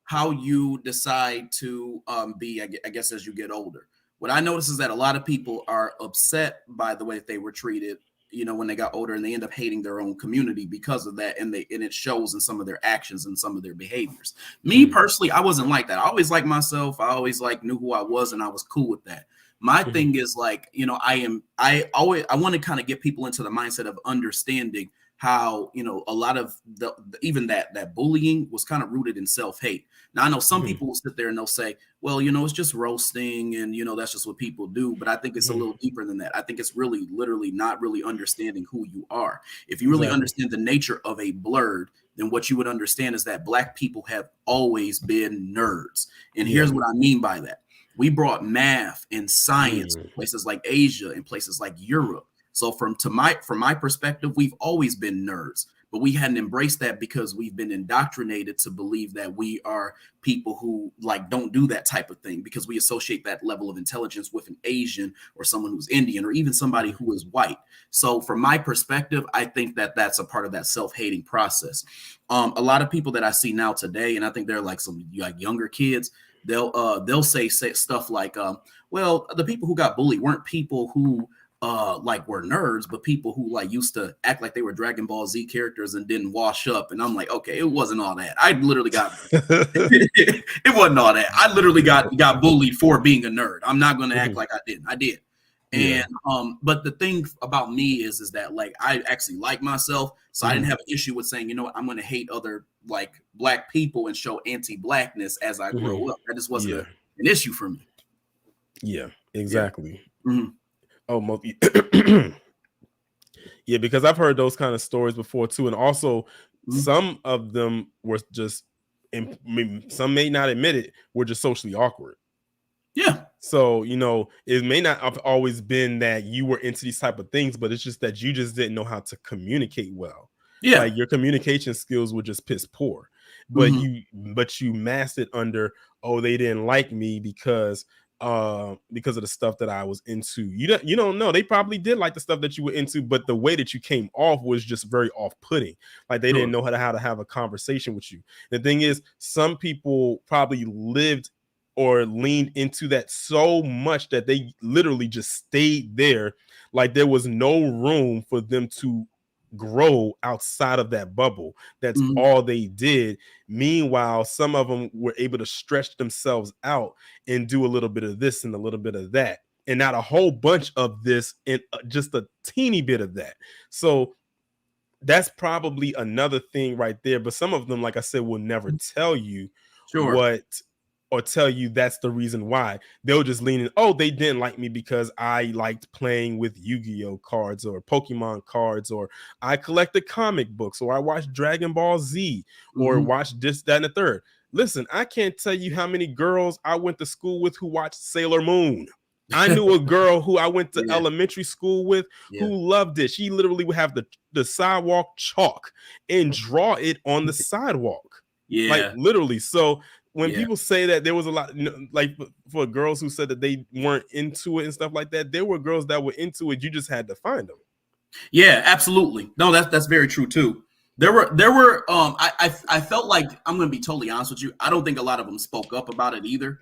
how you decide to be, I guess, as you get older. What I notice is that a lot of people are upset by the way that they were treated, when they got older, and they end up hating their own community because of that. And it shows in some of their actions and some of their behaviors. Me personally, I wasn't like that. I always liked myself. I always knew who I was, and I was cool with that. My thing is like, I want to kind of get people into the mindset of understanding how, a lot of even that bullying was kind of rooted in self-hate. Now, I know some people will sit there and they'll say, well, it's just roasting, and, that's just what people do. But I think it's a little deeper than that. I think it's really literally not really understanding who you are. If you really understand the nature of a blerd, then what you would understand is that Black people have always been nerds. And here's what I mean by that. We brought math and science to places like Asia and places like Europe. So from my perspective, we've always been nerds, but we hadn't embraced that because we've been indoctrinated to believe that we are people who don't do that type of thing, because we associate that level of intelligence with an Asian or someone who's Indian or even somebody who is white. So from my perspective, I think that that's a part of that self-hating process. A lot of people that I see now today, and I think they're some younger kids, they'll say stuff like, well, the people who got bullied weren't people who like were nerds, but people who like used to act like they were Dragon Ball Z characters and didn't wash up. And I'm like, okay, it wasn't all that. I literally got it wasn't all that. I literally got bullied for being a nerd. I'm not gonna act like I didn't. I did. And but the thing about me is that like I actually like myself, so I didn't have an issue with saying, you know what, I'm gonna hate other like black people and show anti-blackness as I grow up. That just wasn't an issue for me. Yeah, exactly. Mm-hmm. Oh, yeah, because I've heard those kind of stories before too, and also some of them were just, and some may not admit it, were just socially awkward. Yeah. So, you know, it may not have always been that you were into these type of things, but it's just that you just didn't know how to communicate well. Yeah. Like your communication skills were just piss poor. But you masked it under, oh, they didn't like me because of the stuff that I was into. You don't know. They probably did like the stuff that you were into, but the way that you came off was just very off-putting. Like they didn't know how to have a conversation with you. The thing is, some people probably lived or leaned into that so much that they literally just stayed there. Like there was no room for them to grow outside of that bubble. That's all they did. Meanwhile, some of them were able to stretch themselves out and do a little bit of this and a little bit of that, and not a whole bunch of this and just a teeny bit of that. So that's probably another thing right there. But some of them, like I said, will never tell you what, or tell you that's the reason why. They'll just lean in, oh, they didn't like me because I liked playing with Yu-Gi-Oh cards or Pokemon cards, or I collected comic books, or I watched Dragon Ball Z, or watched this, that, and the third. Listen, I can't tell you how many girls I went to school with who watched Sailor Moon. I knew a girl who I went to elementary school with who loved it. She literally would have the sidewalk chalk and draw it on the sidewalk. Like literally. So when people say that there was a lot, like for girls who said that they weren't into it and stuff like that, there were girls that were into it. You just had to find them. Yeah, absolutely. No, that's very true too. There were I felt like, I'm going to be totally honest with you, I don't think a lot of them spoke up about it either.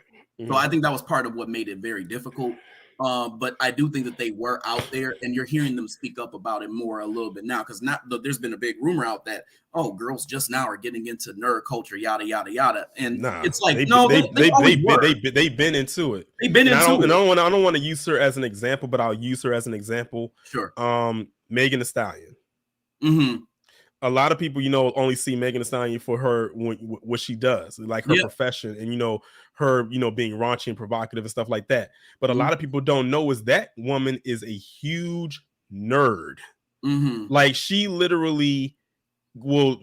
So I think that was part of what made it very difficult. But I do think that they were out there, and you're hearing them speak up about it more a little bit now, because there's been a big rumor out that, oh, girls just now are getting into nerd culture, yada yada yada, and it's like they've been into it. They've been into it. And I don't want to use her as an example, but I'll use her as an example. Sure. Megan Thee Stallion. A lot of people, only see Megan Thee Stallion for her what she does, like her profession, and her, being raunchy and provocative and stuff like that. But a lot of people don't know is that woman is a huge nerd. Like she literally will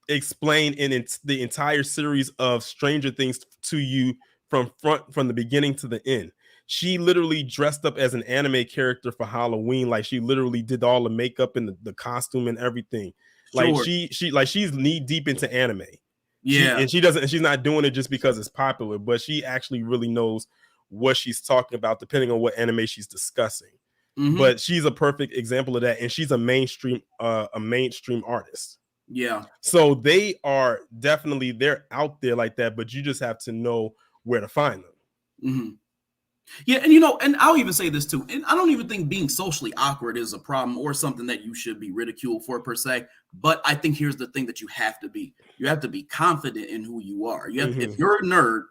explain in the entire series of Stranger Things to you from the beginning to the end. She literally dressed up as an anime character for Halloween. Like she literally did all the makeup and the costume and everything. Like she's knee deep into anime. And she's not doing it just because it's popular, but she actually really knows what she's talking about depending on what anime she's discussing. But she's a perfect example of that, and she's a mainstream artist. Yeah. So they are definitely, they're out there like that, but you just have to know where to find them. Yeah, and I'll even say this too, and I don't even think being socially awkward is a problem or something that you should be ridiculed for per se, but I think here's the thing that you have to be confident in who you are. If you're a nerd,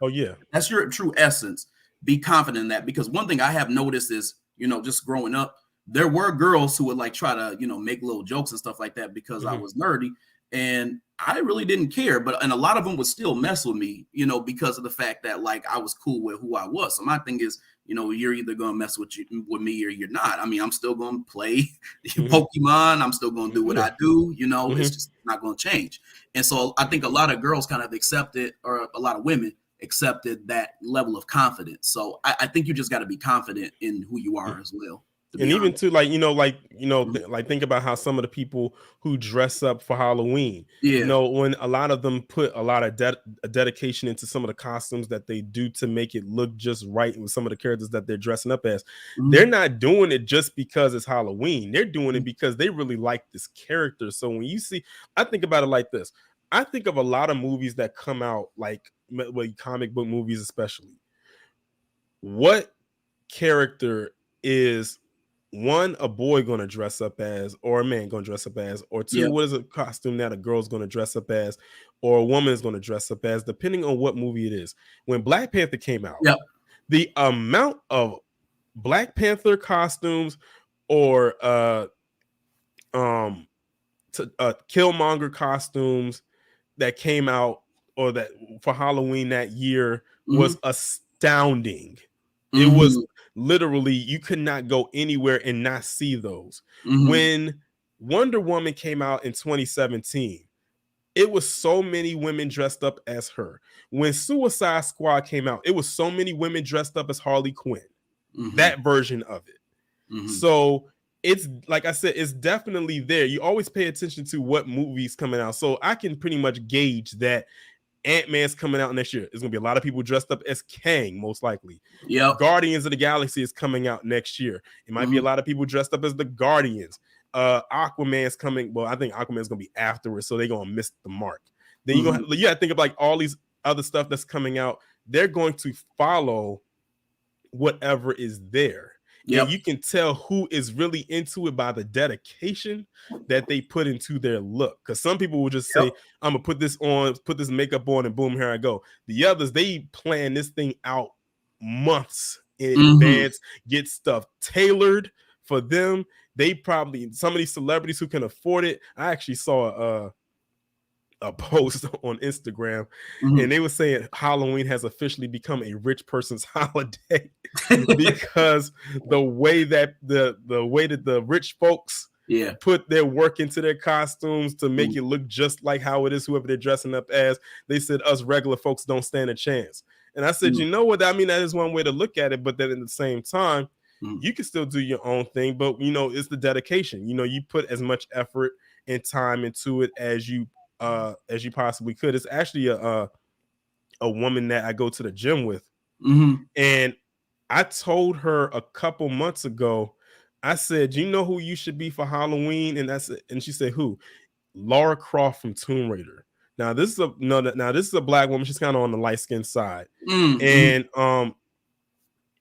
that's your true essence, be confident in that, because one thing I have noticed is, just growing up, there were girls who would like try to, make little jokes and stuff like that because I was nerdy, and I really didn't care, and a lot of them would still mess with me, because of the fact that like I was cool with who I was. So my thing is, you're either gonna mess with me or you're not. I mean, I'm still gonna play Pokemon. I'm still gonna do what I do. It's just not gonna change. And so I think a lot of girls kind of accepted, or a lot of women accepted that level of confidence. So I think you just got to be confident in who you are as well. And even to like think about how some of the people who dress up for Halloween, when a lot of them put a lot of dedication into some of the costumes that they do to make it look just right with some of the characters that they're dressing up as, they're not doing it just because it's Halloween. They're doing it because they really like this character. So when you see, I think about it like this. I think of a lot of movies that come out, like comic book movies especially. What character is one, a boy gonna dress up as, or a man gonna dress up as, or two, Yep. what is a costume that a girl's gonna dress up as, or a woman's gonna dress up as, depending on what movie it is. When Black Panther came out, Yep. the amount of Black Panther costumes or Killmonger costumes that came out or that for Halloween that year was astounding. It was literally, you could not go anywhere and not see those. When Wonder Woman came out in 2017, it was so many women dressed up as her. When Suicide Squad came out, it was so many women dressed up as Harley Quinn. That version of it. So it's like I said, it's definitely there. You always pay attention to what movies coming out. So I can pretty much gauge that Ant-Man's coming out next year. There's gonna be a lot of people dressed up as Kang, most likely. Guardians of the Galaxy is coming out next year. It might be a lot of people dressed up as the Guardians. Aquaman's coming. Well, I think Aquaman's gonna be afterwards, so they're gonna miss the mark. Then you gotta think of like all these other stuff that's coming out. They're going to follow whatever is there. And you can tell who is really into it by the dedication that they put into their look. Because some people will just say, I'm gonna put this on, put this makeup on, and boom, here I go. The others, they plan this thing out months in advance, get stuff tailored for them. They probably, some of these celebrities who can afford it. I actually saw a post on Instagram, and they were saying Halloween has officially become a rich person's holiday because the way that the rich folks put their work into their costumes to make it look just like how it is whoever they're dressing up as. They said us regular folks don't stand a chance. And I said, you know what? I mean, that is one way to look at it, but then at the same time, you can still do your own thing, but you know, it's the dedication. You know, you put as much effort and time into it as you possibly could. It's actually a woman that I go to the gym with, and I told her a couple months ago, I said, you know who you should be for Halloween? And she said, who? Lara Croft from Tomb Raider. Now this is a black woman. She's kind of on the light skinned side,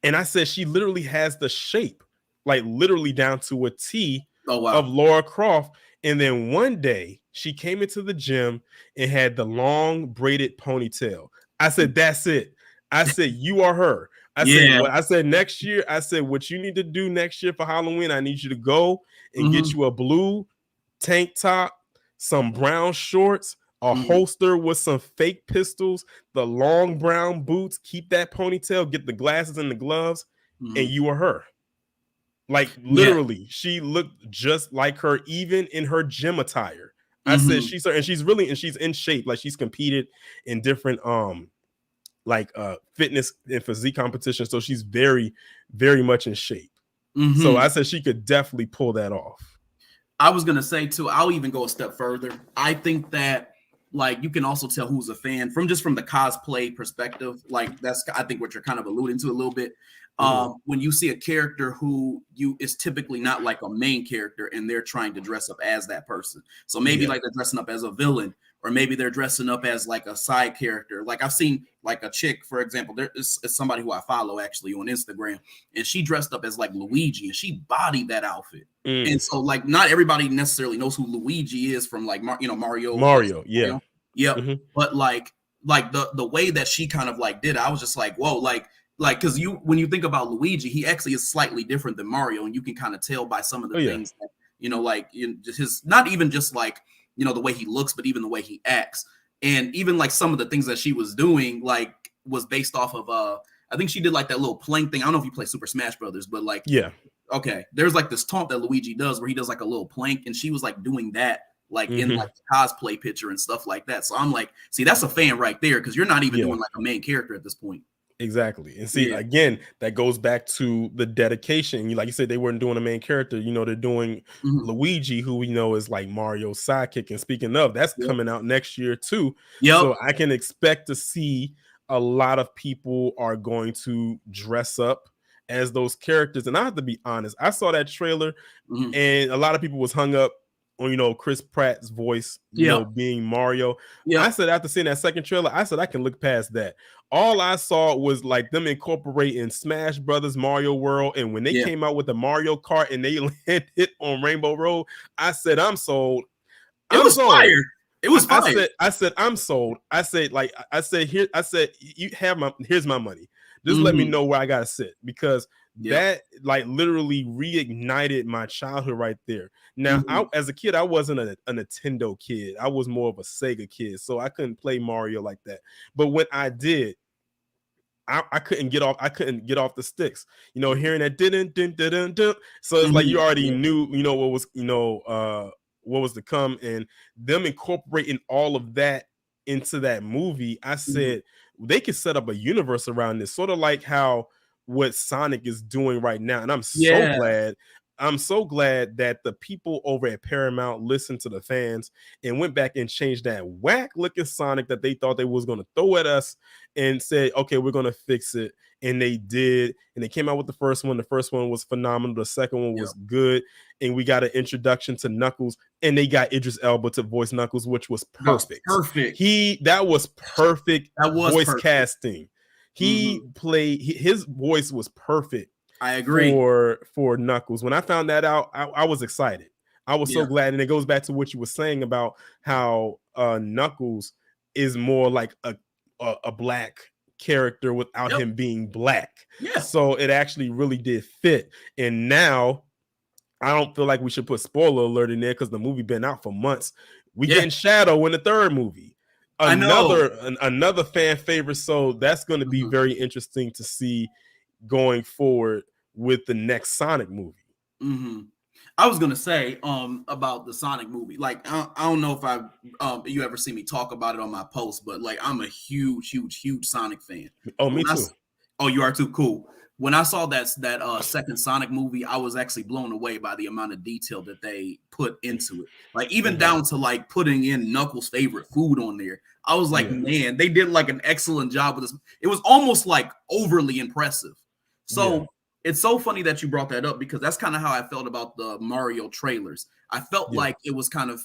and I said she literally has the shape, like literally down to a T of Lara Croft. And then one day she came into the gym and had the long braided ponytail. I said, that's it. I said, you are her. I said next year, I said, what you need to do next year for Halloween, I need you to go and get you a blue tank top, some brown shorts, a holster with some fake pistols, the long brown boots, keep that ponytail, get the glasses and the gloves, and you are her. Like literally, she looked just like her, even in her gym attire. I said she's in shape. Like she's competed in different fitness and physique competitions. So she's very, very much in shape. So I said she could definitely pull that off. I was gonna say too, I'll even go a step further. I think that like you can also tell who's a fan from the cosplay perspective. Like that's I think what you're kind of alluding to a little bit. When you see a character who is typically not like a main character and they're trying to dress up as that person. So maybe like they're dressing up as a villain, or maybe they're dressing up as like a side character. Like I've seen like a chick, for example, there is somebody who I follow actually on Instagram, and she dressed up as like Luigi and she bodied that outfit. And so like not everybody necessarily knows who Luigi is from like Mario. But like the way that she kind of like did it, I was just like, whoa, like because when you think about Luigi, he actually is slightly different than Mario, and you can kind of tell by some of the things that, like just his, not even just like the way he looks, but even the way he acts, and even like some of the things that she was doing like was based off of I think she did like that little plank thing. I don't know if you play Super Smash Brothers, but like okay, there's like this taunt that Luigi does where he does like a little plank, and she was like doing that like in like the cosplay picture and stuff like that. So I'm like, see, that's a fan right there, because you're not even doing like a main character at this point. Exactly. And see, again, that goes back to the dedication. Like you said, they weren't doing a main character. They're doing Luigi, who we know is like Mario's sidekick. And speaking of, that's coming out next year too. So I can expect to see a lot of people are going to dress up as those characters. And I have to be honest, I saw that trailer and a lot of people was hung up on Chris Pratt's voice, Yeah. being Mario. Yeah. I said after seeing that second trailer, I said I can look past that. All I saw was like them incorporating Smash Brothers Mario World, and when they came out with the Mario Kart and they landed on Rainbow Road, I said I'm sold. It was fire. It was fire. I said I'm sold. I said here's my money. Just let me know where I gotta sit, because that like literally reignited my childhood right there. Now, as a kid, I wasn't a Nintendo kid. I was more of a Sega kid, so I couldn't play Mario like that. But when I did, I couldn't get off. I couldn't get off the sticks. Hearing that didn't. So it's like you already knew, what was to come, and them incorporating all of that into that movie. I said they could set up a universe around this, sort of like how what Sonic is doing right now. And I'm so glad. I'm so glad that the people over at Paramount listened to the fans and went back and changed that whack looking Sonic that they thought they was going to throw at us, and said, okay, we're going to fix it. And they did. And they came out with the first one. The first one was phenomenal. The second one was good. And we got an introduction to Knuckles, and they got Idris Elba to voice Knuckles, which was perfect. That was perfect. That was voice casting. He played, his voice was perfect. I agree. For Knuckles. When I found that out, I was excited. I was so glad. And it goes back to what you were saying about how Knuckles is more like a black character without him being black. So it actually really did fit. And now I don't feel like we should put spoiler alert in there, because the movie been out for months. We getting Shadow in the third movie. Another fan favorite. So that's going to be very interesting to see going forward with the next Sonic movie. I was gonna say about the Sonic movie. Like I don't know if you ever see me talk about it on my post, but like I'm a huge Sonic fan. Oh, me too. Oh, you are too? Cool. When I saw that second Sonic movie, I was actually blown away by the amount of detail that they put into it. Like even down to like putting in Knuckles' favorite food on there. I was like, man, they did like an excellent job with this. It was almost like overly impressive. So it's so funny that you brought that up, because that's kind of how I felt about the Mario trailers. I felt like it was kind of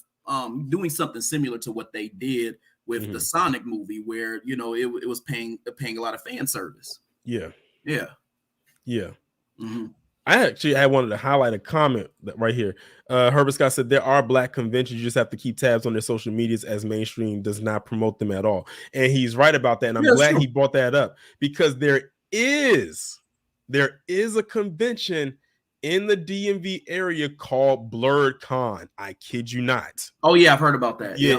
doing something similar to what they did with the Sonic movie, where it was paying a lot of fan service. I actually wanted to highlight a comment right here. Herbert Scott said there are black conventions. You just have to keep tabs on their social medias, as mainstream does not promote them at all. And he's right about that. And I'm glad he brought that up, because there is a convention in the DMV area called Blerd Con. I kid you not. Oh yeah, I've heard about that. It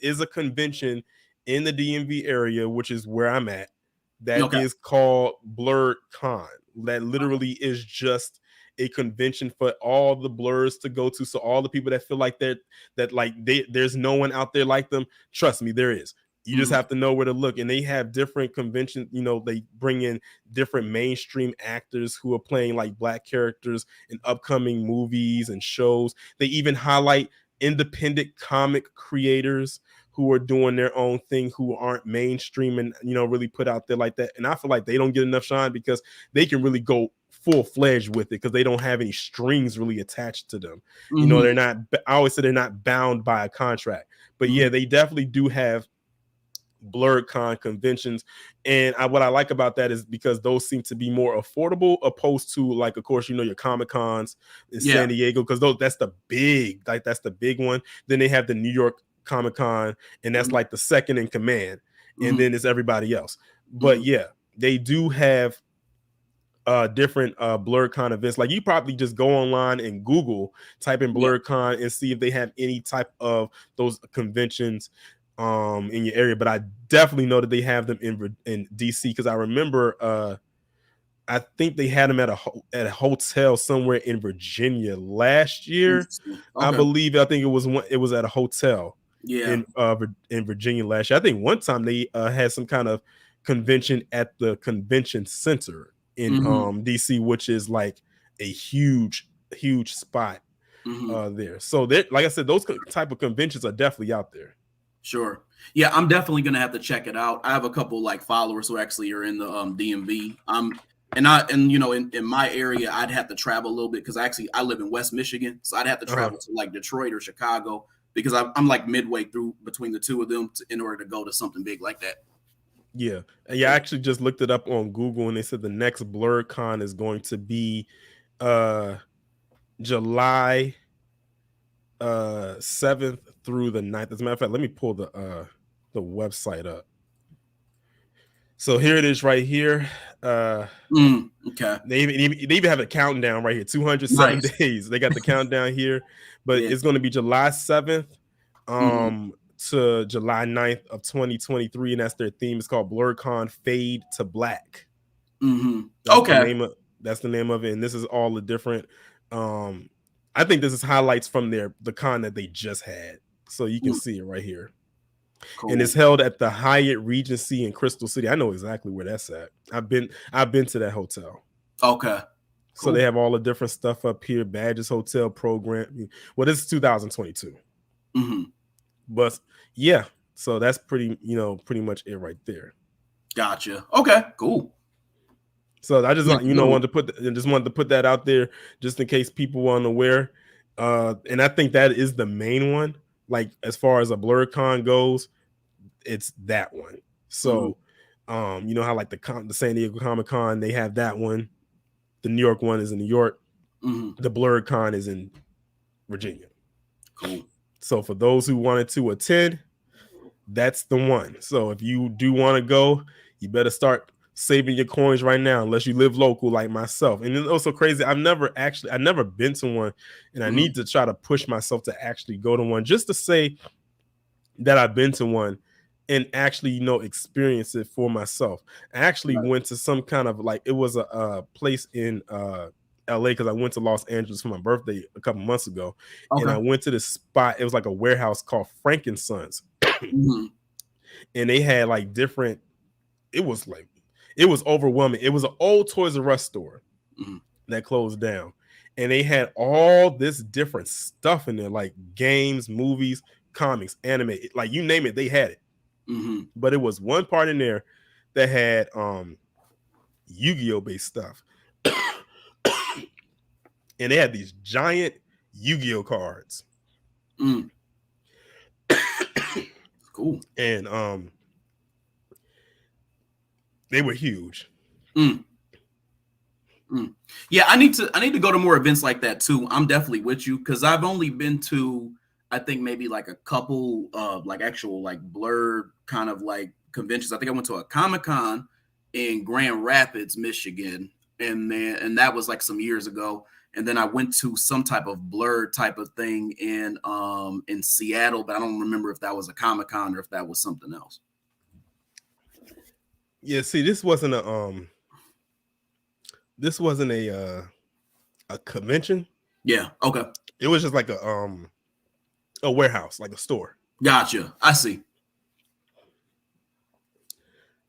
is a convention in the DMV area, which is where I'm at. That is called Blerd Con. That literally is just a convention for all the Blerds to go to. So all the people that feel like there's no one out there like them, trust me, there is. You just have to know where to look. And they have different conventions. They bring in different mainstream actors who are playing like black characters in upcoming movies and shows. They even highlight independent comic creators who are doing their own thing, who aren't mainstream and really put out there like that. And I feel like they don't get enough shine, because they can really go full-fledged with it, because they don't have any strings really attached to them. They're not, I always say they're not bound by a contract. But they definitely do have Blerd Con conventions. And what I like about that is because those seem to be more affordable, opposed to, like, of course, your Comic Cons in San Diego, because that's the big one. Then they have the New York Comic Con, and that's like the second in command, and then it's everybody else. But they do have different Blerd Con events. Like, you probably just go online and Google, type in Blerd Con, and see if they have any type of those conventions in your area. But I definitely know that they have them in DC, because I remember I think they had them at a hotel somewhere in Virginia last year. I think it was at a hotel in Virginia last year. I think one time they had some kind of convention at the convention center in DC, which is like a huge spot there. So like I said, those type of conventions are definitely out there. Sure. Yeah, I'm definitely gonna have to check it out. I have a couple like followers who actually are in the DMV. And you know, in my area, I'd have to travel a little bit because I live in West Michigan, so I'd have to travel to like Detroit or Chicago because I'm like midway through between the two of them in order to go to something big like that. Yeah. I actually just looked it up on Google, and they said the next BlerdCon is going to be July 7th through the 9th. As a matter of fact, let me pull the website up. So here it is right here. Okay. They even have a countdown right here. 207 days. They got the countdown here, but it's going to be July 7th to July 9th of 2023, and that's their theme. It's called BlerdCon Fade to Black. That's the name of it, and this is all the different. I think this is highlights from the con that they just had, so you can see it right here. Cool. And it's held at the Hyatt Regency in Crystal City. I know exactly where that's at. I've been to that hotel. Okay. So they have all the different stuff up here. Badges Hotel program. Well, this is 2022. But yeah, so that's pretty much it right there. Gotcha. Okay, cool. So I just wanted to put that out there just in case people were unaware. And I think that is the main one. Like as far as a BlerdCon goes, it's that one. So you know how like the San Diego Comic-Con, they have that one. The New York one is in New York. The BlerdCon is in Virginia. Cool. So for those who wanted to attend, that's the one. So if you do want to go, you better start saving your coins right now, unless you live local like myself. And it's also crazy. I've never been to one, and I need to try to push myself to actually go to one just to say that I've been to one and actually, experience it for myself. I actually went to some kind of like, it was a place in LA because I went to Los Angeles for my birthday a couple months ago. And I went to this spot. It was like a warehouse called Frankensons. And they had like different, it was overwhelming. It was an old Toys R Us store that closed down. And they had all this different stuff in there, like games, movies, comics, anime, like you name it, they had it. But it was one part in there that had Yu-Gi-Oh based stuff. And they had these giant Yu-Gi-Oh cards. Cool. And they were huge. Yeah, I need to go to more events like that too. I'm definitely with you because I've only been to, I think maybe like a couple of like actual like Blerd kind of like conventions. I think I went to a Comic-Con in Grand Rapids, Michigan, and that was like some years ago. And then I went to some type of Blerd type of thing in Seattle, but I don't remember if that was a Comic-Con or if that was something else. Yeah, see, this wasn't a convention. Yeah, okay. It was just like a warehouse, like a store. Gotcha. I see.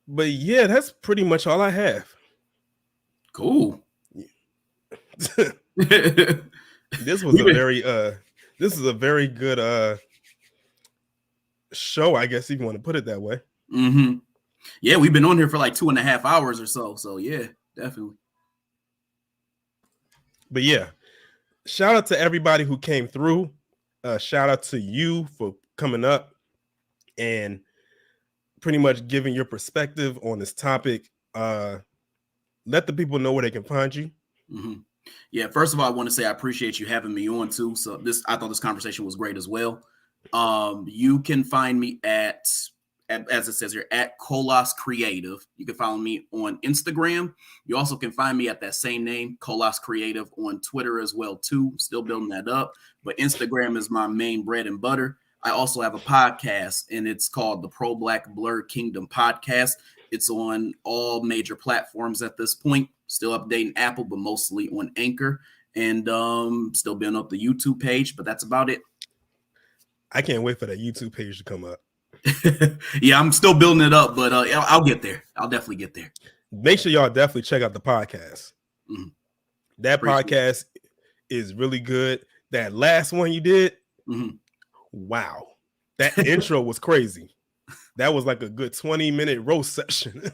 But yeah, that's pretty much all I have. Cool. This was this is a very good show, I guess, if you want to put it that way. Yeah, we've been on here for like 2.5 hours or so. So yeah, definitely. But yeah, shout out to everybody who came through. Shout out to you for coming up and pretty much giving your perspective on this topic. Let the people know where they can find you. Yeah, first of all, I want to say I appreciate you having me on too. So I thought this conversation was great as well. You can find me at as it says here, at Colas Creative. You can follow me on Instagram. You also can find me at that same name, Colas Creative, on Twitter as well too. Still building that up, but Instagram is my main bread and butter. I also have a podcast, and it's called the Black Blerd Kingdom Podcast. It's on all major platforms at this point. Still updating Apple, but mostly on Anchor, and still building up the YouTube page. But that's about it. I can't wait for that YouTube page to come up. Yeah, I'm still building it up, but I'll get there. I'll definitely get there. Make sure y'all definitely check out the podcast. That podcast is really good. That last one you did, wow, that intro was crazy. That was like a good 20-minute roast session.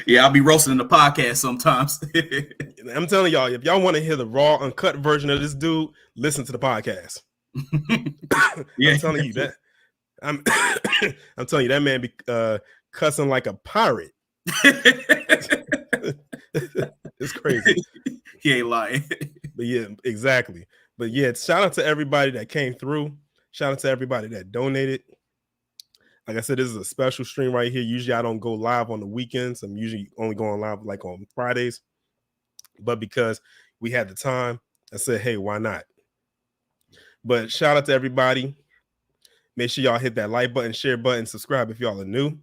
Yeah, I'll be roasting in the podcast sometimes. I'm telling y'all, if y'all want to hear the raw, uncut version of this dude, listen to the podcast. Yeah. I'm telling you that. I'm telling you that man be cussing like a pirate. It's crazy. He ain't lying. But yeah, exactly. But yeah, shout out to everybody that came through. Shout out to everybody that donated. Like I said, this is a special stream right here. Usually I don't go live on the weekends. I'm usually only going live like on Fridays. But because we had the time, I said, hey, why not? But shout out to everybody. Make sure y'all hit that like button, share button, subscribe if y'all are new.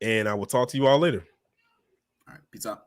And I will talk to you all later. All right, peace out.